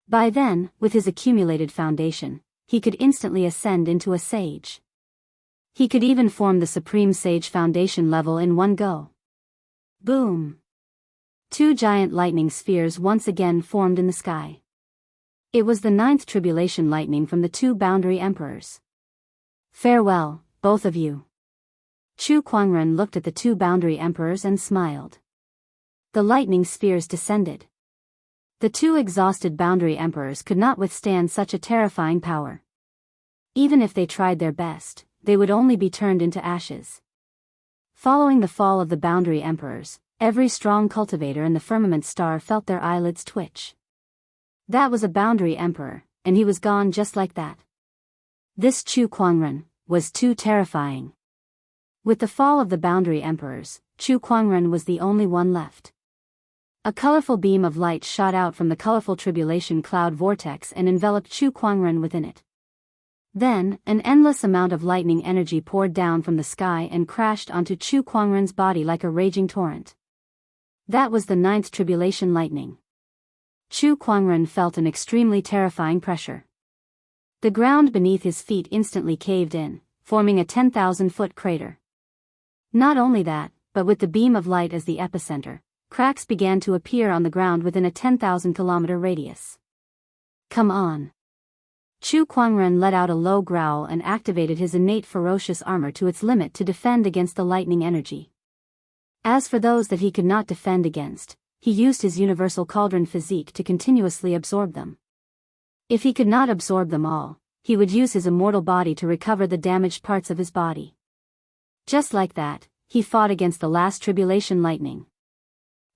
By then, with his accumulated foundation, he could instantly ascend into a sage. He could even form the Supreme Sage Foundation level in one go. Boom! 2 giant lightning spheres once again formed in the sky. It was the 9th tribulation lightning from the 2 boundary emperors. Farewell, both of you. Chu Kuangren looked at the 2 boundary emperors and smiled. The lightning spheres descended. The 2 exhausted boundary emperors could not withstand such a terrifying power. Even if they tried their best, they would only be turned into ashes. Following the fall of the boundary emperors, every strong cultivator in the firmament star felt their eyelids twitch. That was a boundary emperor, and he was gone just like that. This Chu Kuangren was too terrifying. With the fall of the boundary emperors, Chu Kuangren was the only one left. A colorful beam of light shot out from the colorful tribulation cloud vortex and enveloped Chu Kuangren within it. Then, an endless amount of lightning energy poured down from the sky and crashed onto Chu Kuangren's body like a raging torrent. That was the ninth tribulation lightning. Chu Kuangren felt an extremely terrifying pressure. The ground beneath his feet instantly caved in, forming a 10,000-foot crater. Not only that, but with the beam of light as the epicenter, cracks began to appear on the ground within a 10,000-kilometer radius. Come on. Chu Kuangren let out a low growl and activated his innate ferocious armor to its limit to defend against the lightning energy. As for those that he could not defend against, he used his universal cauldron physique to continuously absorb them. If he could not absorb them all, he would use his immortal body to recover the damaged parts of his body. Just like that, he fought against the last tribulation lightning.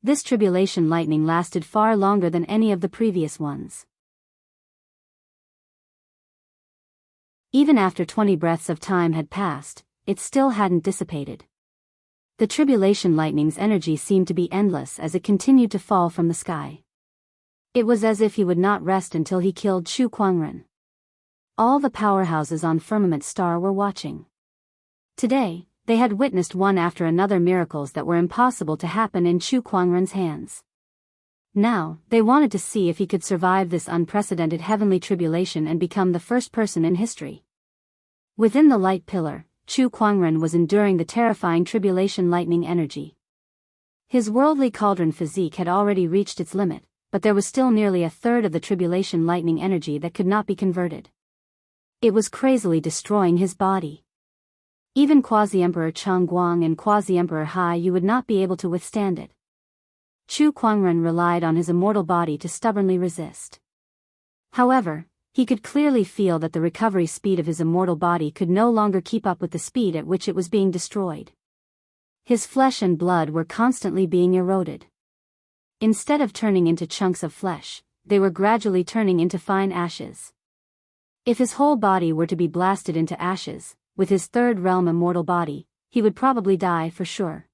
This tribulation lightning lasted far longer than any of the previous ones. Even after 20 breaths of time had passed, it still hadn't dissipated. The tribulation lightning's energy seemed to be endless as it continued to fall from the sky. It was as if he would not rest until he killed Chu Kuangren. All the powerhouses on Firmament Star were watching. Today, they had witnessed one after another miracles that were impossible to happen in Chu Kuangren's hands. Now, they wanted to see if he could survive this unprecedented heavenly tribulation and become the first person in history. Within the light pillar, Chu Kuangren was enduring the terrifying tribulation lightning energy. His worldly cauldron physique had already reached its limit, but there was still nearly a third of the tribulation lightning energy that could not be converted. It was crazily destroying his body. Even Quasi-Emperor Cheng Guang and Quasi-Emperor Hai Yu would not be able to withstand it. Chu Kuangren relied on his immortal body to stubbornly resist. However, he could clearly feel that the recovery speed of his immortal body could no longer keep up with the speed at which it was being destroyed. His flesh and blood were constantly being eroded. Instead of turning into chunks of flesh, they were gradually turning into fine ashes. If his whole body were to be blasted into ashes, with his third realm immortal body, he would probably die for sure.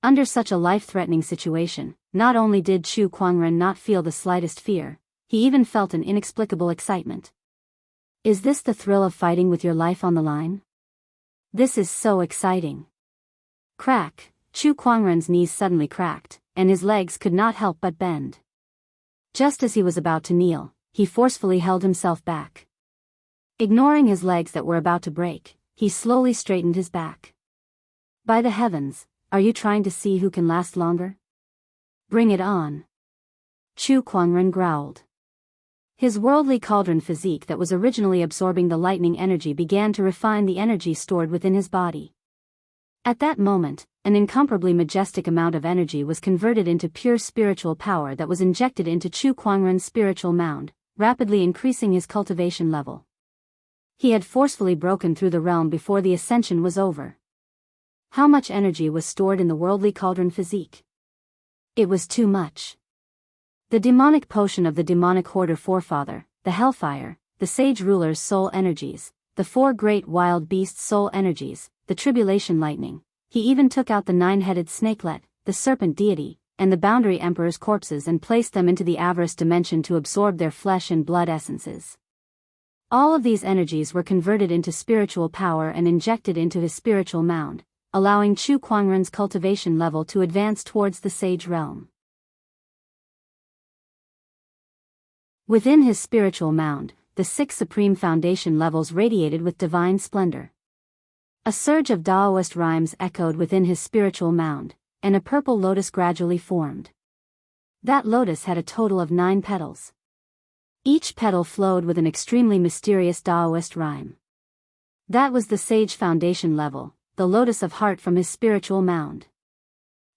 Under such a life-threatening situation, not only did Chu Kuangren not feel the slightest fear, he even felt an inexplicable excitement. Is this the thrill of fighting with your life on the line? This is so exciting. Crack! Chu Kuangren's knees suddenly cracked, and his legs could not help but bend. Just as he was about to kneel, he forcefully held himself back. Ignoring his legs that were about to break, he slowly straightened his back. By the heavens, are you trying to see who can last longer? Bring it on. Chu Kuangren growled. His worldly cauldron physique that was originally absorbing the lightning energy began to refine the energy stored within his body. At that moment, an incomparably majestic amount of energy was converted into pure spiritual power that was injected into Chu Kuangren's spiritual mound, rapidly increasing his cultivation level. He had forcefully broken through the realm before the ascension was over. How much energy was stored in the worldly cauldron physique? It was too much. The demonic potion of the demonic hoarder forefather, the hellfire, the sage ruler's soul energies, the four great wild beasts' soul energies, the tribulation lightning. He even took out the nine-headed snakelet, the serpent deity, and the boundary emperor's corpses and placed them into the avarice dimension to absorb their flesh and blood essences. All of these energies were converted into spiritual power and injected into his spiritual mound, allowing Chu Kuangren's cultivation level to advance towards the sage realm. Within his spiritual mound, the 6 supreme foundation levels radiated with divine splendor. A surge of Daoist rhymes echoed within his spiritual mound, and a purple lotus gradually formed. That lotus had a total of 9 petals. Each petal flowed with an extremely mysterious Daoist rhyme. That was the sage foundation level, the lotus of heart from his spiritual mound.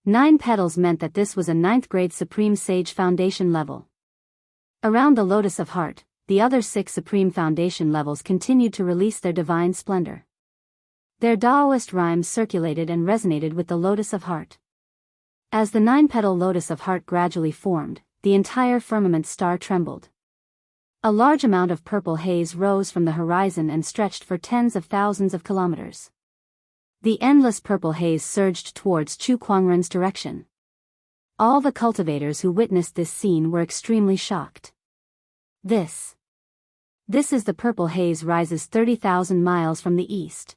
9 petals meant that this was a 9th grade supreme sage foundation level. Around the lotus of heart, the other 6 supreme foundation levels continued to release their divine splendor. Their Daoist rhymes circulated and resonated with the lotus of heart. As the 9-petal lotus of heart gradually formed, the entire firmament star trembled. A large amount of purple haze rose from the horizon and stretched for tens of thousands of kilometers. The endless purple haze surged towards Chu Kuangren's direction. All the cultivators who witnessed this scene were extremely shocked. This is the purple haze rises 30,000 miles from the east.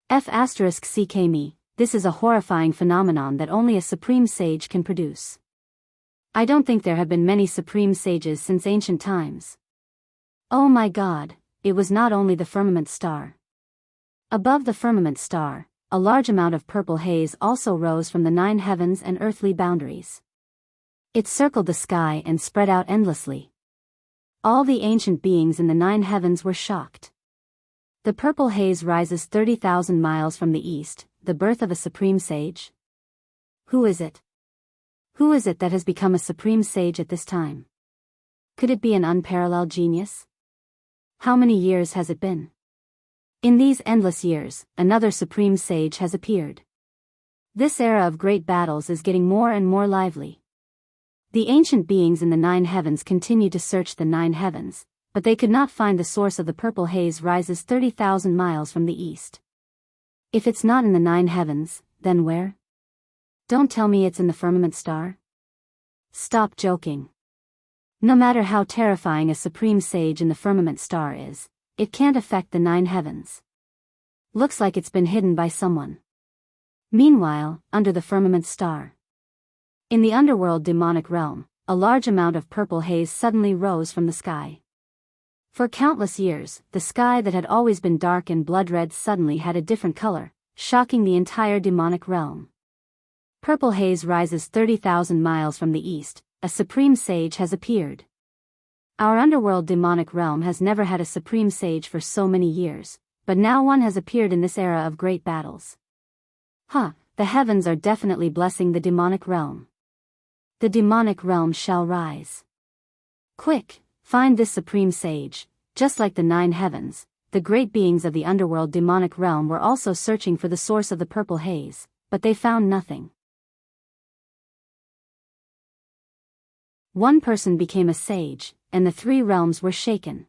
CK me, this is a horrifying phenomenon that only a supreme sage can produce. I don't think there have been many supreme sages since ancient times. Oh my God, it was not only the firmament star. Above the firmament star, a large amount of purple haze also rose from the 9 heavens and earthly boundaries. It circled the sky and spread out endlessly. All the ancient beings in the 9 heavens were shocked. The purple haze rises 30,000 miles from the east, the birth of a supreme sage? Who is it? Who is it that has become a supreme sage at this time? Could it be an unparalleled genius? How many years has it been? In these endless years, another supreme sage has appeared. This era of great battles is getting more and more lively. The ancient beings in the 9 heavens continue to search the 9 heavens, but they could not find the source of the purple haze rises 30,000 miles from the east. If it's not in the 9 heavens, then where? Don't tell me it's in the firmament star? Stop joking. No matter how terrifying a supreme sage in the firmament star is, it can't affect the 9 heavens. Looks like it's been hidden by someone. Meanwhile, under the firmament star. In the underworld demonic realm, a large amount of purple haze suddenly rose from the sky. For countless years, the sky that had always been dark and blood-red suddenly had a different color, shocking the entire demonic realm. Purple haze rises 30,000 miles from the east, a supreme sage has appeared. Our underworld demonic realm has never had a supreme sage for so many years, but now one has appeared in this era of great battles. The heavens are definitely blessing the demonic realm. The demonic realm shall rise. Quick, find this supreme sage. Just like the 9 heavens, the great beings of the underworld demonic realm were also searching for the source of the purple haze, but they found nothing. One person became a sage, and the 3 realms were shaken.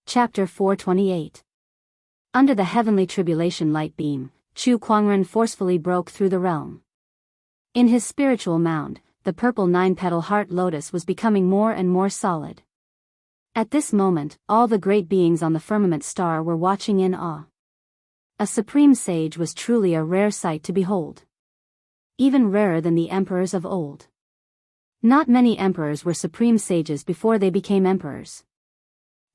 Chapter 428. Under the heavenly tribulation light beam, Chu Kuangren forcefully broke through the realm. In his spiritual mound, the purple 9-petal heart lotus was becoming more and more solid. At this moment, all the great beings on the firmament star were watching in awe. A supreme sage was truly a rare sight to behold. Even rarer than the emperors of old. Not many emperors were supreme sages before they became emperors.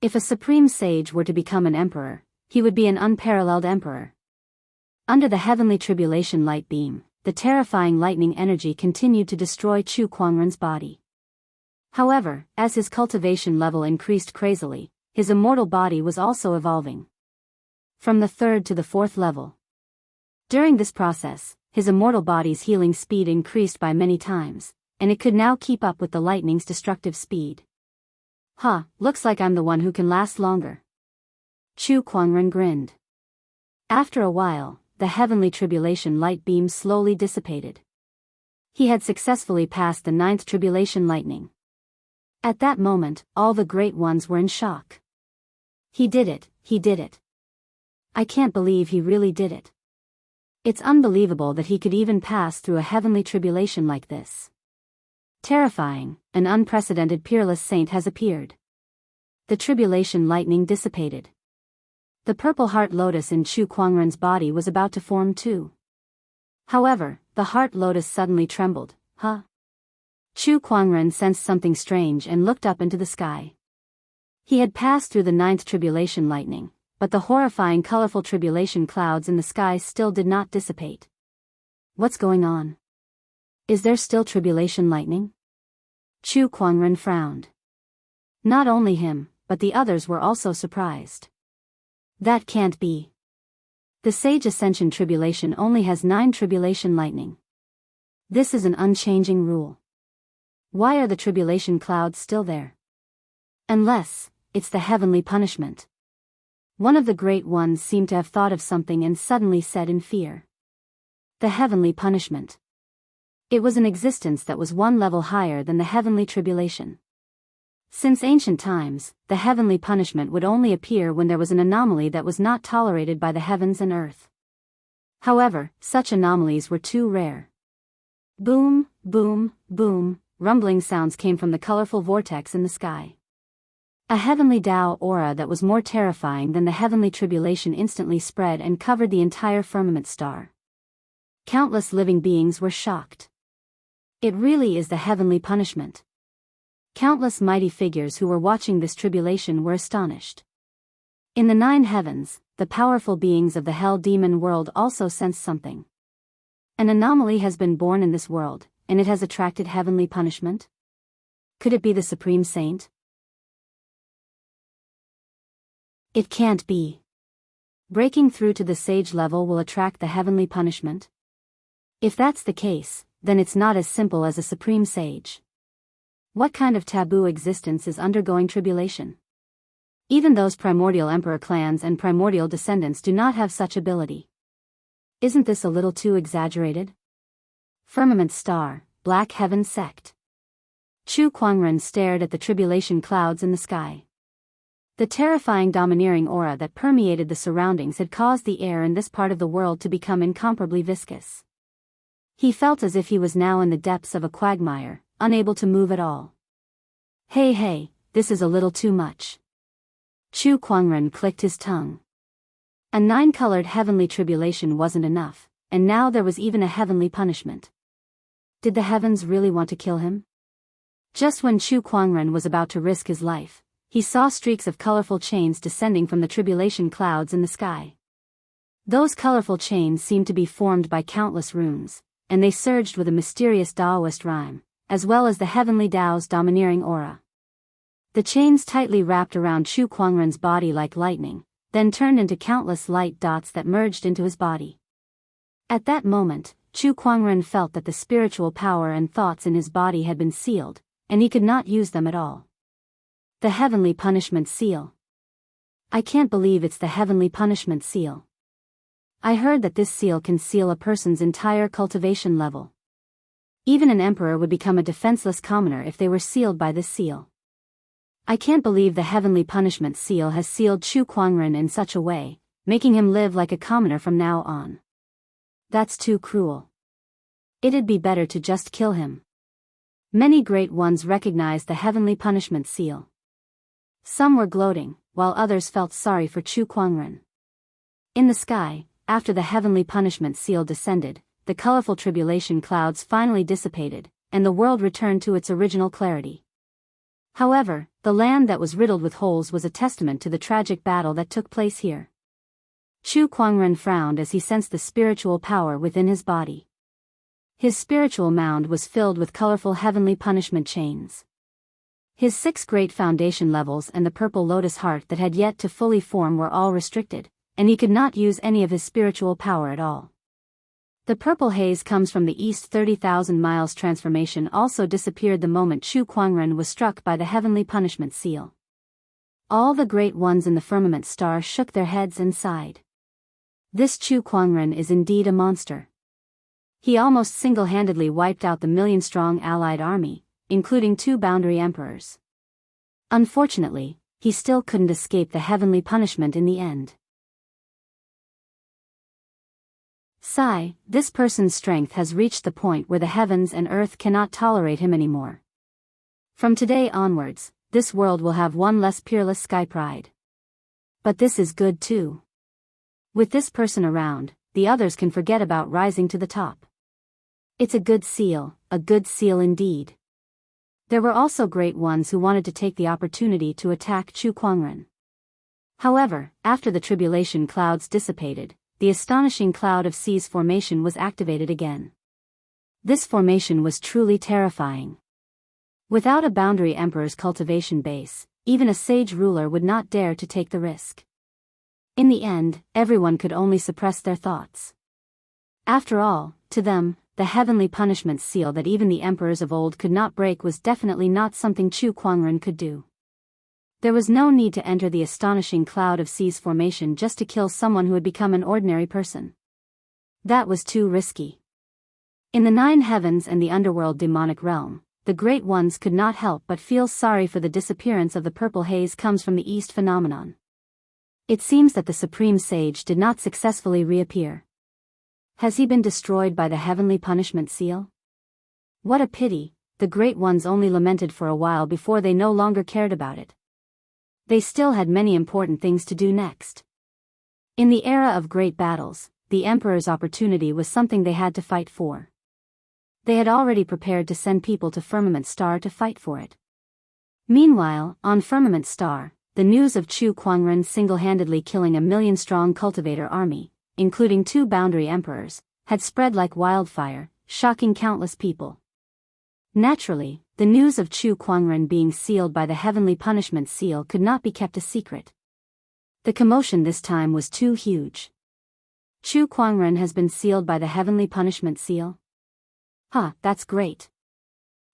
If a supreme sage were to become an emperor, he would be an unparalleled emperor. Under the heavenly tribulation light beam, the terrifying lightning energy continued to destroy Chu Kuangren's body. However, as his cultivation level increased crazily, his immortal body was also evolving. From the 3rd to the 4th level. During this process, his immortal body's healing speed increased by many times, and it could now keep up with the lightning's destructive speed. Looks like I'm the one who can last longer. Chu Kuangren grinned. After a while, the heavenly tribulation light beam slowly dissipated. He had successfully passed the 9th tribulation lightning. At that moment, all the great ones were in shock. He did it, he did it. I can't believe he really did it. It's unbelievable that he could even pass through a heavenly tribulation like this. Terrifying, an unprecedented peerless saint has appeared. The tribulation lightning dissipated. The purple heart lotus in Chu Kuangren's body was about to form too. However, the heart lotus suddenly trembled. Chu Kuangren sensed something strange and looked up into the sky. He had passed through the 9th tribulation lightning, but the horrifying colorful tribulation clouds in the sky still did not dissipate. What's going on? Is there still tribulation lightning? Chu Kuangren frowned. Not only him, but the others were also surprised. That can't be. The Sage Ascension tribulation only has 9 tribulation lightning. This is an unchanging rule. Why are the tribulation clouds still there? Unless, it's the heavenly punishment. One of the great ones seemed to have thought of something and suddenly said in fear. The heavenly punishment. It was an existence that was 1 level higher than the heavenly tribulation. Since ancient times, the heavenly punishment would only appear when there was an anomaly that was not tolerated by the heavens and earth. However, such anomalies were too rare. Boom, boom, boom, rumbling sounds came from the colorful vortex in the sky. A heavenly Tao aura that was more terrifying than the heavenly tribulation instantly spread and covered the entire firmament star. Countless living beings were shocked. It really is the heavenly punishment. Countless mighty figures who were watching this tribulation were astonished. In the 9 heavens, the powerful beings of the hell demon world also sensed something. An anomaly has been born in this world, and it has attracted heavenly punishment? Could it be the Supreme Saint? It can't be. Breaking through to the sage level will attract the heavenly punishment? If that's the case, then it's not as simple as a supreme sage. What kind of taboo existence is undergoing tribulation? Even those primordial emperor clans and primordial descendants do not have such ability. Isn't this a little too exaggerated? Firmament star, Black Heaven sect. Chu Kuangren stared at the tribulation clouds in the sky. The terrifying domineering aura that permeated the surroundings had caused the air in this part of the world to become incomparably viscous. He felt as if he was now in the depths of a quagmire, unable to move at all. Hey, this is a little too much. Chu Kuangren clicked his tongue. A 9-colored heavenly tribulation wasn't enough, and now there was even a heavenly punishment. Did the heavens really want to kill him? Just when Chu Kuangren was about to risk his life, he saw streaks of colorful chains descending from the tribulation clouds in the sky. Those colorful chains seemed to be formed by countless runes, and they surged with a mysterious Daoist rhyme, as well as the heavenly Tao's domineering aura. The chains tightly wrapped around Chu Kuangren's body like lightning, then turned into countless light dots that merged into his body. At that moment, Chu Kuangren felt that the spiritual power and thoughts in his body had been sealed, and he could not use them at all. The heavenly punishment seal. I can't believe it's the heavenly punishment seal. I heard that this seal can seal a person's entire cultivation level. Even an emperor would become a defenseless commoner if they were sealed by this seal. I can't believe the heavenly punishment seal has sealed Chu Kuangren in such a way, making him live like a commoner from now on. That's too cruel. It'd be better to just kill him. Many great ones recognized the heavenly punishment seal. Some were gloating, while others felt sorry for Chu Kuangren. In the sky, after the heavenly punishment seal descended, the colorful tribulation clouds finally dissipated, and the world returned to its original clarity. However, the land that was riddled with holes was a testament to the tragic battle that took place here. Chu Kuangren frowned as he sensed the spiritual power within his body. His spiritual mound was filled with colorful heavenly punishment chains. His 6 great foundation levels and the purple lotus heart that had yet to fully form were all restricted, and he could not use any of his spiritual power at all. The purple haze comes from the east 30,000 miles transformation also disappeared the moment Chu Kuangren was struck by the heavenly punishment seal. All the great ones in the firmament star shook their heads and sighed. This Chu Kuangren is indeed a monster. He almost single-handedly wiped out the million-strong allied army, including 2 boundary emperors. Unfortunately, he still couldn't escape the heavenly punishment in the end. Sigh, this person's strength has reached the point where the heavens and earth cannot tolerate him anymore. From today onwards, this world will have one less peerless sky pride. But this is good too. With this person around, the others can forget about rising to the top. It's a good seal indeed. There were also great ones who wanted to take the opportunity to attack Chu Kuangren. However, after the tribulation clouds dissipated, the astonishing cloud of seas formation was activated again. This formation was truly terrifying. Without a boundary emperor's cultivation base, even a sage ruler would not dare to take the risk. In the end, everyone could only suppress their thoughts. After all, to them, the heavenly punishment seal that even the emperors of old could not break was definitely not something Chu Kuangren could do. There was no need to enter the astonishing cloud of seas formation just to kill someone who had become an ordinary person. That was too risky. In the 9 heavens and the underworld demonic realm, the great ones could not help but feel sorry for the disappearance of the purple haze comes from the east phenomenon. It seems that the supreme sage did not successfully reappear. Has he been destroyed by the heavenly punishment seal? What a pity, the great ones only lamented for a while before they no longer cared about it. they still had many important things to do next. In the era of great battles, the emperor's opportunity was something they had to fight for. They had already prepared to send people to Firmament Star to fight for it. Meanwhile, on Firmament Star, the news of Chu Kuangren single-handedly killing a million-strong cultivator army, including 2 boundary emperors, had spread like wildfire, shocking countless people. Naturally, the news of Chu Kuangren being sealed by the heavenly punishment seal could not be kept a secret. The commotion this time was too huge. Chu Kuangren has been sealed by the heavenly punishment seal? Huh, that's great.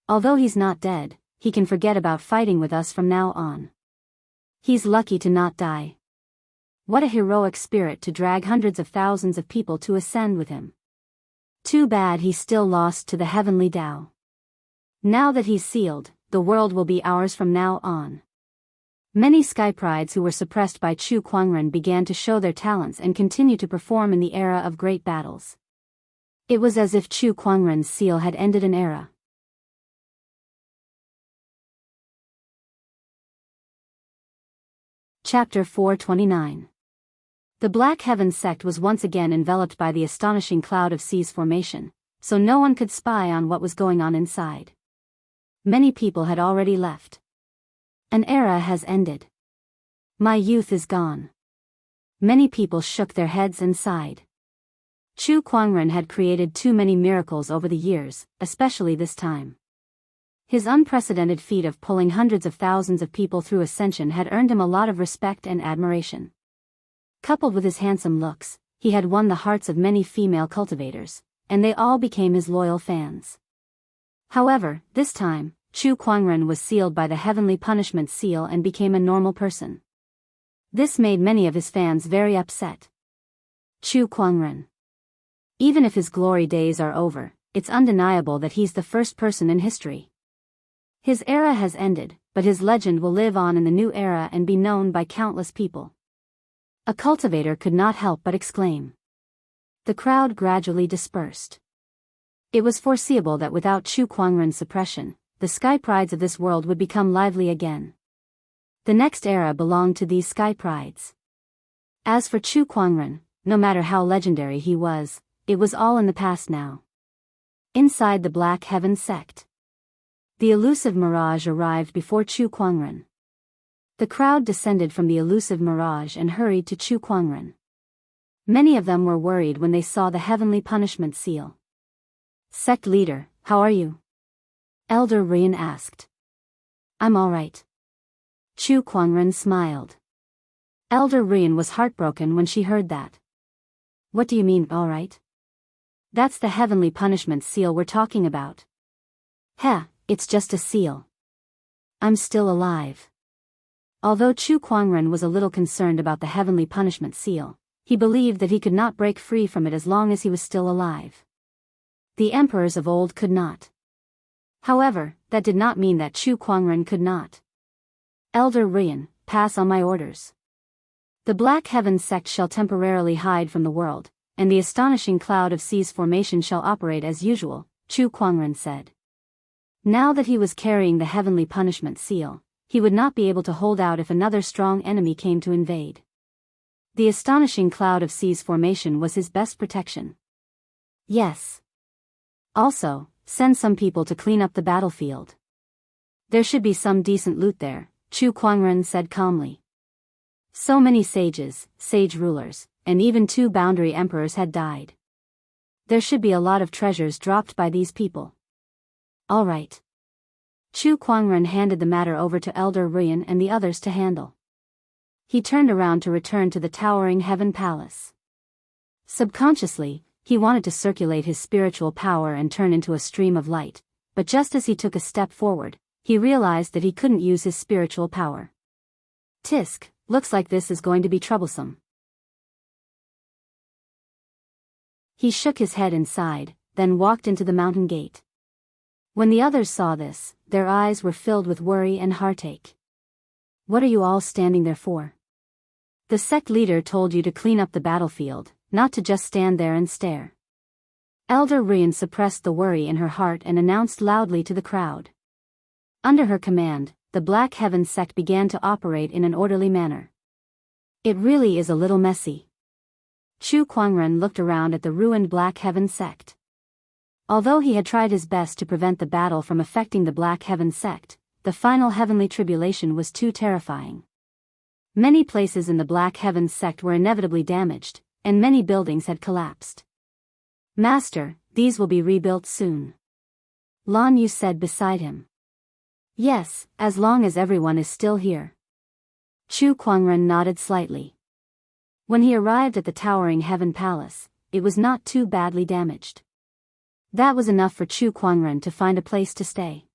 Although he's not dead, he can forget about fighting with us from now on. He's lucky to not die. What a heroic spirit to drag hundreds of thousands of people to ascend with him. Too bad he's still lost to the heavenly Tao. Now that he's sealed, the world will be ours from now on. Many sky prides who were suppressed by Chu Kuangren began to show their talents and continue to perform in the era of great battles. It was as if Chu Kuangren's seal had ended an era. Chapter 429. The Black Heaven sect was once again enveloped by the astonishing cloud of seas formation, so no one could spy on what was going on inside. Many people had already left. An era has ended. My youth is gone. Many people shook their heads and sighed. Chu Kuangren had created too many miracles over the years, especially this time. His unprecedented feat of pulling hundreds of thousands of people through ascension had earned him a lot of respect and admiration. Coupled with his handsome looks, he had won the hearts of many female cultivators, and they all became his loyal fans. However, this time, Chu Kuangren was sealed by the heavenly punishment seal and became a normal person. This made many of his fans very upset. Chu Kuangren. Even if his glory days are over, it's undeniable that he's the first person in history. His era has ended, but his legend will live on in the new era and be known by countless people. A cultivator could not help but exclaim. The crowd gradually dispersed. It was foreseeable that without Chu Kuangren's suppression, the sky prides of this world would become lively again. The next era belonged to these sky prides. As for Chu Kuangren, no matter how legendary he was, it was all in the past now. Inside the Black Heaven sect, the elusive mirage arrived before Chu Kuangren. The crowd descended from the elusive mirage and hurried to Chu Kuangren. Many of them were worried when they saw the heavenly punishment seal. Sect leader, how are you? Elder Rian asked. I'm all right. Chu Kuangren smiled. Elder Rian was heartbroken when she heard that. What do you mean, all right? That's the heavenly punishment seal we're talking about. Heh, it's just a seal. I'm still alive. Although Chu Kuangren was a little concerned about the heavenly punishment seal, he believed that he could not break free from it as long as he was still alive. The emperors of old could not. However, that did not mean that Chu Kuangren could not. Elder Rian, pass on my orders. The Black Heaven sect shall temporarily hide from the world, and the astonishing cloud of seas formation shall operate as usual, Chu Kuangren said. Now that he was carrying the heavenly punishment seal, he would not be able to hold out if another strong enemy came to invade. The astonishing cloud of seas formation was his best protection. Yes. Also, send some people to clean up the battlefield. There should be some decent loot there, Chu Kuangren said calmly. So many sages, sage rulers, and even 2 boundary emperors had died. There should be a lot of treasures dropped by these people. All right. Chu Kuangren handed the matter over to Elder Rian and the others to handle. He turned around to return to the towering heaven palace. Subconsciously, he wanted to circulate his spiritual power and turn into a stream of light, but just as he took a step forward, he realized that he couldn't use his spiritual power. Tisk, looks like this is going to be troublesome. He shook his head and sighed, then walked into the mountain gate. When the others saw this, their eyes were filled with worry and heartache. What are you all standing there for? The sect leader told you to clean up the battlefield, not to just stand there and stare. Elder Rian suppressed the worry in her heart and announced loudly to the crowd. Under her command, the Black Heaven sect began to operate in an orderly manner. It really is a little messy. Chu Kuangren looked around at the ruined Black Heaven sect. Although he had tried his best to prevent the battle from affecting the Black Heaven sect, the final heavenly tribulation was too terrifying. Many places in the Black Heaven sect were inevitably damaged, and many buildings had collapsed. Master, these will be rebuilt soon. Lan Yu said beside him. Yes, as long as everyone is still here. Chu Kuangren nodded slightly. When he arrived at the towering Heaven Palace, it was not too badly damaged. That was enough for Chu Kuangren to find a place to stay.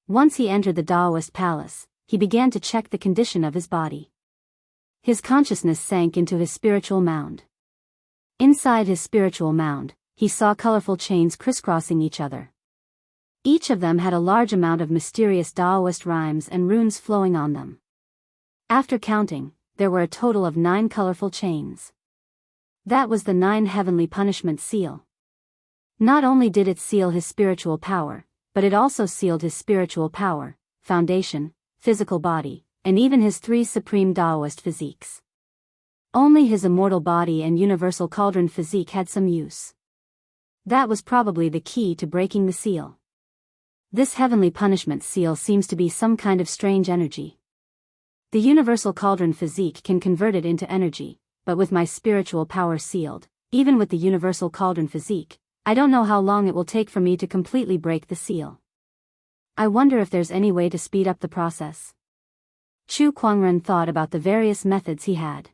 Once he entered the Daoist palace, he began to check the condition of his body. His consciousness sank into his spiritual mound. Inside his spiritual mound, he saw colorful chains crisscrossing each other. Each of them had a large amount of mysterious Daoist rhymes and runes flowing on them. After counting, there were a total of 9 colorful chains. That was the 9 heavenly punishment seal. Not only did it seal his spiritual power, but it also sealed his spiritual power, foundation, physical body, and even his 3 supreme Daoist physiques. Only his immortal body and universal cauldron physique had some use. That was probably the key to breaking the seal. This heavenly punishment seal seems to be some kind of strange energy. The universal cauldron physique can convert it into energy, but with my spiritual power sealed, even with the universal cauldron physique, I don't know how long it will take for me to completely break the seal. I wonder if there's any way to speed up the process. Chu Kuangren thought about the various methods he had.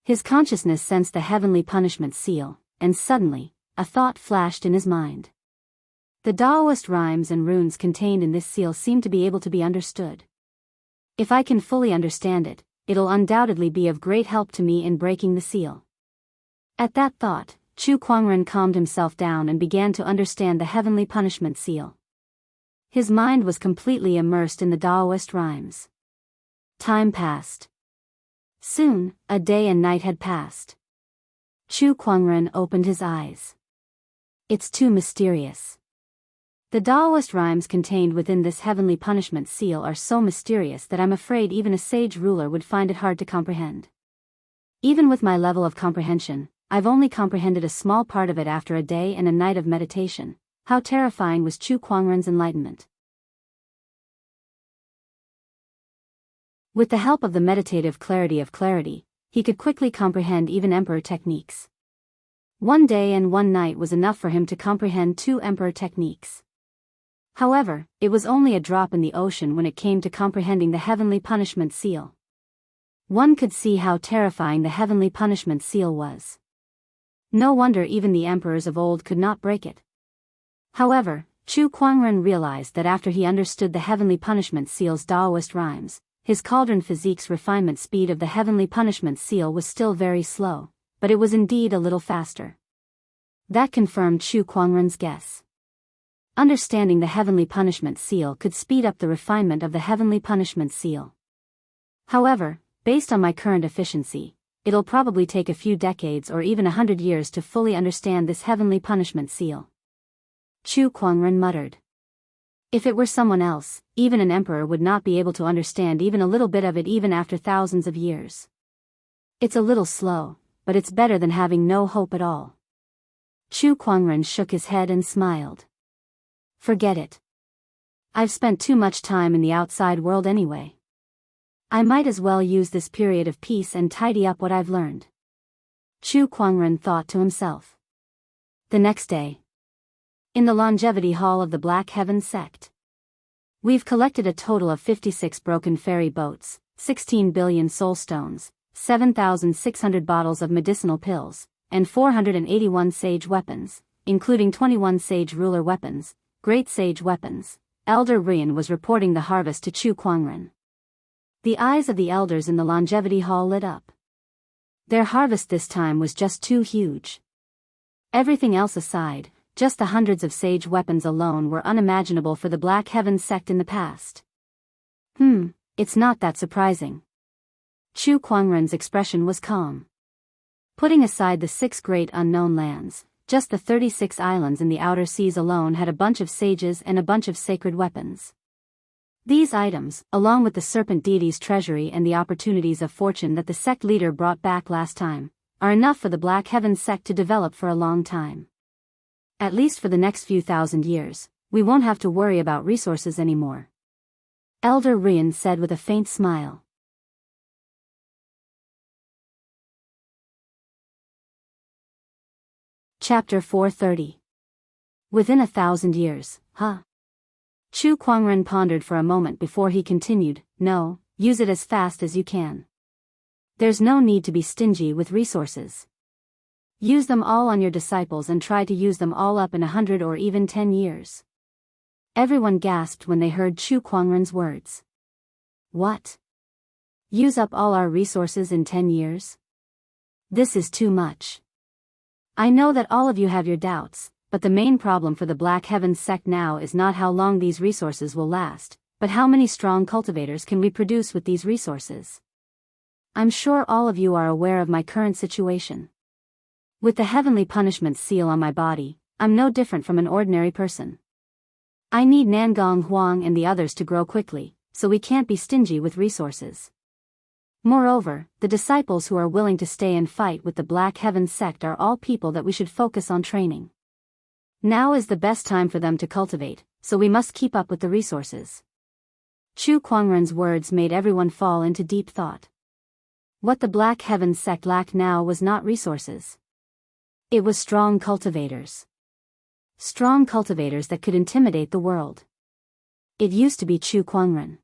His consciousness sensed the heavenly punishment seal, and suddenly, a thought flashed in his mind. The Daoist rhymes and runes contained in this seal seem to be able to be understood. If I can fully understand it, it'll undoubtedly be of great help to me in breaking the seal. At that thought, Chu Kuangren calmed himself down and began to understand the heavenly punishment seal. His mind was completely immersed in the Daoist rhymes. Time passed. Soon, a day and night had passed. Chu Kuangren opened his eyes. It's too mysterious. The Daoist rhymes contained within this heavenly punishment seal are so mysterious that I'm afraid even a sage ruler would find it hard to comprehend. Even with my level of comprehension, I've only comprehended a small part of it after a day and a night of meditation. How terrifying was Chu Kuangren's enlightenment. With the help of the meditative clarity of clarity, he could quickly comprehend even emperor techniques. One day and one night was enough for him to comprehend 2 emperor techniques. However, it was only a drop in the ocean when it came to comprehending the heavenly punishment seal. One could see how terrifying the heavenly punishment seal was. No wonder even the emperors of old could not break it. However, Chu Kuangren realized that after he understood the heavenly punishment seal's Daoist rhymes, his cauldron physique's refinement speed of the heavenly punishment seal was still very slow, but it was indeed a little faster. That confirmed Chu Kuangren's guess. Understanding the heavenly punishment seal could speed up the refinement of the heavenly punishment seal. However, based on my current efficiency, it'll probably take a few decades or even 100 years to fully understand this heavenly punishment seal. Chu Kuangren muttered. If it were someone else, even an emperor would not be able to understand even a little bit of it even after thousands of years. It's a little slow, but it's better than having no hope at all. Chu Kuangren shook his head and smiled. Forget it. I've spent too much time in the outside world anyway. I might as well use this period of peace and tidy up what I've learned. Chu Kuangren thought to himself. The next day. In the longevity hall of the Black Heaven sect. We've collected a total of 56 broken ferry boats, 16 billion soul stones, 7,600 bottles of medicinal pills, and 481 sage weapons, including 21 sage ruler weapons, great sage weapons. Elder Rian was reporting the harvest to Chu Kuangren. The eyes of the elders in the longevity hall lit up. Their harvest this time was just too huge. Everything else aside, just the hundreds of sage weapons alone were unimaginable for the Black Heaven sect in the past. It's not that surprising. Chu Kuangren's expression was calm. Putting aside the 6 great unknown lands, just the 36 islands in the outer seas alone had a bunch of sages and a bunch of sacred weapons. These items, along with the serpent deity's treasury and the opportunities of fortune that the sect leader brought back last time, are enough for the Black Heaven sect to develop for a long time. At least for the next few thousand years, we won't have to worry about resources anymore. Elder Rian said with a faint smile. Chapter 430. Within 1,000 years, huh? Chu Kuangren pondered for a moment before he continued, no, use it as fast as you can. There's no need to be stingy with resources. Use them all on your disciples and try to use them all up in 100 or even 10 years. Everyone gasped when they heard Chu Kuangren's words. What? Use up all our resources in 10 years? This is too much. I know that all of you have your doubts, but the main problem for the Black Heaven sect now is not how long these resources will last, but how many strong cultivators can we produce with these resources. I'm sure all of you are aware of my current situation. With the heavenly punishment seal on my body, I'm no different from an ordinary person. I need Nangong Huang and the others to grow quickly, so we can't be stingy with resources. Moreover, the disciples who are willing to stay and fight with the Black Heaven sect are all people that we should focus on training. Now is the best time for them to cultivate, so we must keep up with the resources. Chu Kuangren's words made everyone fall into deep thought. What the Black Heaven sect lacked now was not resources. It was strong cultivators. Strong cultivators that could intimidate the world. It used to be Chu Kuangren.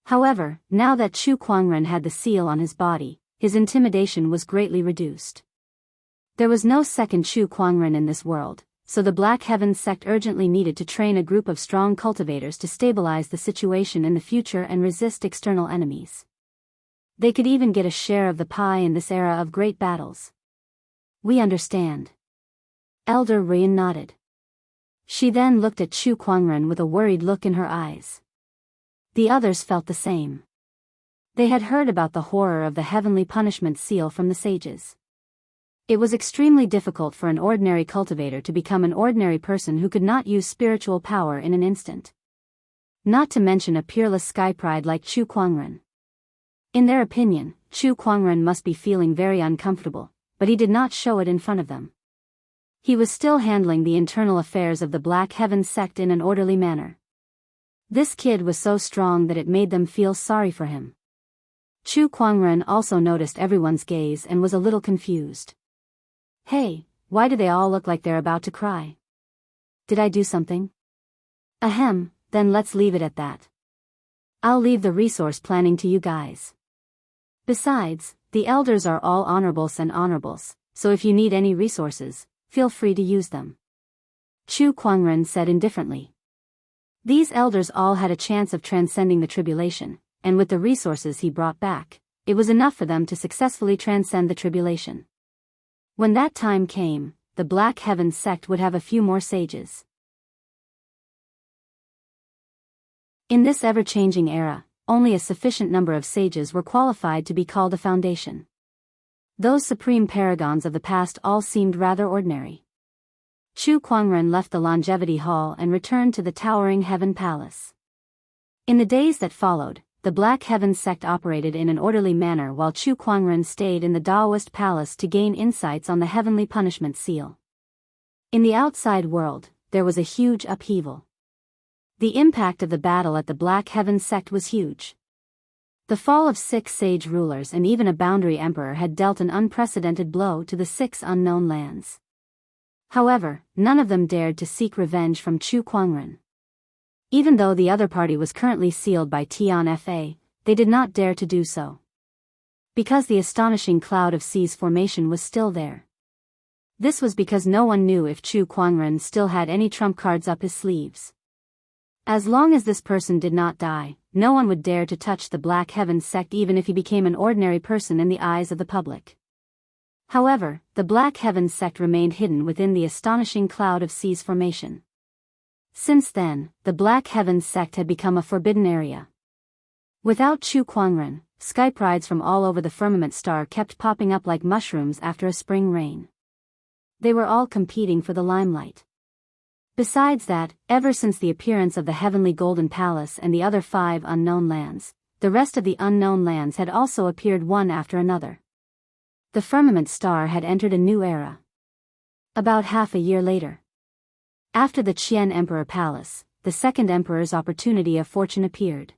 However, now that Chu Kuangren had the seal on his body, his intimidation was greatly reduced. There was no second Chu Kuangren in this world, so the Black Heaven sect urgently needed to train a group of strong cultivators to stabilize the situation in the future and resist external enemies. They could even get a share of the pie in this era of great battles. We understand. Elder Rian nodded. She then looked at Chu Kuangren with a worried look in her eyes. The others felt the same. They had heard about the horror of the heavenly punishment seal from the sages. It was extremely difficult for an ordinary cultivator to become an ordinary person who could not use spiritual power in an instant. Not to mention a peerless sky pride like Chu Kuangren. In their opinion, Chu Kuangren must be feeling very uncomfortable, but he did not show it in front of them. He was still handling the internal affairs of the Black Heaven sect in an orderly manner. This kid was so strong that it made them feel sorry for him. Chu Kuangren also noticed everyone's gaze and was a little confused. Hey, why do they all look like they're about to cry? Did I do something? Ahem, then let's leave it at that. I'll leave the resource planning to you guys. Besides, the elders are all honorables and honorables, so if you need any resources, feel free to use them. Chu Kuangren said indifferently. These elders all had a chance of transcending the tribulation, and with the resources he brought back, it was enough for them to successfully transcend the tribulation. When that time came, the Black Heaven sect would have a few more sages. In this ever-changing era, only a sufficient number of sages were qualified to be called a foundation. Those supreme paragons of the past all seemed rather ordinary. Chu Kuangren left the Longevity Hall and returned to the towering Heaven Palace. In the days that followed, the Black Heaven sect operated in an orderly manner while Chu Kuangren stayed in the Daoist Palace to gain insights on the heavenly punishment seal. In the outside world, there was a huge upheaval. The impact of the battle at the Black Heaven sect was huge. The fall of 6 sage rulers and even a boundary emperor had dealt an unprecedented blow to the 6 unknown lands. However, none of them dared to seek revenge from Chu Kuangren. Even though the other party was currently sealed by Tian Fa, they did not dare to do so. Because the astonishing cloud of seas formation was still there. This was because no one knew if Chu Kuangren still had any trump cards up his sleeves. As long as this person did not die, no one would dare to touch the Black Heaven sect even if he became an ordinary person in the eyes of the public. However, the Black Heaven sect remained hidden within the astonishing cloud of seas formation. Since then, the Black Heaven sect had become a forbidden area. Without Chu Kuangren, sky prides from all over the firmament star kept popping up like mushrooms after a spring rain. They were all competing for the limelight. Besides that, ever since the appearance of the heavenly golden palace and the other 5 unknown lands, the rest of the unknown lands had also appeared one after another. The firmament star had entered a new era. About half a year later, after the Qian Emperor Palace, the second emperor's opportunity of fortune appeared.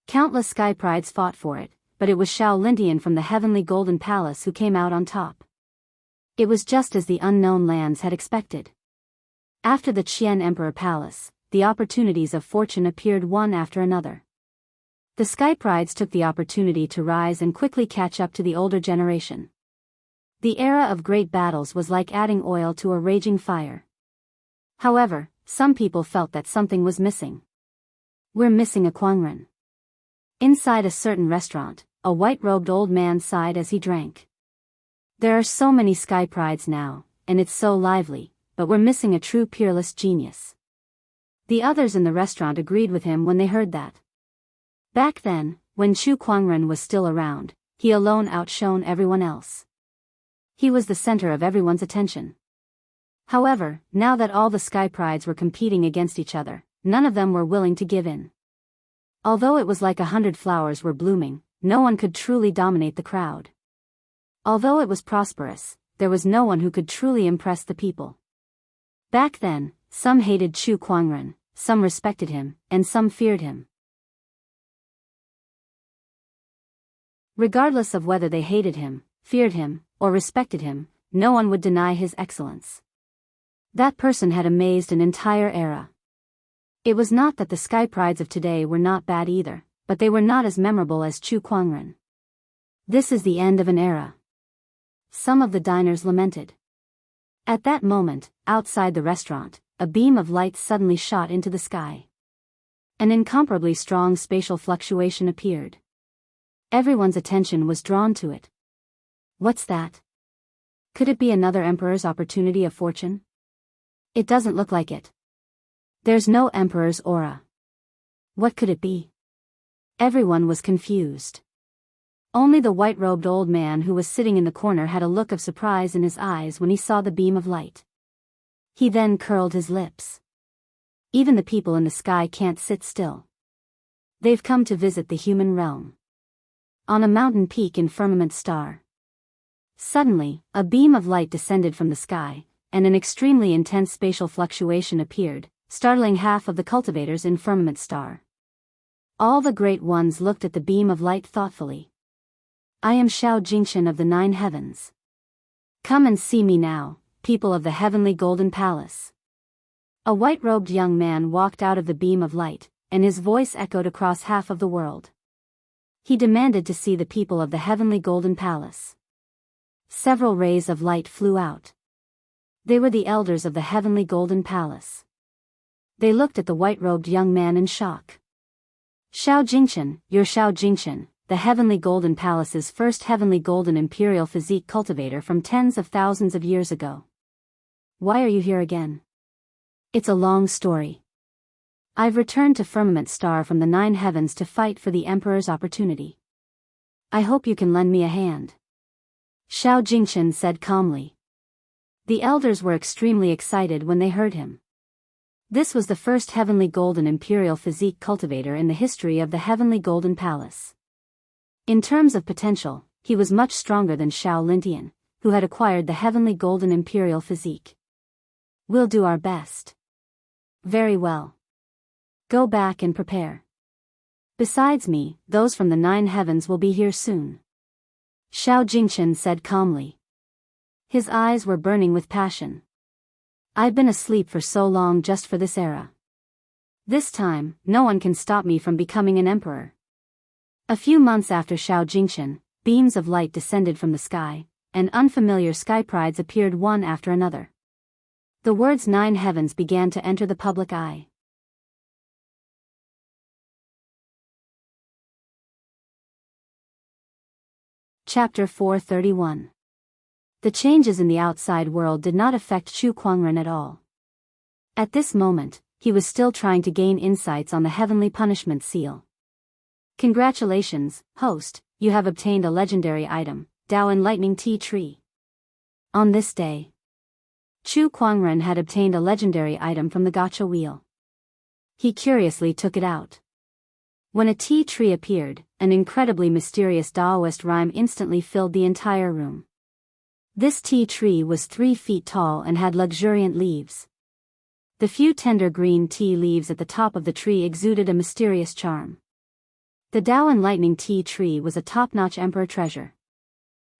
Countless sky prides fought for it, but it was Xiao Lintian from the heavenly golden palace who came out on top. It was just as the unknown lands had expected. After the Qian Emperor Palace, the opportunities of fortune appeared one after another. The sky prides took the opportunity to rise and quickly catch up to the older generation. The era of great battles was like adding oil to a raging fire. However, some people felt that something was missing. We're missing a Kuangren. Inside a certain restaurant, a white-robed old man sighed as he drank. There are so many sky prides now, and it's so lively, but we're missing a true peerless genius. The others in the restaurant agreed with him when they heard that. Back then, when Chu Kuangren was still around, he alone outshone everyone else. He was the center of everyone's attention. However, now that all the sky prides were competing against each other, none of them were willing to give in. Although it was like 100 flowers were blooming, no one could truly dominate the crowd. Although it was prosperous, there was no one who could truly impress the people. Back then, some hated Chu Kuangren, some respected him, and some feared him. Regardless of whether they hated him, feared him, or respected him, no one would deny his excellence. That person had amazed an entire era. It was not that the sky prides of today were not bad either, but they were not as memorable as Chu Kuangren. This is the end of an era. Some of the diners lamented. At that moment, outside the restaurant, a beam of light suddenly shot into the sky. An incomparably strong spatial fluctuation appeared. Everyone's attention was drawn to it. What's that? Could it be another emperor's opportunity of fortune? It doesn't look like it. There's no emperor's aura. What could it be? Everyone was confused. Only the white-robed old man who was sitting in the corner had a look of surprise in his eyes when he saw the beam of light. He then curled his lips. Even the people in the sky can't sit still. They've come to visit the human realm. On a mountain peak in firmament star. Suddenly, a beam of light descended from the sky, and an extremely intense spatial fluctuation appeared, startling half of the cultivators in firmament star. All the great ones looked at the beam of light thoughtfully. I am Xiao Jingchen of the 9 heavens. Come and see me now, people of the heavenly golden palace. A white-robed young man walked out of the beam of light, and his voice echoed across half of the world. He demanded to see the people of the heavenly golden palace. Several rays of light flew out. They were the elders of the heavenly golden palace. They looked at the white-robed young man in shock. Xiao Jingchen, you're Xiao Jingchen, the heavenly golden palace's first heavenly golden imperial physique cultivator from tens of thousands of years ago. Why are you here again? It's a long story. I've returned to Firmament Star from the 9 heavens to fight for the Emperor's opportunity. I hope you can lend me a hand. Xiao Jingchen said calmly. The elders were extremely excited when they heard him. This was the first heavenly golden imperial physique cultivator in the history of the heavenly golden palace. In terms of potential, he was much stronger than Xiao Lintian, who had acquired the heavenly golden imperial physique. We'll do our best. Very well. Go back and prepare. Besides me, those from the 9 heavens will be here soon. Xiao Jingchen said calmly. His eyes were burning with passion. I've been asleep for so long just for this era. This time, no one can stop me from becoming an emperor. A few months after Xiao Jingchen, beams of light descended from the sky, and unfamiliar sky prides appeared one after another. The words 9 heavens began to enter the public eye. Chapter 431. The changes in the outside world did not affect Chu Kuangren at all. At this moment, he was still trying to gain insights on the heavenly punishment seal. Congratulations, host, you have obtained a legendary item, Dao Enlightening Tea Tree. On this day, Chu Kuangren had obtained a legendary item from the gacha wheel. He curiously took it out. When a tea tree appeared, an incredibly mysterious Daoist rhyme instantly filled the entire room. This tea tree was 3 feet tall and had luxuriant leaves. The few tender green tea leaves at the top of the tree exuded a mysterious charm. The Dao Enlightening Tea Tree was a top-notch emperor treasure.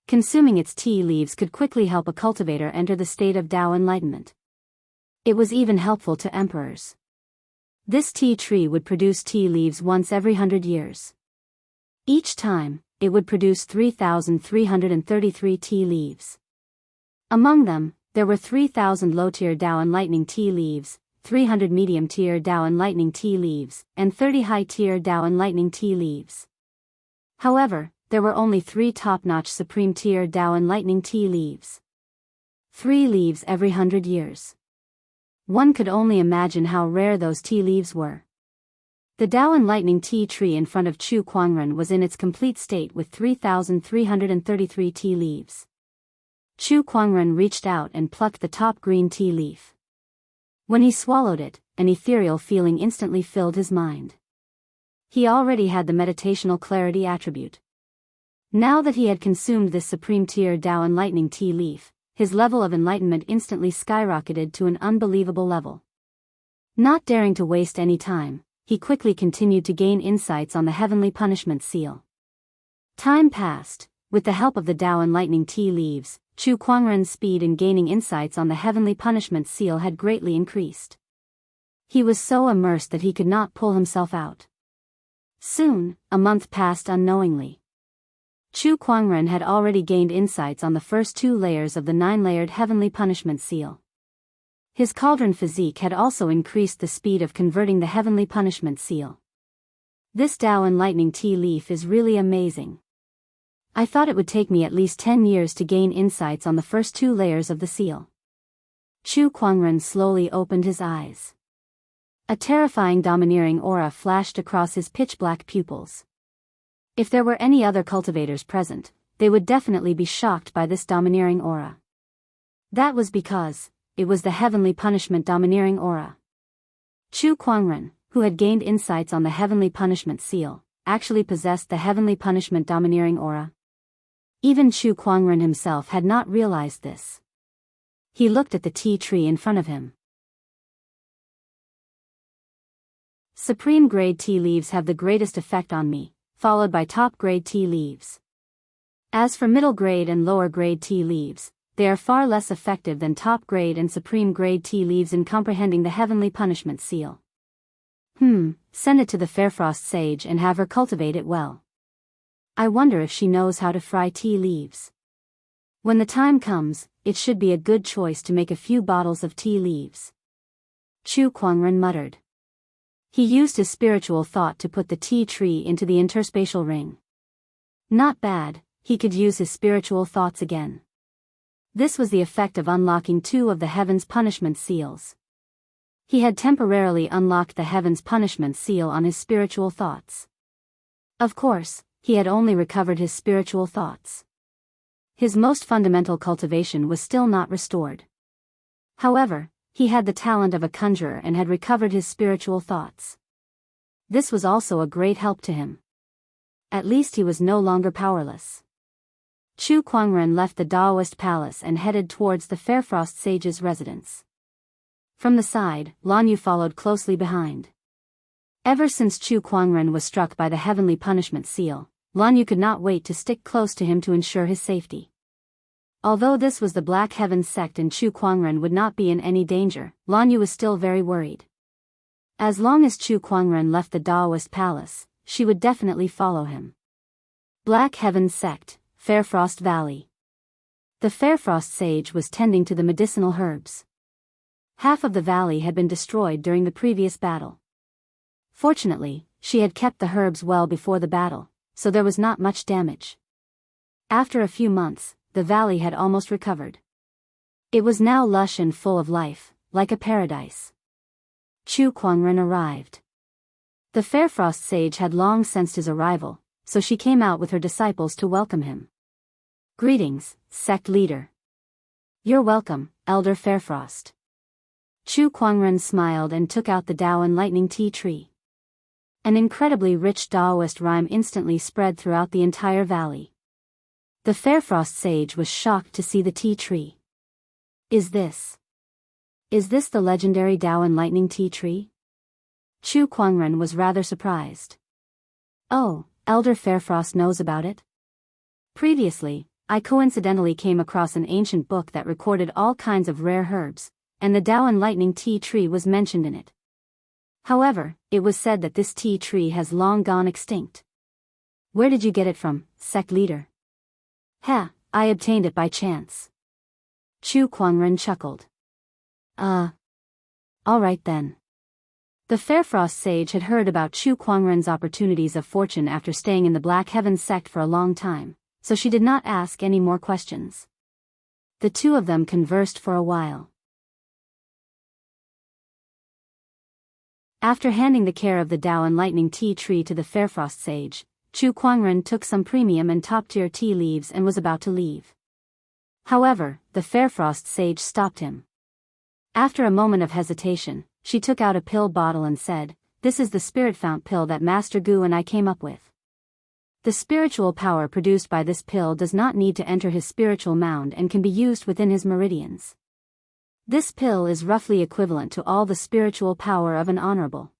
Consuming its tea leaves could quickly help a cultivator enter the state of Dao enlightenment. It was even helpful to emperors. This tea tree would produce tea leaves once every 100 years. Each time, it would produce 3,333 tea leaves. Among them, there were 3,000 low-tier Dao Enlightening tea leaves, 300 medium-tier Dao Enlightening tea leaves, and 30 high-tier Dao Enlightening tea leaves. However, there were only 3 top-notch supreme-tier Dao Enlightening tea leaves. 3 leaves every 100 years. One could only imagine how rare those tea leaves were. The Dao Enlightening tea tree in front of Chu Kuangren was in its complete state with 3,333 tea leaves. Chu Kuangren reached out and plucked the top green tea leaf. When he swallowed it, an ethereal feeling instantly filled his mind. He already had the meditational clarity attribute. Now that he had consumed this supreme tier Dao Enlightening tea leaf, his level of enlightenment instantly skyrocketed to an unbelievable level. Not daring to waste any time, he quickly continued to gain insights on the heavenly punishment seal. Time passed. With the help of the Dao Enlightening tea leaves, Chu Kuangren's speed in gaining insights on the heavenly punishment seal had greatly increased. He was so immersed that he could not pull himself out. Soon, a month passed unknowingly. Chu Kuangren had already gained insights on the first 2 layers of the 9-layered heavenly punishment seal. His cauldron physique had also increased the speed of converting the heavenly punishment seal. This Dao Enlightening tea leaf is really amazing. I thought it would take me at least 10 years to gain insights on the first 2 layers of the seal. Chu Kuangren slowly opened his eyes. A terrifying domineering aura flashed across his pitch-black pupils. If there were any other cultivators present, they would definitely be shocked by this domineering aura. That was because it was the heavenly punishment domineering aura. Chu Kuangren, who had gained insights on the heavenly punishment seal, actually possessed the heavenly punishment domineering aura. Even Chu Kuangren himself had not realized this. He looked at the tea tree in front of him. Supreme grade tea leaves have the greatest effect on me, followed by top grade tea leaves. As for middle grade and lower grade tea leaves, they are far less effective than top grade and supreme grade tea leaves in comprehending the heavenly punishment seal. Send it to the Fairfrost sage and have her cultivate it well. I wonder if she knows how to fry tea leaves. When the time comes, it should be a good choice to make a few bottles of tea leaves. Chu Kuangren muttered. He used his spiritual thought to put the tea tree into the interspatial ring. Not bad, he could use his spiritual thoughts again. This was the effect of unlocking 2 of the Heaven's Punishment seals. He had temporarily unlocked the Heaven's Punishment seal on his spiritual thoughts. Of course, he had only recovered his spiritual thoughts. His most fundamental cultivation was still not restored. However, he had the talent of a conjurer and had recovered his spiritual thoughts. This was also a great help to him. At least he was no longer powerless. Chu Kuangren left the Daoist palace and headed towards the Fairfrost sage's residence. From the side, Lan Yu followed closely behind. Ever since Chu Kuangren was struck by the heavenly punishment seal, Lan Yu could not wait to stick close to him to ensure his safety. Although this was the Black Heaven sect and Chu Kuangren would not be in any danger, Lan Yu was still very worried. As long as Chu Kuangren left the Daoist palace, she would definitely follow him. Black Heaven sect, Fairfrost Valley. The Fairfrost sage was tending to the medicinal herbs. Half of the valley had been destroyed during the previous battle. Fortunately, she had kept the herbs well before the battle, so there was not much damage. After a few months, the valley had almost recovered. It was now lush and full of life, like a paradise. Chu Kuangren arrived. The Fairfrost sage had long sensed his arrival, so she came out with her disciples to welcome him. Greetings, sect leader. You're welcome, Elder Fairfrost. Chu Kuangren smiled and took out the Dao Enlightening Tea Tree. An incredibly rich Daoist rhyme instantly spread throughout the entire valley. The Fairfrost sage was shocked to see the tea tree. Is this the legendary Dao Enlightening Tea Tree? Chu Kuangren was rather surprised. Oh, Elder Fairfrost knows about it? Previously, I coincidentally came across an ancient book that recorded all kinds of rare herbs, and the Dao Enlightening Tea Tree was mentioned in it. However, it was said that this tea tree has long gone extinct. Where did you get it from, sect leader? I obtained it by chance. Chu Kuangren chuckled. Alright then. The Fairfrost sage had heard about Chu Kuangren's opportunities of fortune after staying in the Black Heaven sect for a long time, so she did not ask any more questions. The two of them conversed for a while. After handing the care of the Dao Enlightening Tea Tree to the Fairfrost sage, Chu Kuangren took some premium and top-tier tea leaves and was about to leave. However, the Fairfrost sage stopped him. After a moment of hesitation, she took out a pill bottle and said, "This is the spirit fount pill that Master Gu and I came up with. The spiritual power produced by this pill does not need to enter his spiritual mound and can be used within his meridians. This pill is roughly equivalent to all the spiritual power of an honorable."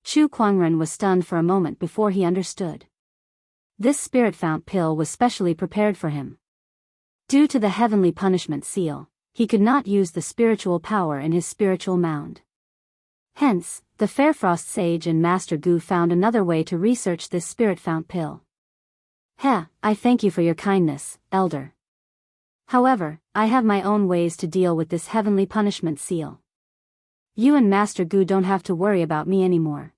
Chu Kuangren was stunned for a moment before he understood. This spirit fount pill was specially prepared for him. Due to the heavenly punishment seal, he could not use the spiritual power in his spiritual mound. Hence, the Fairfrost sage and Master Gu found another way to research this spirit fount pill. I thank you for your kindness, Elder. However, I have my own ways to deal with this heavenly punishment seal. You and Master Gu don't have to worry about me anymore.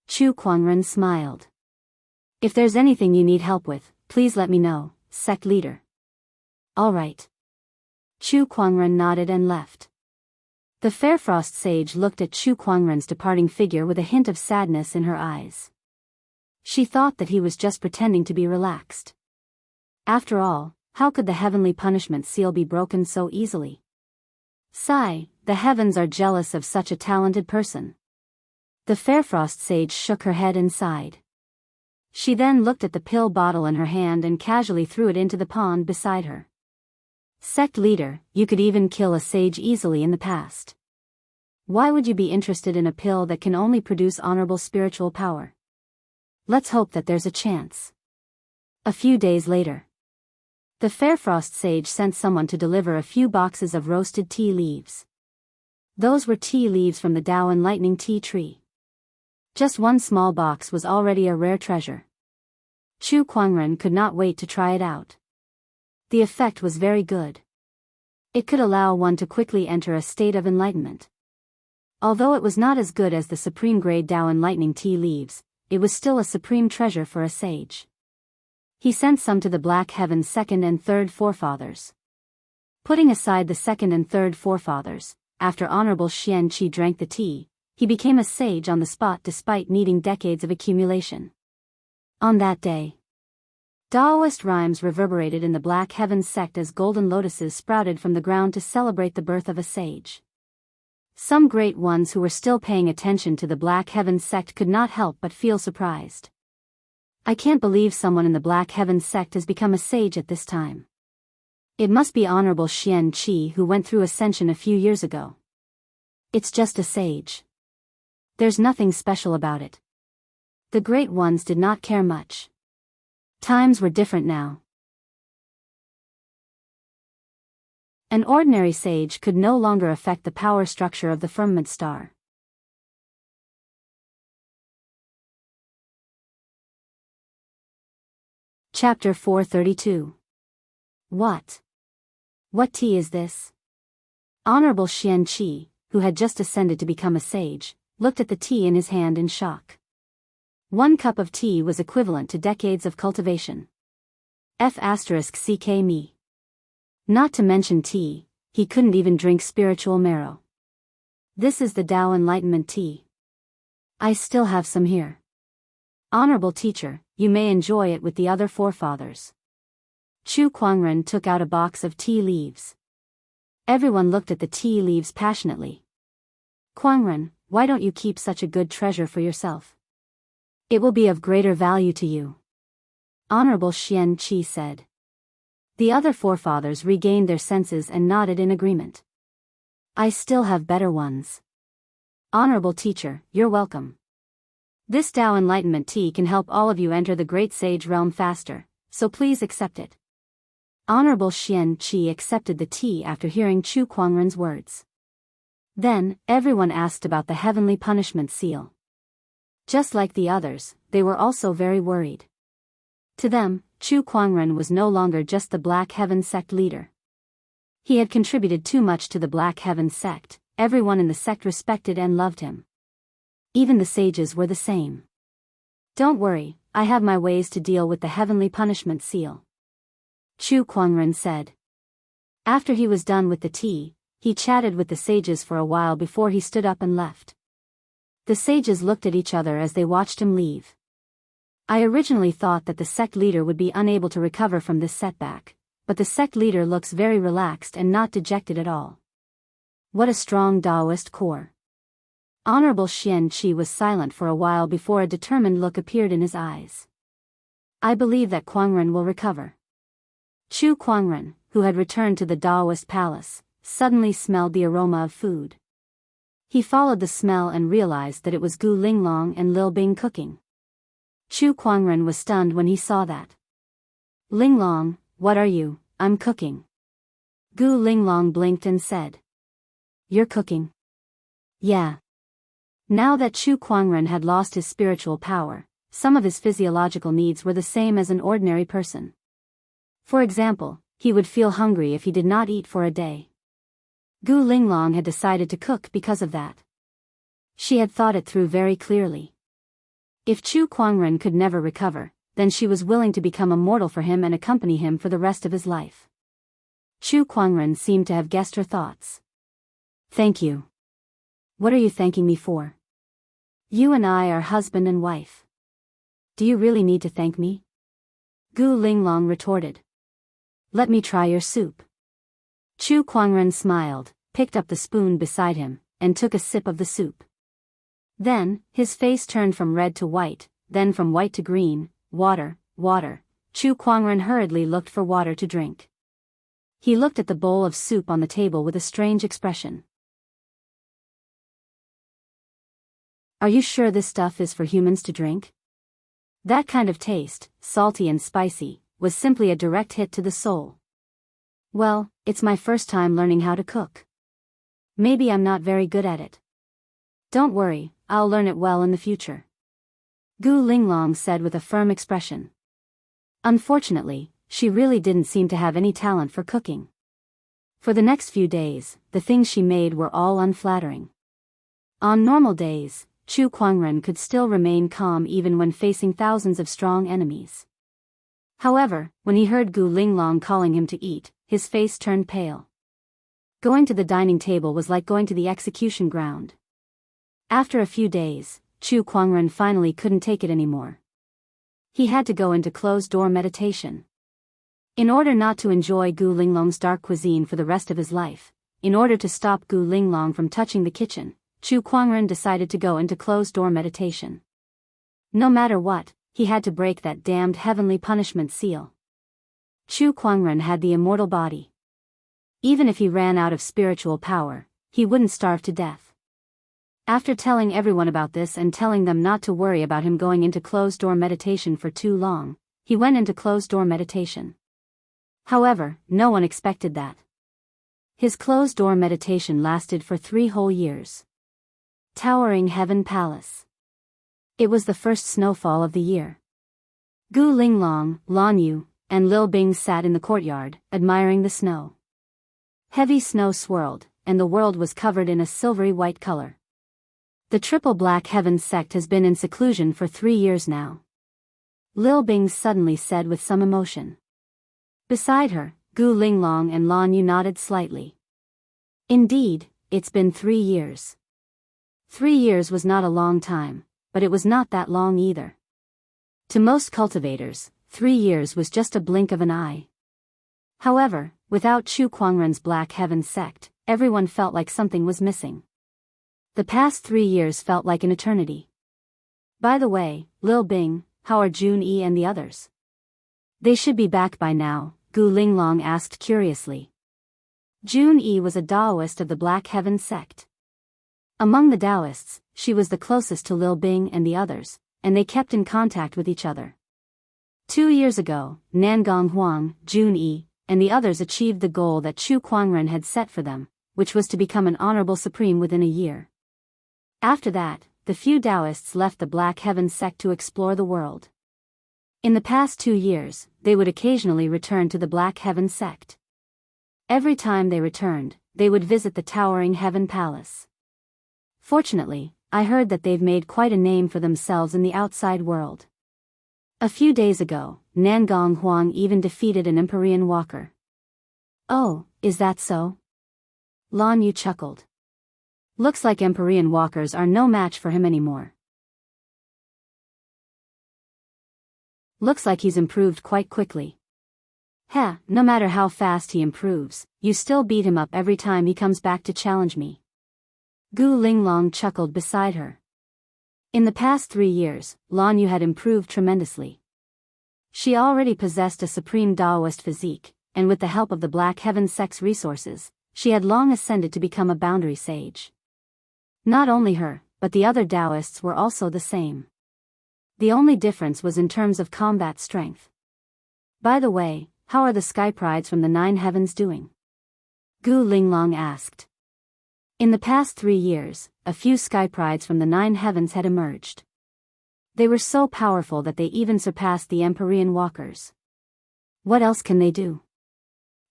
Chu Kuangren smiled. If there's anything you need help with, please let me know, sect leader. Alright. Chu Kuangren nodded and left. The Fairfrost sage looked at Chu Kuangren's departing figure with a hint of sadness in her eyes. She thought that he was just pretending to be relaxed. After all, how could the heavenly punishment seal be broken so easily? Sigh, the heavens are jealous of such a talented person. The Fairfrost sage shook her head and sighed. She then looked at the pill bottle in her hand and casually threw it into the pond beside her. Sect leader, you could even kill a sage easily in the past. Why would you be interested in a pill that can only produce honorable spiritual power? Let's hope that there's a chance. A few days later, the Fairfrost sage sent someone to deliver a few boxes of roasted tea leaves. Those were tea leaves from the Dao Enlightening Tea Tree. Just one small box was already a rare treasure. Chu Kuangren could not wait to try it out. The effect was very good. It could allow one to quickly enter a state of enlightenment. Although it was not as good as the supreme grade Dao Enlightening tea leaves, it was still a supreme treasure for a sage. He sent some to the Black Heaven's second and third forefathers. Putting aside the second and third forefathers, after Honorable Xianxia drank the tea, he became a sage on the spot despite needing decades of accumulation. On that day, Daoist rhymes reverberated in the Black Heaven sect as golden lotuses sprouted from the ground to celebrate the birth of a sage. Some great ones who were still paying attention to the Black Heaven sect could not help but feel surprised. I can't believe someone in the Black Heaven sect has become a sage at this time. It must be Honorable Xianxia who went through ascension a few years ago. It's just a sage. There's nothing special about it. The great ones did not care much. Times were different now. An ordinary sage could no longer affect the power structure of the firmament star. Chapter 432. What tea is this? Honorable Xianxia, who had just ascended to become a sage, looked at the tea in his hand in shock. 1 cup of tea was equivalent to decades of cultivation. F***ck me. Not to mention tea, he couldn't even drink spiritual marrow. This is the Dao Enlightenment tea. I still have some here. Honorable teacher, you may enjoy it with the other forefathers. Chu Kuangren took out a box of tea leaves. Everyone looked at the tea leaves passionately. Kuangren, why don't you keep such a good treasure for yourself? It will be of greater value to you. Honorable Xianxia said. The other forefathers regained their senses and nodded in agreement. I still have better ones. Honorable teacher, you're welcome. This Tao Enlightenment tea can help all of you enter the great sage realm faster, so please accept it. Honorable Xianxia accepted the tea after hearing Chu Kuangren's words. Then, everyone asked about the heavenly punishment seal. Just like the others, they were also very worried. To them, Chu Kuangren was no longer just the Black Heaven sect leader. He had contributed too much to the Black Heaven sect. Everyone in the sect respected and loved him. Even the sages were the same. Don't worry, I have my ways to deal with the heavenly punishment seal. Chu Kuangren said. After he was done with the tea, he chatted with the sages for a while before he stood up and left. The sages looked at each other as they watched him leave. I originally thought that the sect leader would be unable to recover from this setback, but the sect leader looks very relaxed and not dejected at all. What a strong Daoist core. Honorable Xianxia was silent for a while before a determined look appeared in his eyes. I believe that Kuangren will recover. Chu Kuangren, who had returned to the Daoist palace, suddenly smelled the aroma of food. He followed the smell and realized that it was Gu Linglong and Lil Bing cooking. Chu Kuangren was stunned when he saw that. Linglong, what are you? I'm cooking. Gu Linglong blinked and said. You're cooking? Yeah. Now that Chu Kuangren had lost his spiritual power, some of his physiological needs were the same as an ordinary person. For example, he would feel hungry if he did not eat for a day. Gu Linglong had decided to cook because of that. She had thought it through very clearly. If Chu Kuangren could never recover, then she was willing to become a mortal for him and accompany him for the rest of his life. Chu Kuangren seemed to have guessed her thoughts. Thank you. What are you thanking me for? You and I are husband and wife. Do you really need to thank me? Gu Linglong retorted. Let me try your soup. Chu Kuangren smiled, picked up the spoon beside him, and took a sip of the soup. Then, his face turned from red to white, then from white to green. Water, water. Chu Kuangren hurriedly looked for water to drink. He looked at the bowl of soup on the table with a strange expression. Are you sure this stuff is for humans to drink? That kind of taste, salty and spicy, was simply a direct hit to the soul. Well, it's my first time learning how to cook. Maybe I'm not very good at it. Don't worry, I'll learn it well in the future. Gu Linglong said with a firm expression. Unfortunately, she really didn't seem to have any talent for cooking. For the next few days, the things she made were all unflattering. On normal days, Chu Kuangren could still remain calm even when facing thousands of strong enemies. However, when he heard Gu Linglong calling him to eat, his face turned pale. Going to the dining table was like going to the execution ground. After a few days, Chu Kuangren finally couldn't take it anymore. He had to go into closed-door meditation. In order not to enjoy Gu Linglong's dark cuisine for the rest of his life, in order to stop Gu Linglong from touching the kitchen, Chu Kuangren decided to go into closed-door meditation. No matter what, he had to break that damned heavenly punishment seal. Chu Kuangren had the immortal body. Even if he ran out of spiritual power, he wouldn't starve to death. After telling everyone about this and telling them not to worry about him going into closed-door meditation for too long, he went into closed-door meditation. However, no one expected that. His closed-door meditation lasted for 3 whole years. Towering Heaven Palace. It was the first snowfall of the year. Gu Linglong, Lan Yu, and Lil Bing sat in the courtyard, admiring the snow. Heavy snow swirled, and the world was covered in a silvery white color. The Triple Black Heaven sect has been in seclusion for 3 years now. Lil Bing suddenly said with some emotion. Beside her, Gu Linglong and Lan Yu nodded slightly. Indeed, it's been 3 years. 3 years was not a long time, but it was not that long either. To most cultivators, 3 years was just a blink of an eye. However, Without Chu Kuangren's Black Heaven sect, everyone felt like something was missing. The past 3 years felt like an eternity. By the way, Lil Bing, how are Jun-yi and the others? They should be back by now, Gu Linglong asked curiously. Jun-yi was a Daoist of the Black Heaven sect. Among the Daoists, she was the closest to Lil Bing and the others, and they kept in contact with each other. 2 years ago, Nangong Huang, Jun-yi, and the others achieved the goal that Chu Kuangren had set for them, which was to become an honorable supreme within a year. After that, the few Daoists left the Black Heaven sect to explore the world. In the past 2 years, they would occasionally return to the Black Heaven sect. Every time they returned, they would visit the towering Heaven Palace. Fortunately, I heard that they've made quite a name for themselves in the outside world. A few days ago, Nangong Huang even defeated an Empyrean walker. Oh, is that so? Lan Yu chuckled. Looks like Empyrean walkers are no match for him anymore. Looks like he's improved quite quickly. Heh, no matter how fast he improves, you still beat him up every time he comes back to challenge me. Gu Linglong chuckled beside her. In the past 3 years, Lan Yu had improved tremendously. She already possessed a supreme Daoist physique, and with the help of the Black Heaven sect's resources, she had long ascended to become a boundary sage. Not only her, but the other Daoists were also the same. The only difference was in terms of combat strength. By the way, how are the sky prides from the 9 heavens doing? Gu Linglong asked. In the past 3 years, a few sky prides from the 9 heavens had emerged. They were so powerful that they even surpassed the Empyrean walkers. What else can they do?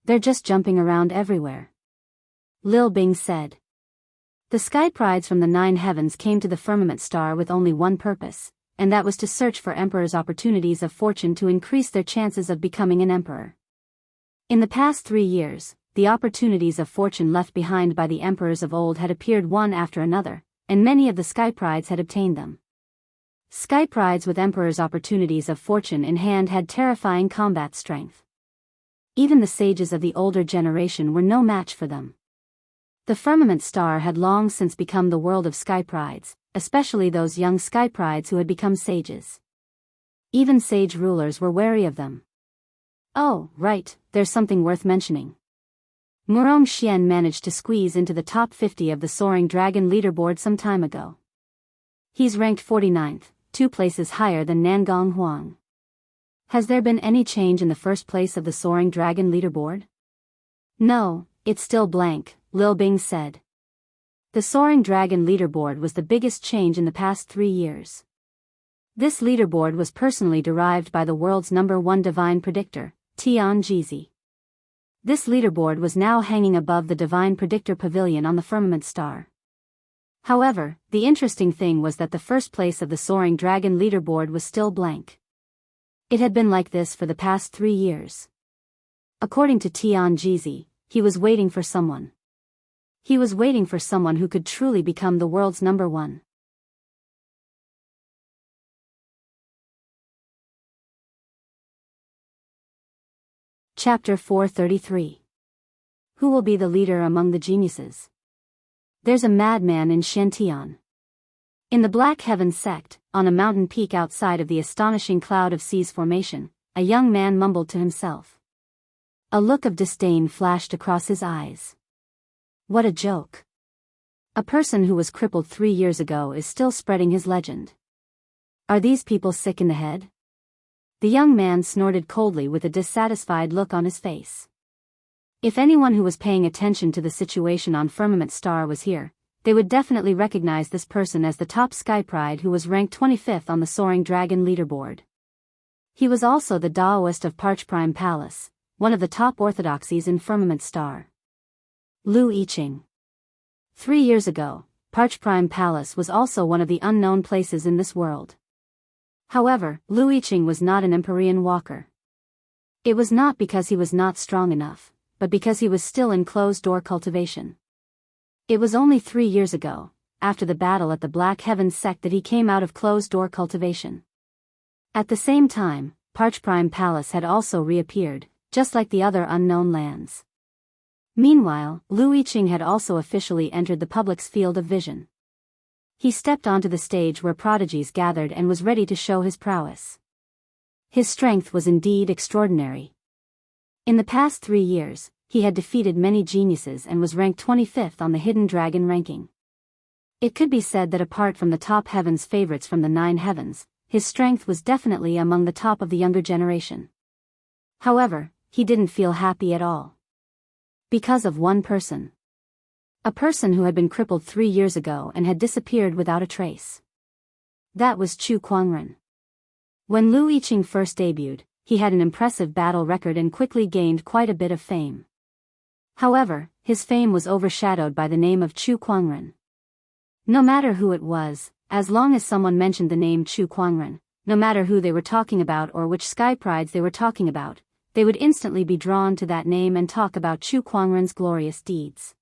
They're just jumping around everywhere. Lil Bing said. The sky prides from the 9 heavens came to the firmament star with only one purpose, and that was to search for emperors' opportunities of fortune to increase their chances of becoming an emperor. In the past 3 years, the opportunities of fortune left behind by the emperors of old had appeared one after another, and many of the sky prides had obtained them. Sky prides with emperors' opportunities of fortune in hand had terrifying combat strength. Even the sages of the older generation were no match for them. The firmament star had long since become the world of sky prides, especially those young sky prides who had become sages. Even sage rulers were wary of them. Oh, right, there's something worth mentioning. Murong Xian managed to squeeze into the top 50 of the Soaring Dragon leaderboard some time ago. He's ranked 49th, 2 places higher than Nangong Huang. Has there been any change in the first place of the Soaring Dragon leaderboard? No, it's still blank, Lil Bing said. The Soaring Dragon leaderboard was the biggest change in the past 3 years. This leaderboard was personally derived by the world's #1 divine predictor, Tian Jizi. This leaderboard was now hanging above the Divine Predictor Pavilion on the firmament star. However, the interesting thing was that the first place of the Soaring Dragon leaderboard was still blank. It had been like this for the past 3 years. According to Tian Jizi, he was waiting for someone. He was waiting for someone who could truly become the world's #1. Chapter 433. Who will be the leader among the geniuses? There's a madman in Shantian. In the Black Heaven sect, on a mountain peak outside of the astonishing Cloud of Seas formation, a young man mumbled to himself. A look of disdain flashed across his eyes. What a joke. A person who was crippled 3 years ago is still spreading his legend. Are these people sick in the head? The young man snorted coldly with a dissatisfied look on his face. If anyone who was paying attention to the situation on Firmament Star was here, they would definitely recognize this person as the top sky pride who was ranked 25th on the Soaring Dragon leaderboard. He was also the Daoist of Parch Prime Palace, one of the top orthodoxies in Firmament Star. Lu Yiqing. 3 years ago, Parch Prime Palace was also one of the unknown places in this world. However, Lu Yiqing was not an Empyrean walker. It was not because he was not strong enough, but because he was still in closed-door cultivation. It was only 3 years ago, after the battle at the Black Heaven sect, that he came out of closed-door cultivation. At the same time, Parch Prime Palace had also reappeared, just like the other unknown lands. Meanwhile, Lu Yiqing had also officially entered the public's field of vision. He stepped onto the stage where prodigies gathered and was ready to show his prowess. His strength was indeed extraordinary. In the past 3 years, he had defeated many geniuses and was ranked 25th on the Hidden Dragon ranking. It could be said that apart from the top heavens favorites from the 9 heavens, his strength was definitely among the top of the younger generation. However, he didn't feel happy at all. Because of one person. A person who had been crippled 3 years ago and had disappeared without a trace. That was Chu Kuangren. When Lu Yiqing first debuted, he had an impressive battle record and quickly gained quite a bit of fame. However, his fame was overshadowed by the name of Chu Kuangren. No matter who it was, as long as someone mentioned the name Chu Kuangren, no matter who they were talking about or which sky prides they were talking about, they would instantly be drawn to that name and talk about Chu Kuangren's glorious deeds.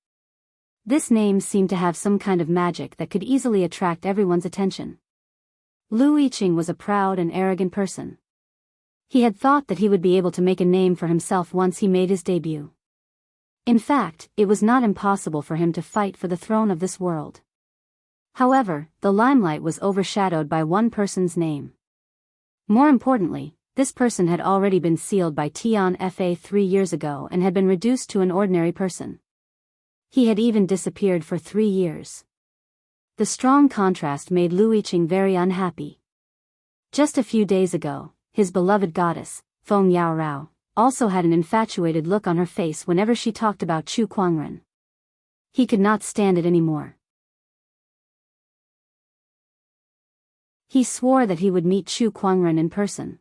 This name seemed to have some kind of magic that could easily attract everyone's attention. Lu Yiqing was a proud and arrogant person. He had thought that he would be able to make a name for himself once he made his debut. In fact, it was not impossible for him to fight for the throne of this world. However, the limelight was overshadowed by one person's name. More importantly, this person had already been sealed by Tian Fa 3 years ago and had been reduced to an ordinary person. He had even disappeared for 3 years. The strong contrast made Lu Yiqing very unhappy. Just a few days ago, his beloved goddess, Feng Yaorao, also had an infatuated look on her face whenever she talked about Chu Kuangren. He could not stand it anymore. He swore that he would meet Chu Kuangren in person.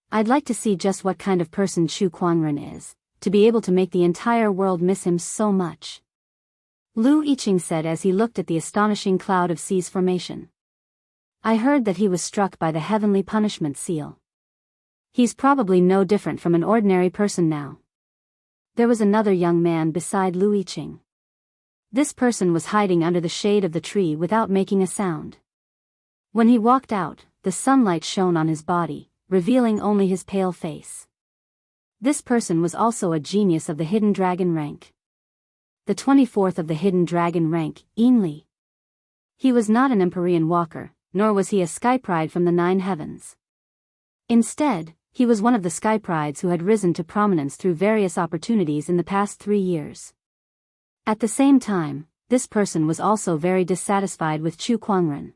I'd like to see just what kind of person Chu Kuangren is, to be able to make the entire world miss him so much. Lu Yiqing said as he looked at the astonishing cloud of seas formation. I heard that he was struck by the heavenly punishment seal. He's probably no different from an ordinary person now. There was another young man beside Lu Yiqing. This person was hiding under the shade of the tree without making a sound. When he walked out, the sunlight shone on his body, revealing only his pale face. This person was also a genius of the Hidden Dragon rank. The 24th of the Hidden Dragon rank, Li. He was not an Empyrean walker, nor was he a sky pride from the 9 heavens. Instead, he was one of the sky prides who had risen to prominence through various opportunities in the past 3 years. At the same time, this person was also very dissatisfied with Chu Kuangren.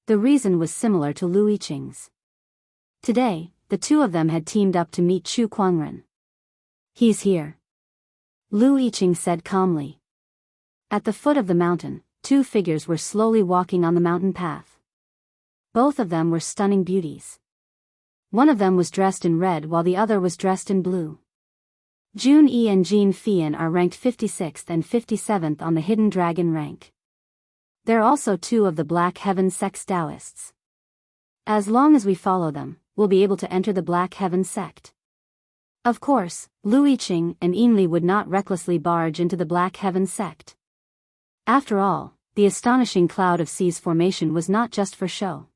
The reason was similar to Lu Yiqing's. Today, the two of them had teamed up to meet Chu Kuangren. He's here. Lu Yiqing said calmly. At the foot of the mountain, 2 figures were slowly walking on the mountain path. Both of them were stunning beauties. One of them was dressed in red while the other was dressed in blue. Jun Yi and Jin Fian are ranked 56th and 57th on the Hidden Dragon rank. They're also 2 of the Black Heaven sect's Daoists. As long as we follow them, we'll be able to enter the Black Heaven sect. Of course, Lu Yiqing and Li would not recklessly barge into the Black Heaven sect. After all, the astonishing cloud of seas formation was not just for show.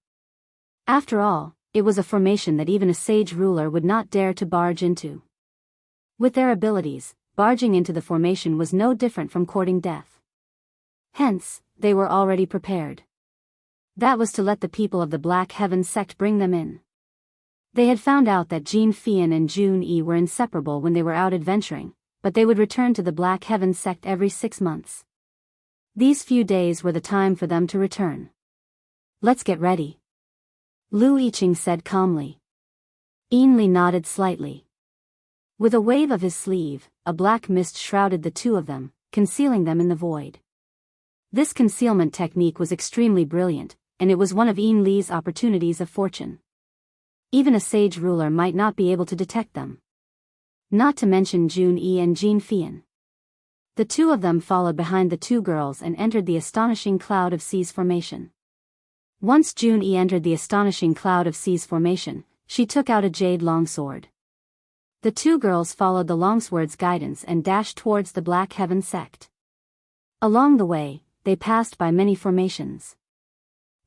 After all, it was a formation that even a sage ruler would not dare to barge into. With their abilities, barging into the formation was no different from courting death. Hence, they were already prepared. That was to let the people of the Black Heaven sect bring them in. They had found out that Jin Fian and Jun Yi were inseparable when they were out adventuring, but they would return to the Black Heaven sect every 6 months. These few days were the time for them to return. Let's get ready. Lu Yiqing said calmly. Li nodded slightly. With a wave of his sleeve, a black mist shrouded the two of them, concealing them in the void. This concealment technique was extremely brilliant, and it was one of Li's opportunities of fortune. Even a sage ruler might not be able to detect them. Not to mention Jun Yi and Jin Fian. The two of them followed behind the 2 girls and entered the astonishing cloud of seas formation. Once Jun Yi entered the astonishing cloud of seas formation, she took out a jade longsword. The 2 girls followed the longsword's guidance and dashed towards the Black Heaven sect. Along the way, they passed by many formations.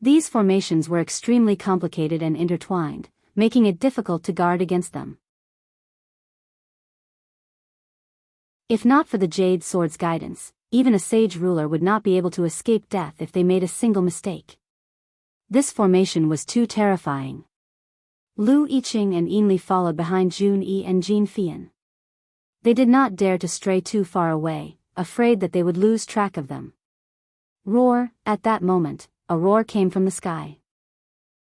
These formations were extremely complicated and intertwined, making it difficult to guard against them. If not for the Jade Sword's guidance, even a sage ruler would not be able to escape death if they made a single mistake. This formation was too terrifying. Lu Yiqing and Yinli followed behind Jun Yi and Jin Fian. They did not dare to stray too far away, afraid that they would lose track of them. Roar! At that moment, a roar came from the sky.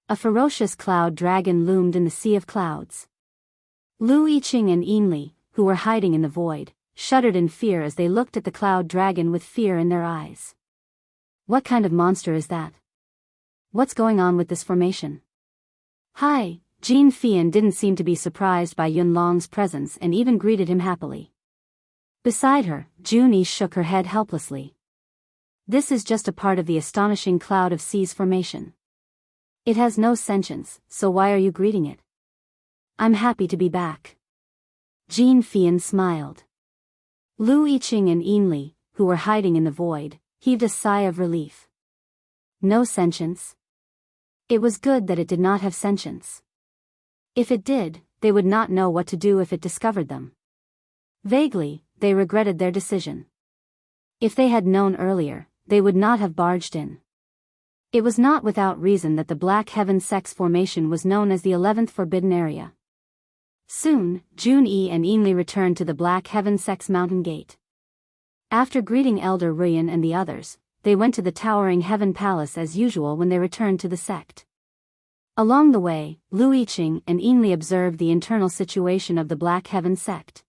A ferocious cloud dragon loomed in the sea of clouds. Lu Yiqing and Yinli, who were hiding in the void, shuddered in fear as they looked at the cloud dragon with fear in their eyes. What kind of monster is that? What's going on with this formation? Hi! Jin Fian didn't seem to be surprised by Yunlong's presence and even greeted him happily. Beside her, Jun Yi shook her head helplessly. This is just a part of the astonishing cloud of seas formation. It has no sentience, so why are you greeting it? I'm happy to be back. Jin Fian smiled. Lu Yiqing and Yinli, who were hiding in the void, heaved a sigh of relief. No sentience? It was good that it did not have sentience. If it did, they would not know what to do if it discovered them. Vaguely, they regretted their decision. If they had known earlier, they would not have barged in. It was not without reason that the Black Heaven Sex formation was known as the 11th Forbidden Area. Soon, Jun Yi and Yinli returned to the Black Heaven Sex Mountain Gate. After greeting Elder Ruyan and the others, they went to the Towering Heaven Palace as usual when they returned to the sect. Along the way, Lu Yiqing and Yinli observed the internal situation of the Black Heaven sect.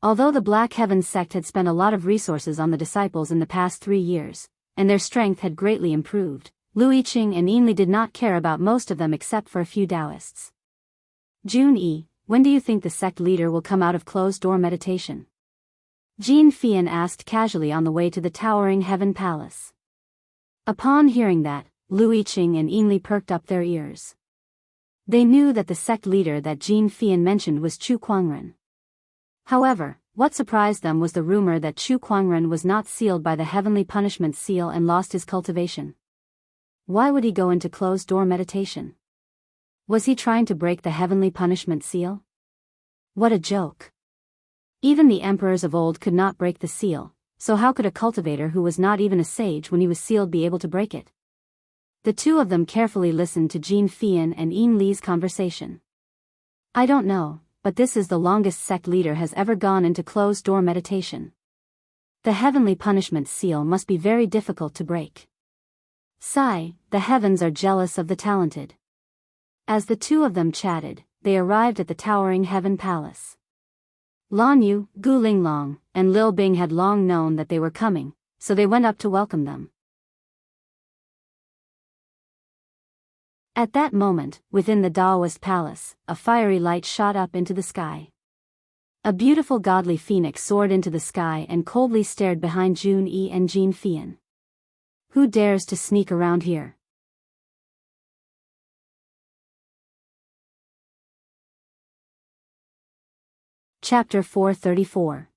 Although the Black Heaven sect had spent a lot of resources on the disciples in the past 3 years, and their strength had greatly improved, Lu Yiqing and Yinli did not care about most of them except for a few Daoists. Jun Yi, when do you think the sect leader will come out of closed-door meditation? Jin Fian asked casually on the way to the Towering Heaven Palace. Upon hearing that, Lu Yiqing and Yinli perked up their ears. They knew that the sect leader that Jin Fian mentioned was Chu Kuangren. However, what surprised them was the rumor that Chu Kuangren was not sealed by the heavenly punishment seal and lost his cultivation. Why would he go into closed-door meditation? Was he trying to break the heavenly punishment seal? What a joke. Even the emperors of old could not break the seal, so how could a cultivator who was not even a sage when he was sealed be able to break it? The two of them carefully listened to Jin Fian and Yin Li's conversation. I don't know, but this is the longest sect leader has ever gone into closed-door meditation. The heavenly punishment seal must be very difficult to break. Sigh, the heavens are jealous of the talented. As the two of them chatted, they arrived at the Towering Heaven Palace. Lan Yu, Gu Linglong, and Lil Bing had long known that they were coming, so they went up to welcome them. At that moment, within the Daoist palace, a fiery light shot up into the sky. A beautiful godly phoenix soared into the sky and coldly stared behind Jun Yi and Jin Fian. Who dares to sneak around here? Chapter 434.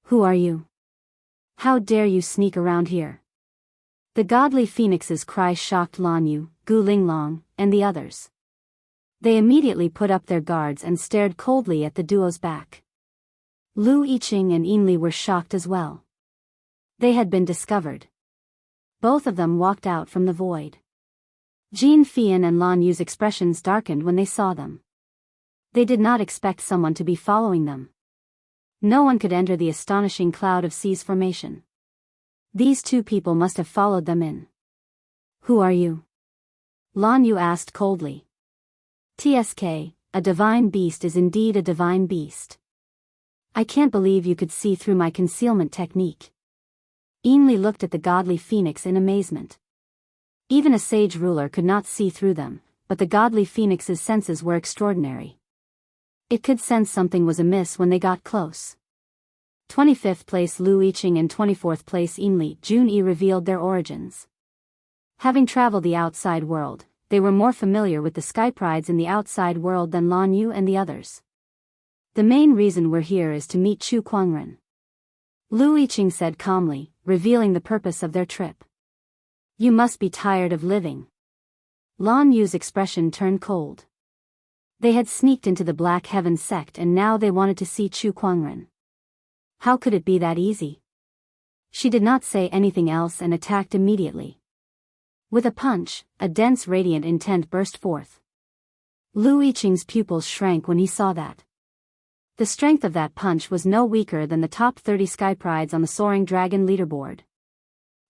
Who are you? How dare you sneak around here? The godly phoenix's cry shocked Lan Yu, Gu Linglong, and the others. They immediately put up their guards and stared coldly at the duo's back. Lu Yiqing and Yinli were shocked as well. They had been discovered. Both of them walked out from the void. Jin Fian and Lan Yu's expressions darkened when they saw them. They did not expect someone to be following them. No one could enter the astonishing cloud of seas formation. These two people must have followed them in. Who are you? Lan Yu asked coldly. TSK, a divine beast is indeed a divine beast. I can't believe you could see through my concealment technique. Yinli looked at the godly phoenix in amazement. Even a sage ruler could not see through them, but the godly phoenix's senses were extraordinary. It could sense something was amiss when they got close. 25th place Lu Yiqing and 24th place Yinli, Jun Yi revealed their origins. Having traveled the outside world, they were more familiar with the sky prides in the outside world than Lan Yu and the others. The main reason we're here is to meet Chu Kuangren. Lu Yiqing said calmly, revealing the purpose of their trip. You must be tired of living. Lan Yu's expression turned cold. They had sneaked into the Black Heaven sect and now they wanted to see Chu Kuangren. How could it be that easy? She did not say anything else and attacked immediately. With a punch, a dense radiant intent burst forth. Lu Yiqing's pupils shrank when he saw that. The strength of that punch was no weaker than the top 30 sky prides on the Soaring Dragon leaderboard.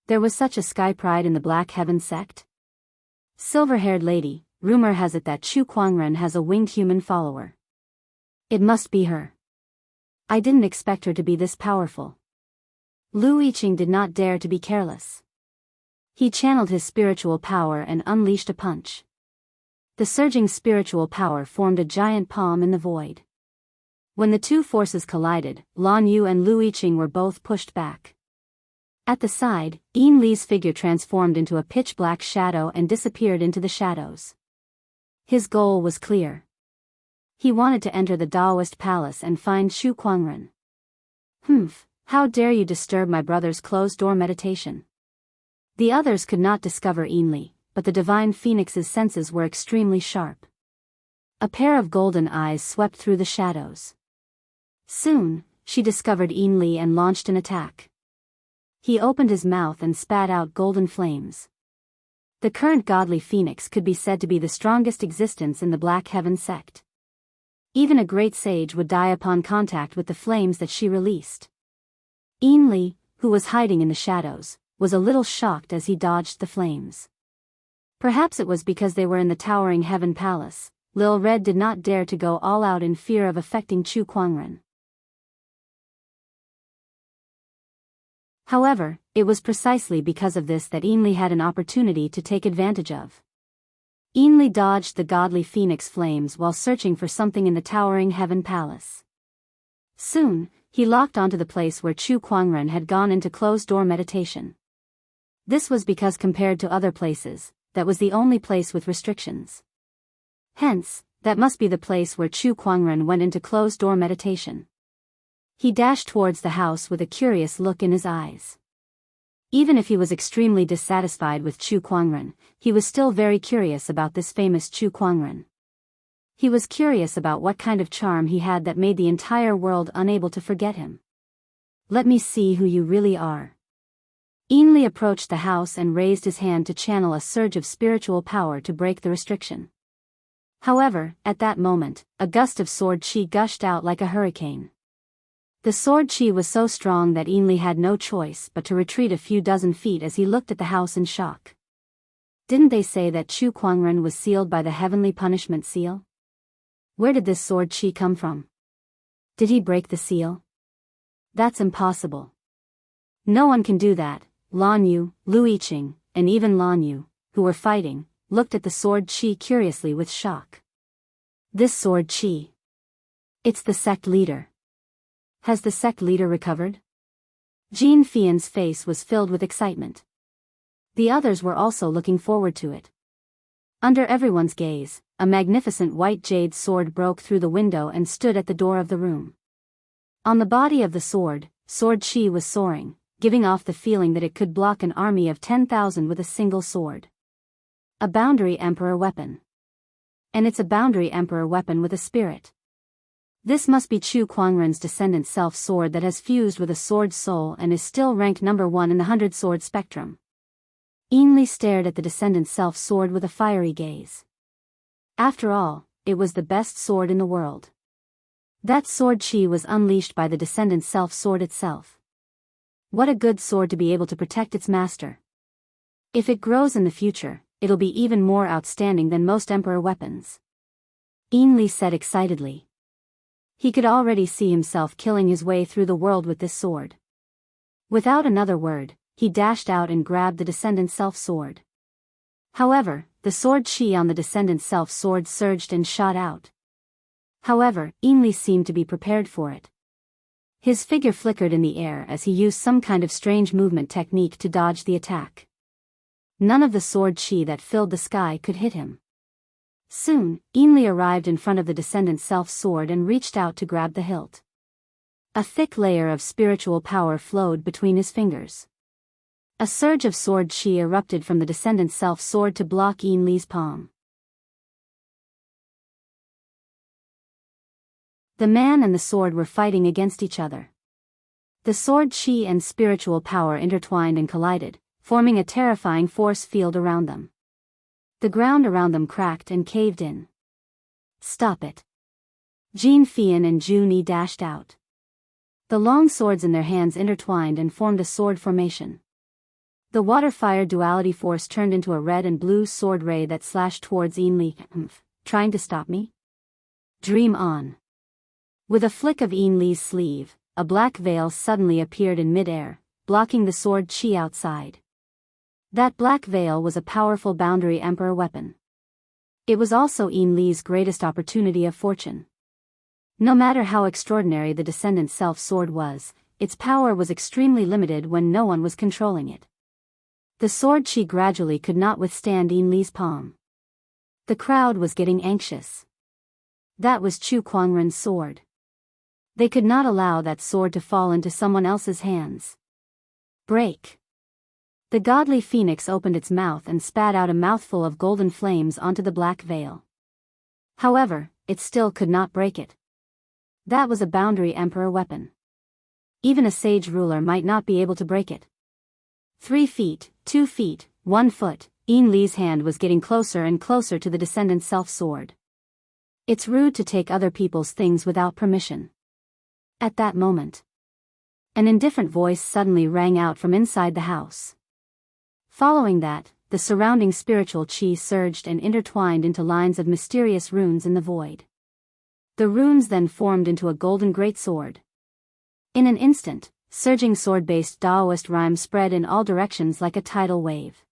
There was such a sky pride in the Black Heaven sect? Silver-haired lady, rumor has it that Chu Kuangren has a winged human follower. It must be her. I didn't expect her to be this powerful. Lu Yiqing did not dare to be careless. He channeled his spiritual power and unleashed a punch. The surging spiritual power formed a giant palm in the void. When the two forces collided, Lan Yu and Lu Yiqing were both pushed back. At the side, Yin Li's figure transformed into a pitch-black shadow and disappeared into the shadows. His goal was clear. He wanted to enter the Daoist palace and find Chu Kuangren. Humph, how dare you disturb my brother's closed-door meditation? The others could not discover Yin Li, but the divine phoenix's senses were extremely sharp. A pair of golden eyes swept through the shadows. Soon, she discovered Yin Li and launched an attack. He opened his mouth and spat out golden flames. The current godly phoenix could be said to be the strongest existence in the Black Heaven sect. Even a great sage would die upon contact with the flames that she released. Yin Li, who was hiding in the shadows, was a little shocked as he dodged the flames. Perhaps it was because they were in the towering Heaven Palace. Lil Red did not dare to go all out in fear of affecting Chu Kuangren. However, it was precisely because of this that Yin Li had an opportunity to take advantage of. Yin Li dodged the godly phoenix flames while searching for something in the towering Heaven Palace. Soon, he locked onto the place where Chu Kuangren had gone into closed-door meditation. This was because compared to other places, that was the only place with restrictions. Hence, that must be the place where Chu Kuangren went into closed-door meditation. He dashed towards the house with a curious look in his eyes. Even if he was extremely dissatisfied with Chu Kuangren, he was still very curious about this famous Chu Kuangren. He was curious about what kind of charm he had that made the entire world unable to forget him. Let me see who you really are. Yin Li approached the house and raised his hand to channel a surge of spiritual power to break the restriction. However, at that moment, a gust of sword chi gushed out like a hurricane. The sword chi was so strong that Yin Li had no choice but to retreat a few dozen feet as he looked at the house in shock. Didn't they say that Chu Kuangren was sealed by the heavenly punishment seal? Where did this sword chi come from? Did he break the seal? That's impossible. No one can do that. Lan Yu, Lu Yiqing, and even Lan Yu, who were fighting, looked at the sword chi curiously with shock. This sword chi. It's the sect leader. Has the sect leader recovered? Jean Fian's face was filled with excitement. The others were also looking forward to it. Under everyone's gaze, a magnificent white jade sword broke through the window and stood at the door of the room. On the body of the sword chi was soaring, giving off the feeling that it could block an army of 10,000 with a single sword. A boundary emperor weapon. And it's a boundary emperor weapon with a spirit. This must be Chu Kuangren's descendant self-sword that has fused with a sword soul and is still ranked number 1 in the 100-sword spectrum. Yin Li stared at the descendant self-sword with a fiery gaze. After all, it was the best sword in the world. That sword chi was unleashed by the descendant self-sword itself. What a good sword to be able to protect its master. If it grows in the future, it'll be even more outstanding than most emperor weapons. Yin Li said excitedly. He could already see himself killing his way through the world with this sword. Without another word, he dashed out and grabbed the descendant self-sword. However, the sword chi on the descendant self-sword surged and shot out. However, Yin Li seemed to be prepared for it. His figure flickered in the air as he used some kind of strange movement technique to dodge the attack. None of the sword chi that filled the sky could hit him. Soon, Yin Li arrived in front of the descendant self-sword and reached out to grab the hilt. A thick layer of spiritual power flowed between his fingers. A surge of sword chi erupted from the descendant self-sword to block Yin Li's palm. The man and the sword were fighting against each other. The sword chi and spiritual power intertwined and collided, forming a terrifying force field around them. The ground around them cracked and caved in. Stop it. Jin Fian and Jun Yi dashed out. The long swords in their hands intertwined and formed a sword formation. The water-fire duality force turned into a red and blue sword ray that slashed towards Yin Li. Trying to stop me? Dream on. With a flick of Yin Li's sleeve, a black veil suddenly appeared in mid-air, blocking the sword chi outside. That black veil was a powerful boundary emperor weapon. It was also Yin Li's greatest opportunity of fortune. No matter how extraordinary the descendant's self-sword was, its power was extremely limited when no one was controlling it. The sword chi gradually could not withstand Yin Li's palm. The crowd was getting anxious. That was Chu Kuangren's sword. They could not allow that sword to fall into someone else's hands. Break. The godly phoenix opened its mouth and spat out a mouthful of golden flames onto the black veil. However, it still could not break it. That was a boundary emperor weapon. Even a sage ruler might not be able to break it. 3 feet, 2 feet, 1 foot, Yin Li's hand was getting closer and closer to the descendant's self-sword. It's rude to take other people's things without permission. At that moment, an indifferent voice suddenly rang out from inside the house. Following that, the surrounding spiritual chi surged and intertwined into lines of mysterious runes in the void. The runes then formed into a golden greatsword. In an instant, surging sword-based Daoist rhymes spread in all directions like a tidal wave.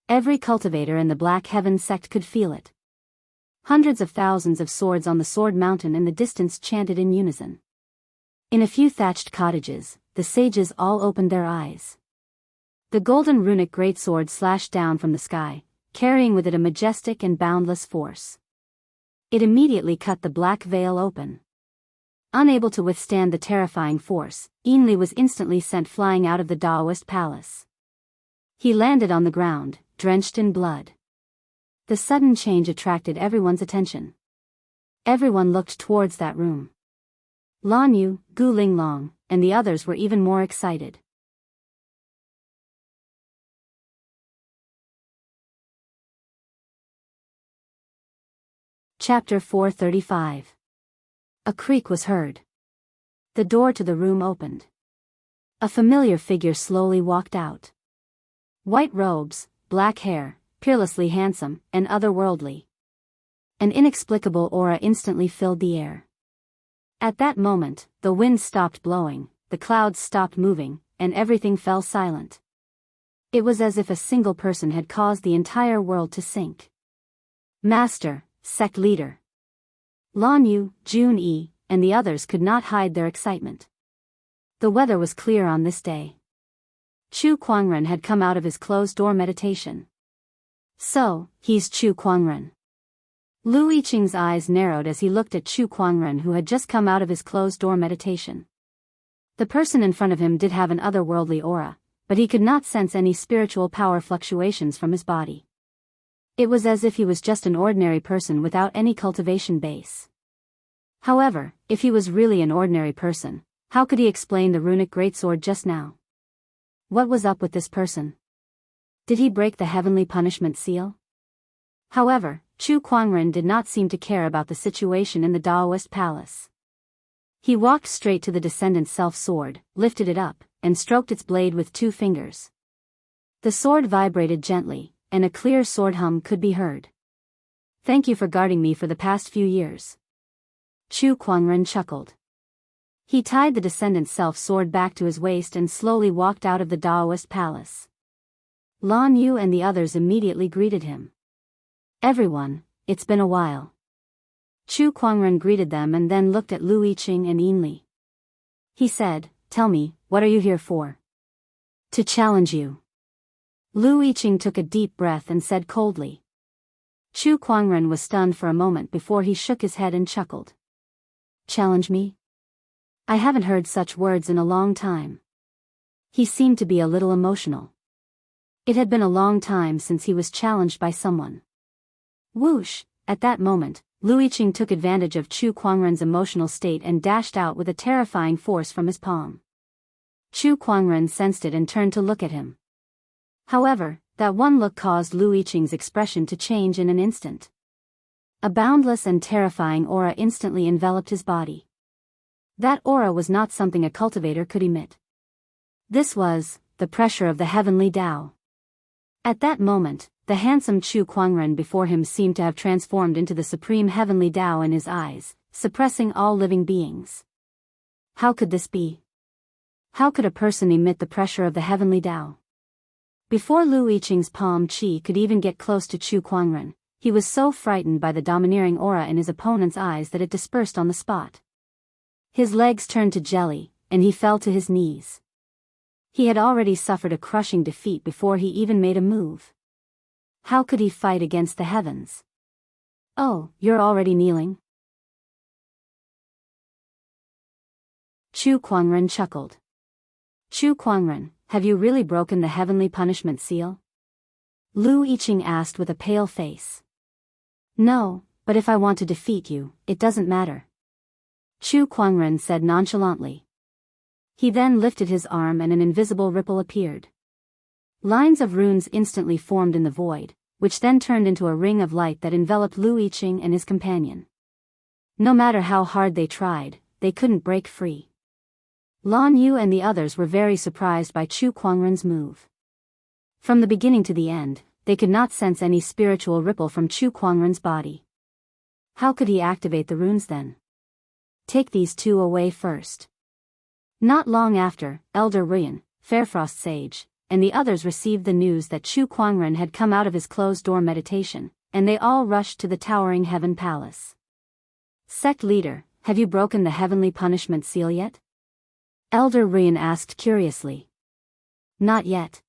Every cultivator in the Black Heaven sect could feel it. Hundreds of thousands of swords on the Sword Mountain in the distance chanted in unison. In a few thatched cottages, the sages all opened their eyes. The golden runic greatsword slashed down from the sky, carrying with it a majestic and boundless force. It immediately cut the black veil open. Unable to withstand the terrifying force, Yin Li was instantly sent flying out of the Daoist palace. He landed on the ground, drenched in blood. The sudden change attracted everyone's attention. Everyone looked towards that room. Lan Yu, Gu Linglong, and the others were even more excited. Chapter 435. A creak was heard. The door to the room opened. A familiar figure slowly walked out. White robes, black hair, peerlessly handsome, and otherworldly. An inexplicable aura instantly filled the air. At that moment, the wind stopped blowing, the clouds stopped moving, and everything fell silent. It was as if a single person had caused the entire world to sink. Master, sect leader. Lan Yu, Jun Yi, and the others could not hide their excitement. The weather was clear on this day. Chu Kuangren had come out of his closed-door meditation. So, he's Chu Kuangren. Lu Yiqing's eyes narrowed as he looked at Chu Kuangren, who had just come out of his closed-door meditation. The person in front of him did have an otherworldly aura, but he could not sense any spiritual power fluctuations from his body. It was as if he was just an ordinary person without any cultivation base. However, if he was really an ordinary person, how could he explain the runic greatsword just now? What was up with this person? Did he break the heavenly punishment seal? However, Chu Kuangren did not seem to care about the situation in the Daoist palace. He walked straight to the descendant's self-sword, lifted it up, and stroked its blade with 2 fingers. The sword vibrated gently, and a clear sword hum could be heard. Thank you for guarding me for the past few years. Chu Kuangren chuckled. He tied the descendant's self-sword back to his waist and slowly walked out of the Daoist palace. Lan Yu and the others immediately greeted him. Everyone, it's been a while. Chu Kuangren greeted them and then looked at Lu Yiqing and Yin Li. He said, "Tell me, what are you here for?" "To challenge you." Lu Yiqing took a deep breath and said coldly. Chu Kuangren was stunned for a moment before he shook his head and chuckled. "Challenge me? I haven't heard such words in a long time." He seemed to be a little emotional. It had been a long time since he was challenged by someone. Whoosh! At that moment, Lu Yiqing took advantage of Chu Kuangren's emotional state and dashed out with a terrifying force from his palm. Chu Kuangren sensed it and turned to look at him. However, that one look caused Lu Yiqing's expression to change in an instant. A boundless and terrifying aura instantly enveloped his body. That aura was not something a cultivator could emit. This was the pressure of the heavenly Tao. At that moment, the handsome Chu Kuangren before him seemed to have transformed into the supreme heavenly Tao in his eyes, suppressing all living beings. How could this be? How could a person emit the pressure of the heavenly Tao? Before Lu Yiqing's palm chi could even get close to Chu Kuangren, he was so frightened by the domineering aura in his opponent's eyes that it dispersed on the spot. His legs turned to jelly, and he fell to his knees. He had already suffered a crushing defeat before he even made a move. How could he fight against the heavens? Oh, you're already kneeling? Chu Kuangren chuckled. Chu Kuangren, have you really broken the heavenly punishment seal? Lu Yiqing asked with a pale face. No, but if I want to defeat you, it doesn't matter. Chu Kuangren said nonchalantly. He then lifted his arm and an invisible ripple appeared. Lines of runes instantly formed in the void, which then turned into a ring of light that enveloped Lu Yiqing and his companion. No matter how hard they tried, they couldn't break free. Lan Yu and the others were very surprised by Chu Kuangren's move. From the beginning to the end, they could not sense any spiritual ripple from Chu Kuangren's body. How could he activate the runes then? Take these two away first. Not long after, Elder Ruyan, Fairfrost Sage, and the others received the news that Chu Kuangren had come out of his closed-door meditation, and they all rushed to the towering heaven palace. Sect leader, have you broken the heavenly punishment seal yet? Elder Ruyan asked curiously. Not yet.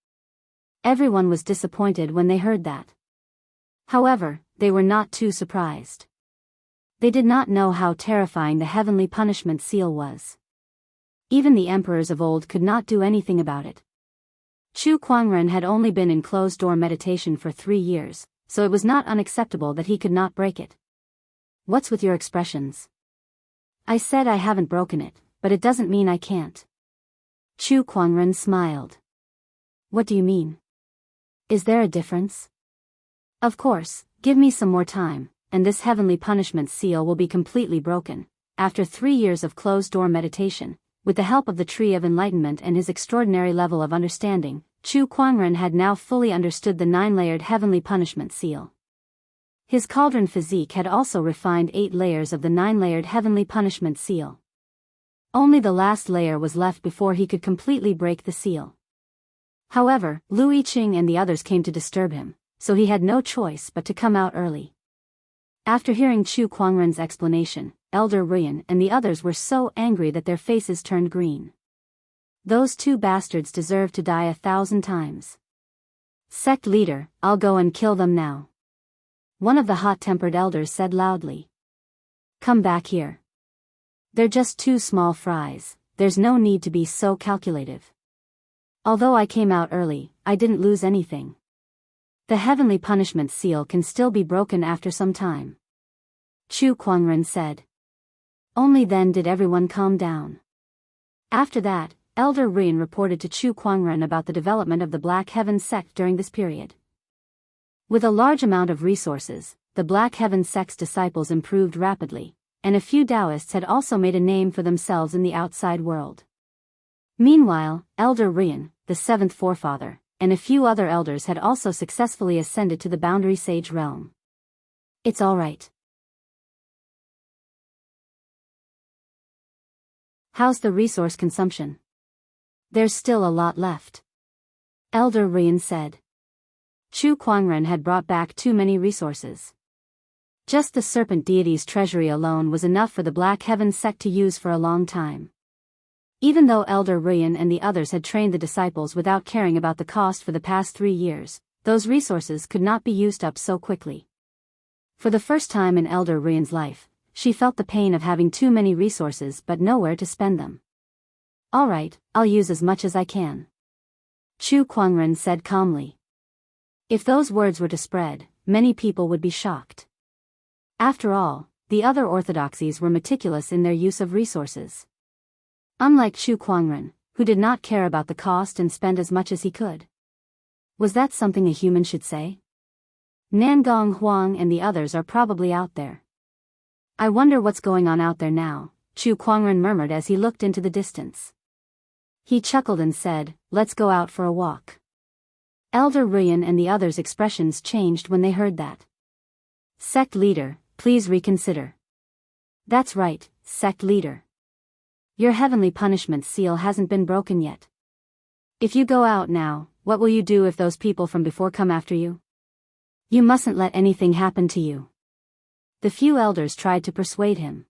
Everyone was disappointed when they heard that. However, they were not too surprised. They did not know how terrifying the heavenly punishment seal was. Even the emperors of old could not do anything about it. Chu Kuangren had only been in closed-door meditation for 3 years, so it was not unacceptable that he could not break it. What's with your expressions? I said I haven't broken it, but it doesn't mean I can't. Chu Kuangren smiled. What do you mean? Is there a difference? Of course, give me some more time, and this heavenly punishment seal will be completely broken. After 3 years of closed-door meditation, with the help of the Tree of Enlightenment and his extraordinary level of understanding, Chu Kuangren had now fully understood the 9-layered heavenly punishment seal. His cauldron physique had also refined 8 layers of the 9-layered heavenly punishment seal. Only the last layer was left before he could completely break the seal. However, Lu Yiqing and the others came to disturb him, so he had no choice but to come out early. After hearing Chu Kuangren's explanation, Elder Ruyan and the others were so angry that their faces turned green. Those 2 bastards deserve to die 1,000 times. Sect leader, I'll go and kill them now. One of the hot-tempered elders said loudly. Come back here. They're just 2 small fries, there's no need to be so calculative. Although I came out early, I didn't lose anything. The heavenly punishment seal can still be broken after some time. Chu Kuangren said. Only then did everyone calm down. After that, Elder Ruyan reported to Chu Kuangren about the development of the Black Heaven sect during this period. With a large amount of resources, the Black Heaven sect's disciples improved rapidly, and a few Daoists had also made a name for themselves in the outside world. Meanwhile, Elder Ruyan, the 7th forefather, and a few other elders had also successfully ascended to the Boundary Sage realm. It's all right. How's the resource consumption? There's still a lot left. Elder Ruyan said. Chu Kuangren had brought back too many resources. Just the serpent deity's treasury alone was enough for the Black Heaven sect to use for a long time. Even though Elder Ruyan and the others had trained the disciples without caring about the cost for the past 3 years, those resources could not be used up so quickly. For the first time in Elder Ruyan's life, she felt the pain of having too many resources but nowhere to spend them. All right, I'll use as much as I can. Chu Kuangren said calmly. If those words were to spread, many people would be shocked. After all, the other orthodoxies were meticulous in their use of resources. Unlike Chu Kuangren, who did not care about the cost and spend as much as he could. Was that something a human should say? Nangong Huang and the others are probably out there. I wonder what's going on out there now, Chu Kuangren murmured as he looked into the distance. He chuckled and said, let's go out for a walk. Elder Ruyan and the others' expressions changed when they heard that. Sect leader, please reconsider. That's right, sect leader. Your heavenly punishment seal hasn't been broken yet. If you go out now, what will you do if those people from before come after you? You mustn't let anything happen to you. The few elders tried to persuade him.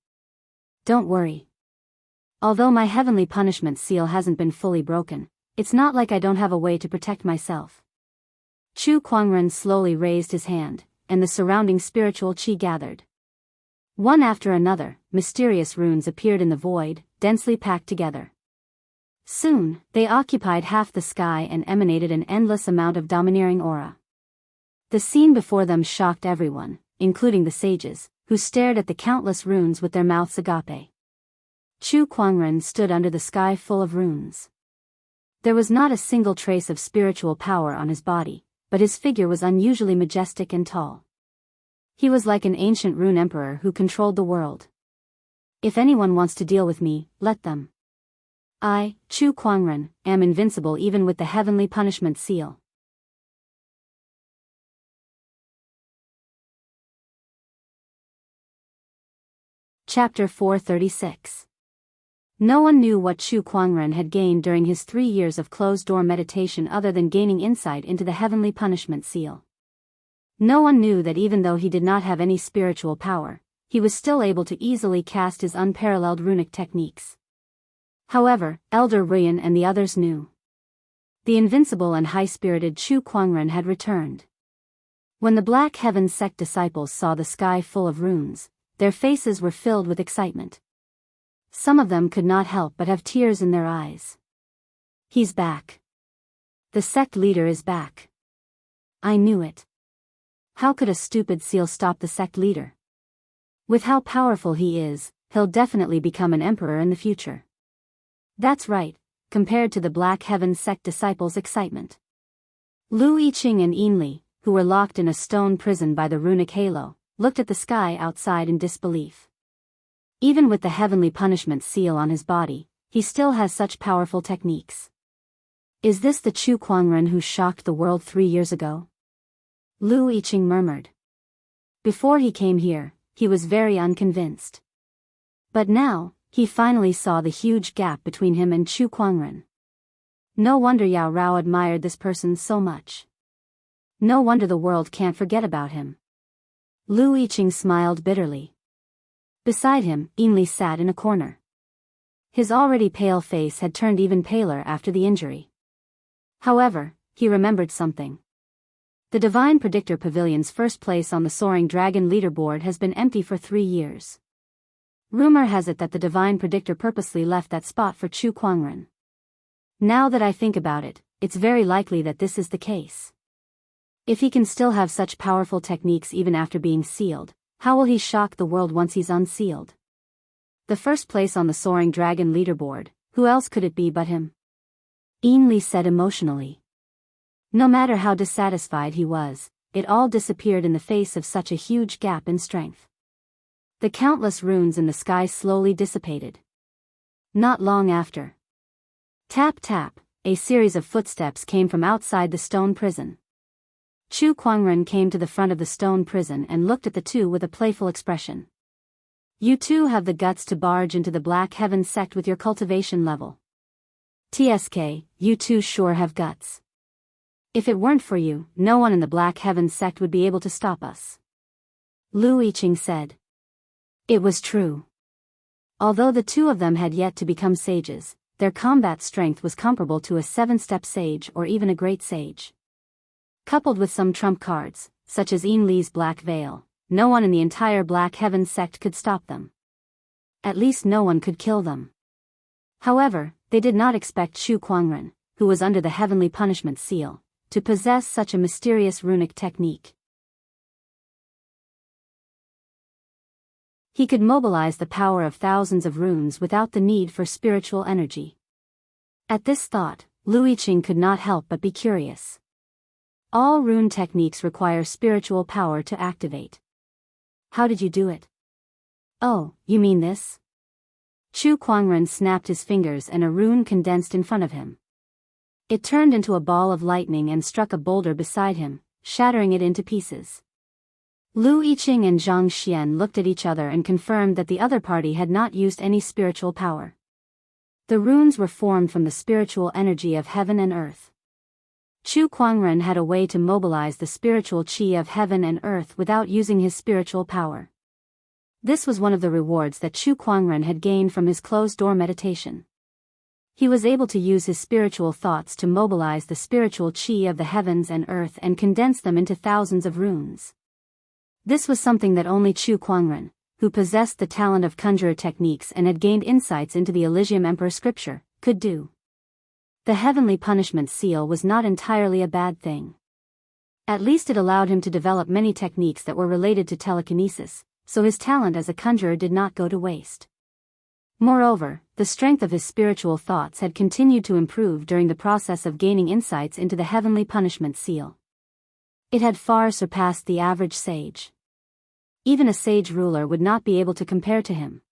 Don't worry. Although my heavenly punishment seal hasn't been fully broken, it's not like I don't have a way to protect myself. Chu Kuangren slowly raised his hand, and the surrounding spiritual qi gathered. One after another, mysterious runes appeared in the void, densely packed together. Soon, they occupied half the sky and emanated an endless amount of domineering aura. The scene before them shocked everyone, including the sages, who stared at the countless runes with their mouths agape. Chu Kuangren stood under the sky full of runes. There was not a single trace of spiritual power on his body, but his figure was unusually majestic and tall. He was like an ancient rune emperor who controlled the world. If anyone wants to deal with me, let them. I, Chu Kuangren, am invincible even with the heavenly punishment seal. Chapter 436. No one knew what Chu Kuangren had gained during his 3 years of closed-door meditation other than gaining insight into the heavenly punishment seal. No one knew that even though he did not have any spiritual power, he was still able to easily cast his unparalleled runic techniques. However, Elder Ruyan and the others knew. The invincible and high-spirited Chu Kuangren had returned. When the Black Heaven sect disciples saw the sky full of runes, their faces were filled with excitement. Some of them could not help but have tears in their eyes. He's back. The sect leader is back. I knew it. How could a stupid seal stop the sect leader? With how powerful he is, he'll definitely become an emperor in the future. That's right, compared to the Black Heaven sect disciples' excitement. Lu Yiqing and Yinli, who were locked in a stone prison by the runic halo, looked at the sky outside in disbelief. Even with the heavenly punishment seal on his body, he still has such powerful techniques. Is this the Chu Kuangren who shocked the world 3 years ago? Lu Yiqing murmured. Before he came here, he was very unconvinced. But now, he finally saw the huge gap between him and Chu Kuangren. No wonder Yao Rao admired this person so much. No wonder the world can't forget about him. Lu Yiqing smiled bitterly. Beside him, Yinli sat in a corner. His already pale face had turned even paler after the injury. However, he remembered something. The Divine Predictor Pavilion's first place on the Soaring Dragon leaderboard has been empty for 3 years. Rumor has it that the Divine Predictor purposely left that spot for Chu Kuangren. Now that I think about it, it's very likely that this is the case. If he can still have such powerful techniques even after being sealed, how will he shock the world once he's unsealed? The first place on the Soaring Dragon leaderboard, who else could it be but him? Yinli said emotionally. No matter how dissatisfied he was, it all disappeared in the face of such a huge gap in strength. The countless runes in the sky slowly dissipated. Not long after. Tap tap, a series of footsteps came from outside the stone prison. Chu Kuangren came to the front of the stone prison and looked at the two with a playful expression. You two have the guts to barge into the Black Heaven sect with your cultivation level. TSK, you two sure have guts. If it weren't for you, no one in the Black Heaven sect would be able to stop us. Lu Yiqing said. It was true. Although the two of them had yet to become sages, their combat strength was comparable to a 7-step sage or even a great sage. Coupled with some trump cards, such as Yinli's Black Veil, no one in the entire Black Heaven sect could stop them. At least no one could kill them. However, they did not expect Chu Kuangren, who was under the heavenly punishment seal, to possess such a mysterious runic technique. He could mobilize the power of thousands of runes without the need for spiritual energy. At this thought, Lu Yiqing could not help but be curious. All rune techniques require spiritual power to activate. How did you do it? Oh, you mean this? Chu Kuangren snapped his fingers and a rune condensed in front of him. It turned into a ball of lightning and struck a boulder beside him, shattering it into pieces. Lu Yiqing and Zhang Xian looked at each other and confirmed that the other party had not used any spiritual power. The runes were formed from the spiritual energy of heaven and earth. Chu Kuangren had a way to mobilize the spiritual qi of heaven and earth without using his spiritual power. This was one of the rewards that Chu Kuangren had gained from his closed-door meditation. He was able to use his spiritual thoughts to mobilize the spiritual qi of the heavens and earth and condense them into thousands of runes. This was something that only Chu Kuangren, who possessed the talent of conjurer techniques and had gained insights into the Elysium Emperor scripture, could do. The heavenly punishment seal was not entirely a bad thing. At least it allowed him to develop many techniques that were related to telekinesis, so his talent as a conjurer did not go to waste. Moreover, the strength of his spiritual thoughts had continued to improve during the process of gaining insights into the heavenly punishment seal. It had far surpassed the average sage. Even a sage ruler would not be able to compare to him.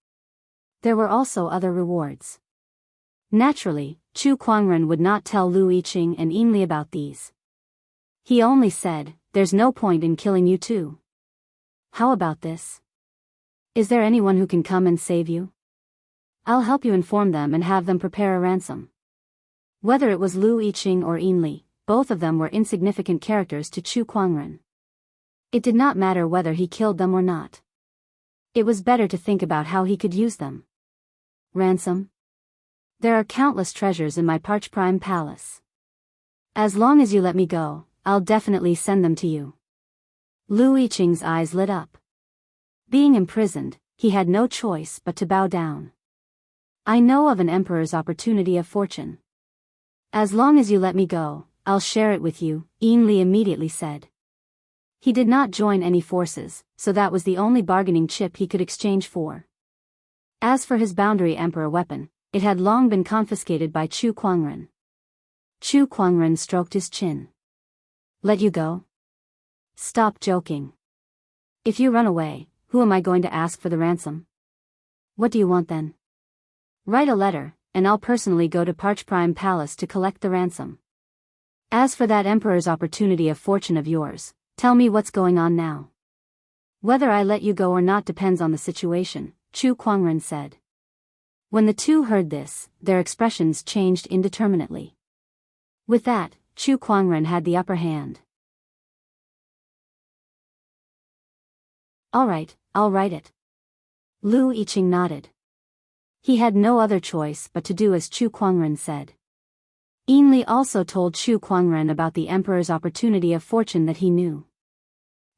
There were also other rewards. Naturally, Chu Kuangren would not tell Lu Yiqing and Yinli about these. He only said, "There's no point in killing you too. How about this? Is there anyone who can come and save you? I'll help you inform them and have them prepare a ransom." Whether it was Lu Yiqing or Yinli, both of them were insignificant characters to Chu Kuangren. It did not matter whether he killed them or not. It was better to think about how he could use them. Ransom? There are countless treasures in my Parch Prime Palace. As long as you let me go, I'll definitely send them to you. Lu Yiqing's eyes lit up. Being imprisoned, he had no choice but to bow down. I know of an emperor's opportunity of fortune. As long as you let me go, I'll share it with you, Yinli immediately said. He did not join any forces, so that was the only bargaining chip he could exchange for. As for his boundary emperor weapon, it had long been confiscated by Chu Kuangren. Chu Kuangren stroked his chin. Let you go? Stop joking. If you run away, who am I going to ask for the ransom? What do you want then? Write a letter, and I'll personally go to Parch Prime Palace to collect the ransom. As for that emperor's opportunity of fortune of yours, tell me what's going on now. Whether I let you go or not depends on the situation, Chu Kuangren said. When the two heard this, their expressions changed indeterminately. With that, Chu Kuangren had the upper hand. All right, I'll write it. Lu Yiqing nodded. He had no other choice but to do as Chu Kuangren said. Yinli also told Chu Kuangren about the emperor's opportunity of fortune that he knew.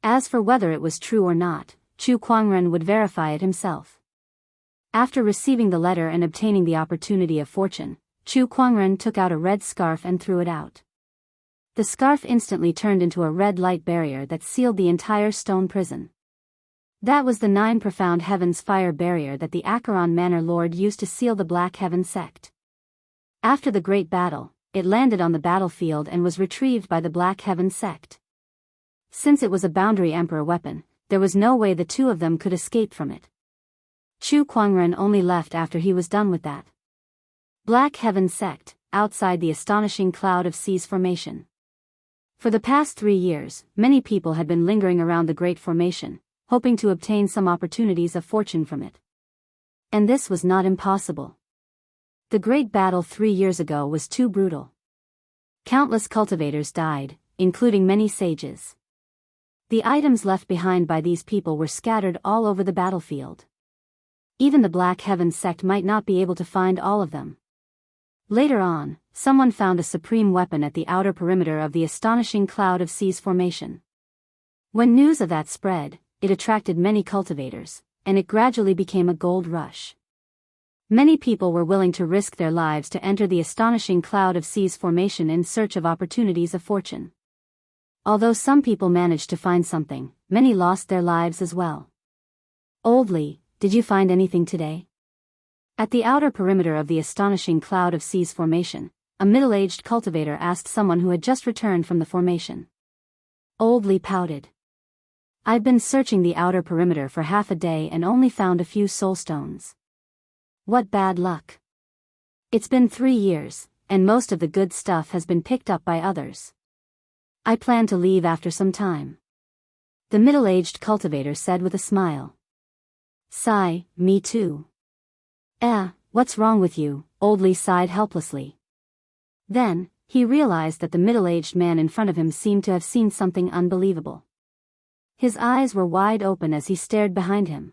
As for whether it was true or not, Chu Kuangren would verify it himself. After receiving the letter and obtaining the opportunity of fortune, Chu Kuangren took out a red scarf and threw it out. The scarf instantly turned into a red light barrier that sealed the entire stone prison. That was the 9 profound heavens fire barrier that the Acheron Manor Lord used to seal the Black Heaven sect. After the Great Battle, it landed on the battlefield and was retrieved by the Black Heaven sect. Since it was a boundary emperor weapon, there was no way the two of them could escape from it. Chu Kuangren only left after he was done with that. Black Heaven sect, outside the astonishing cloud of seas formation. For the past 3 years, many people had been lingering around the Great Formation, hoping to obtain some opportunities of fortune from it. And this was not impossible. The great battle 3 years ago was too brutal. Countless cultivators died, including many sages. The items left behind by these people were scattered all over the battlefield. Even the Black Heaven sect might not be able to find all of them. Later on, someone found a supreme weapon at the outer perimeter of the astonishing cloud of seas formation. When news of that spread, it attracted many cultivators, and it gradually became a gold rush. Many people were willing to risk their lives to enter the astonishing cloud of seas formation in search of opportunities of fortune. Although some people managed to find something, many lost their lives as well. Old Li, did you find anything today? At the outer perimeter of the astonishing cloud of seas formation, a middle-aged cultivator asked someone who had just returned from the formation. Old Li pouted. I've been searching the outer perimeter for half a day and only found a few soul stones. What bad luck. It's been 3 years, and most of the good stuff has been picked up by others. I plan to leave after some time. The middle-aged cultivator said with a smile. Sigh, me too. What's wrong with you? Old Li sighed helplessly. Then, he realized that the middle-aged man in front of him seemed to have seen something unbelievable. His eyes were wide open as he stared behind him.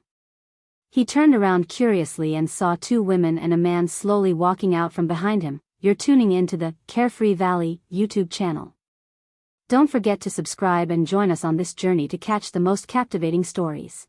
He turned around curiously and saw 2 women and a man slowly walking out from behind him. You're tuning into the Carefree Valley YouTube channel. Don't forget to subscribe and join us on this journey to catch the most captivating stories.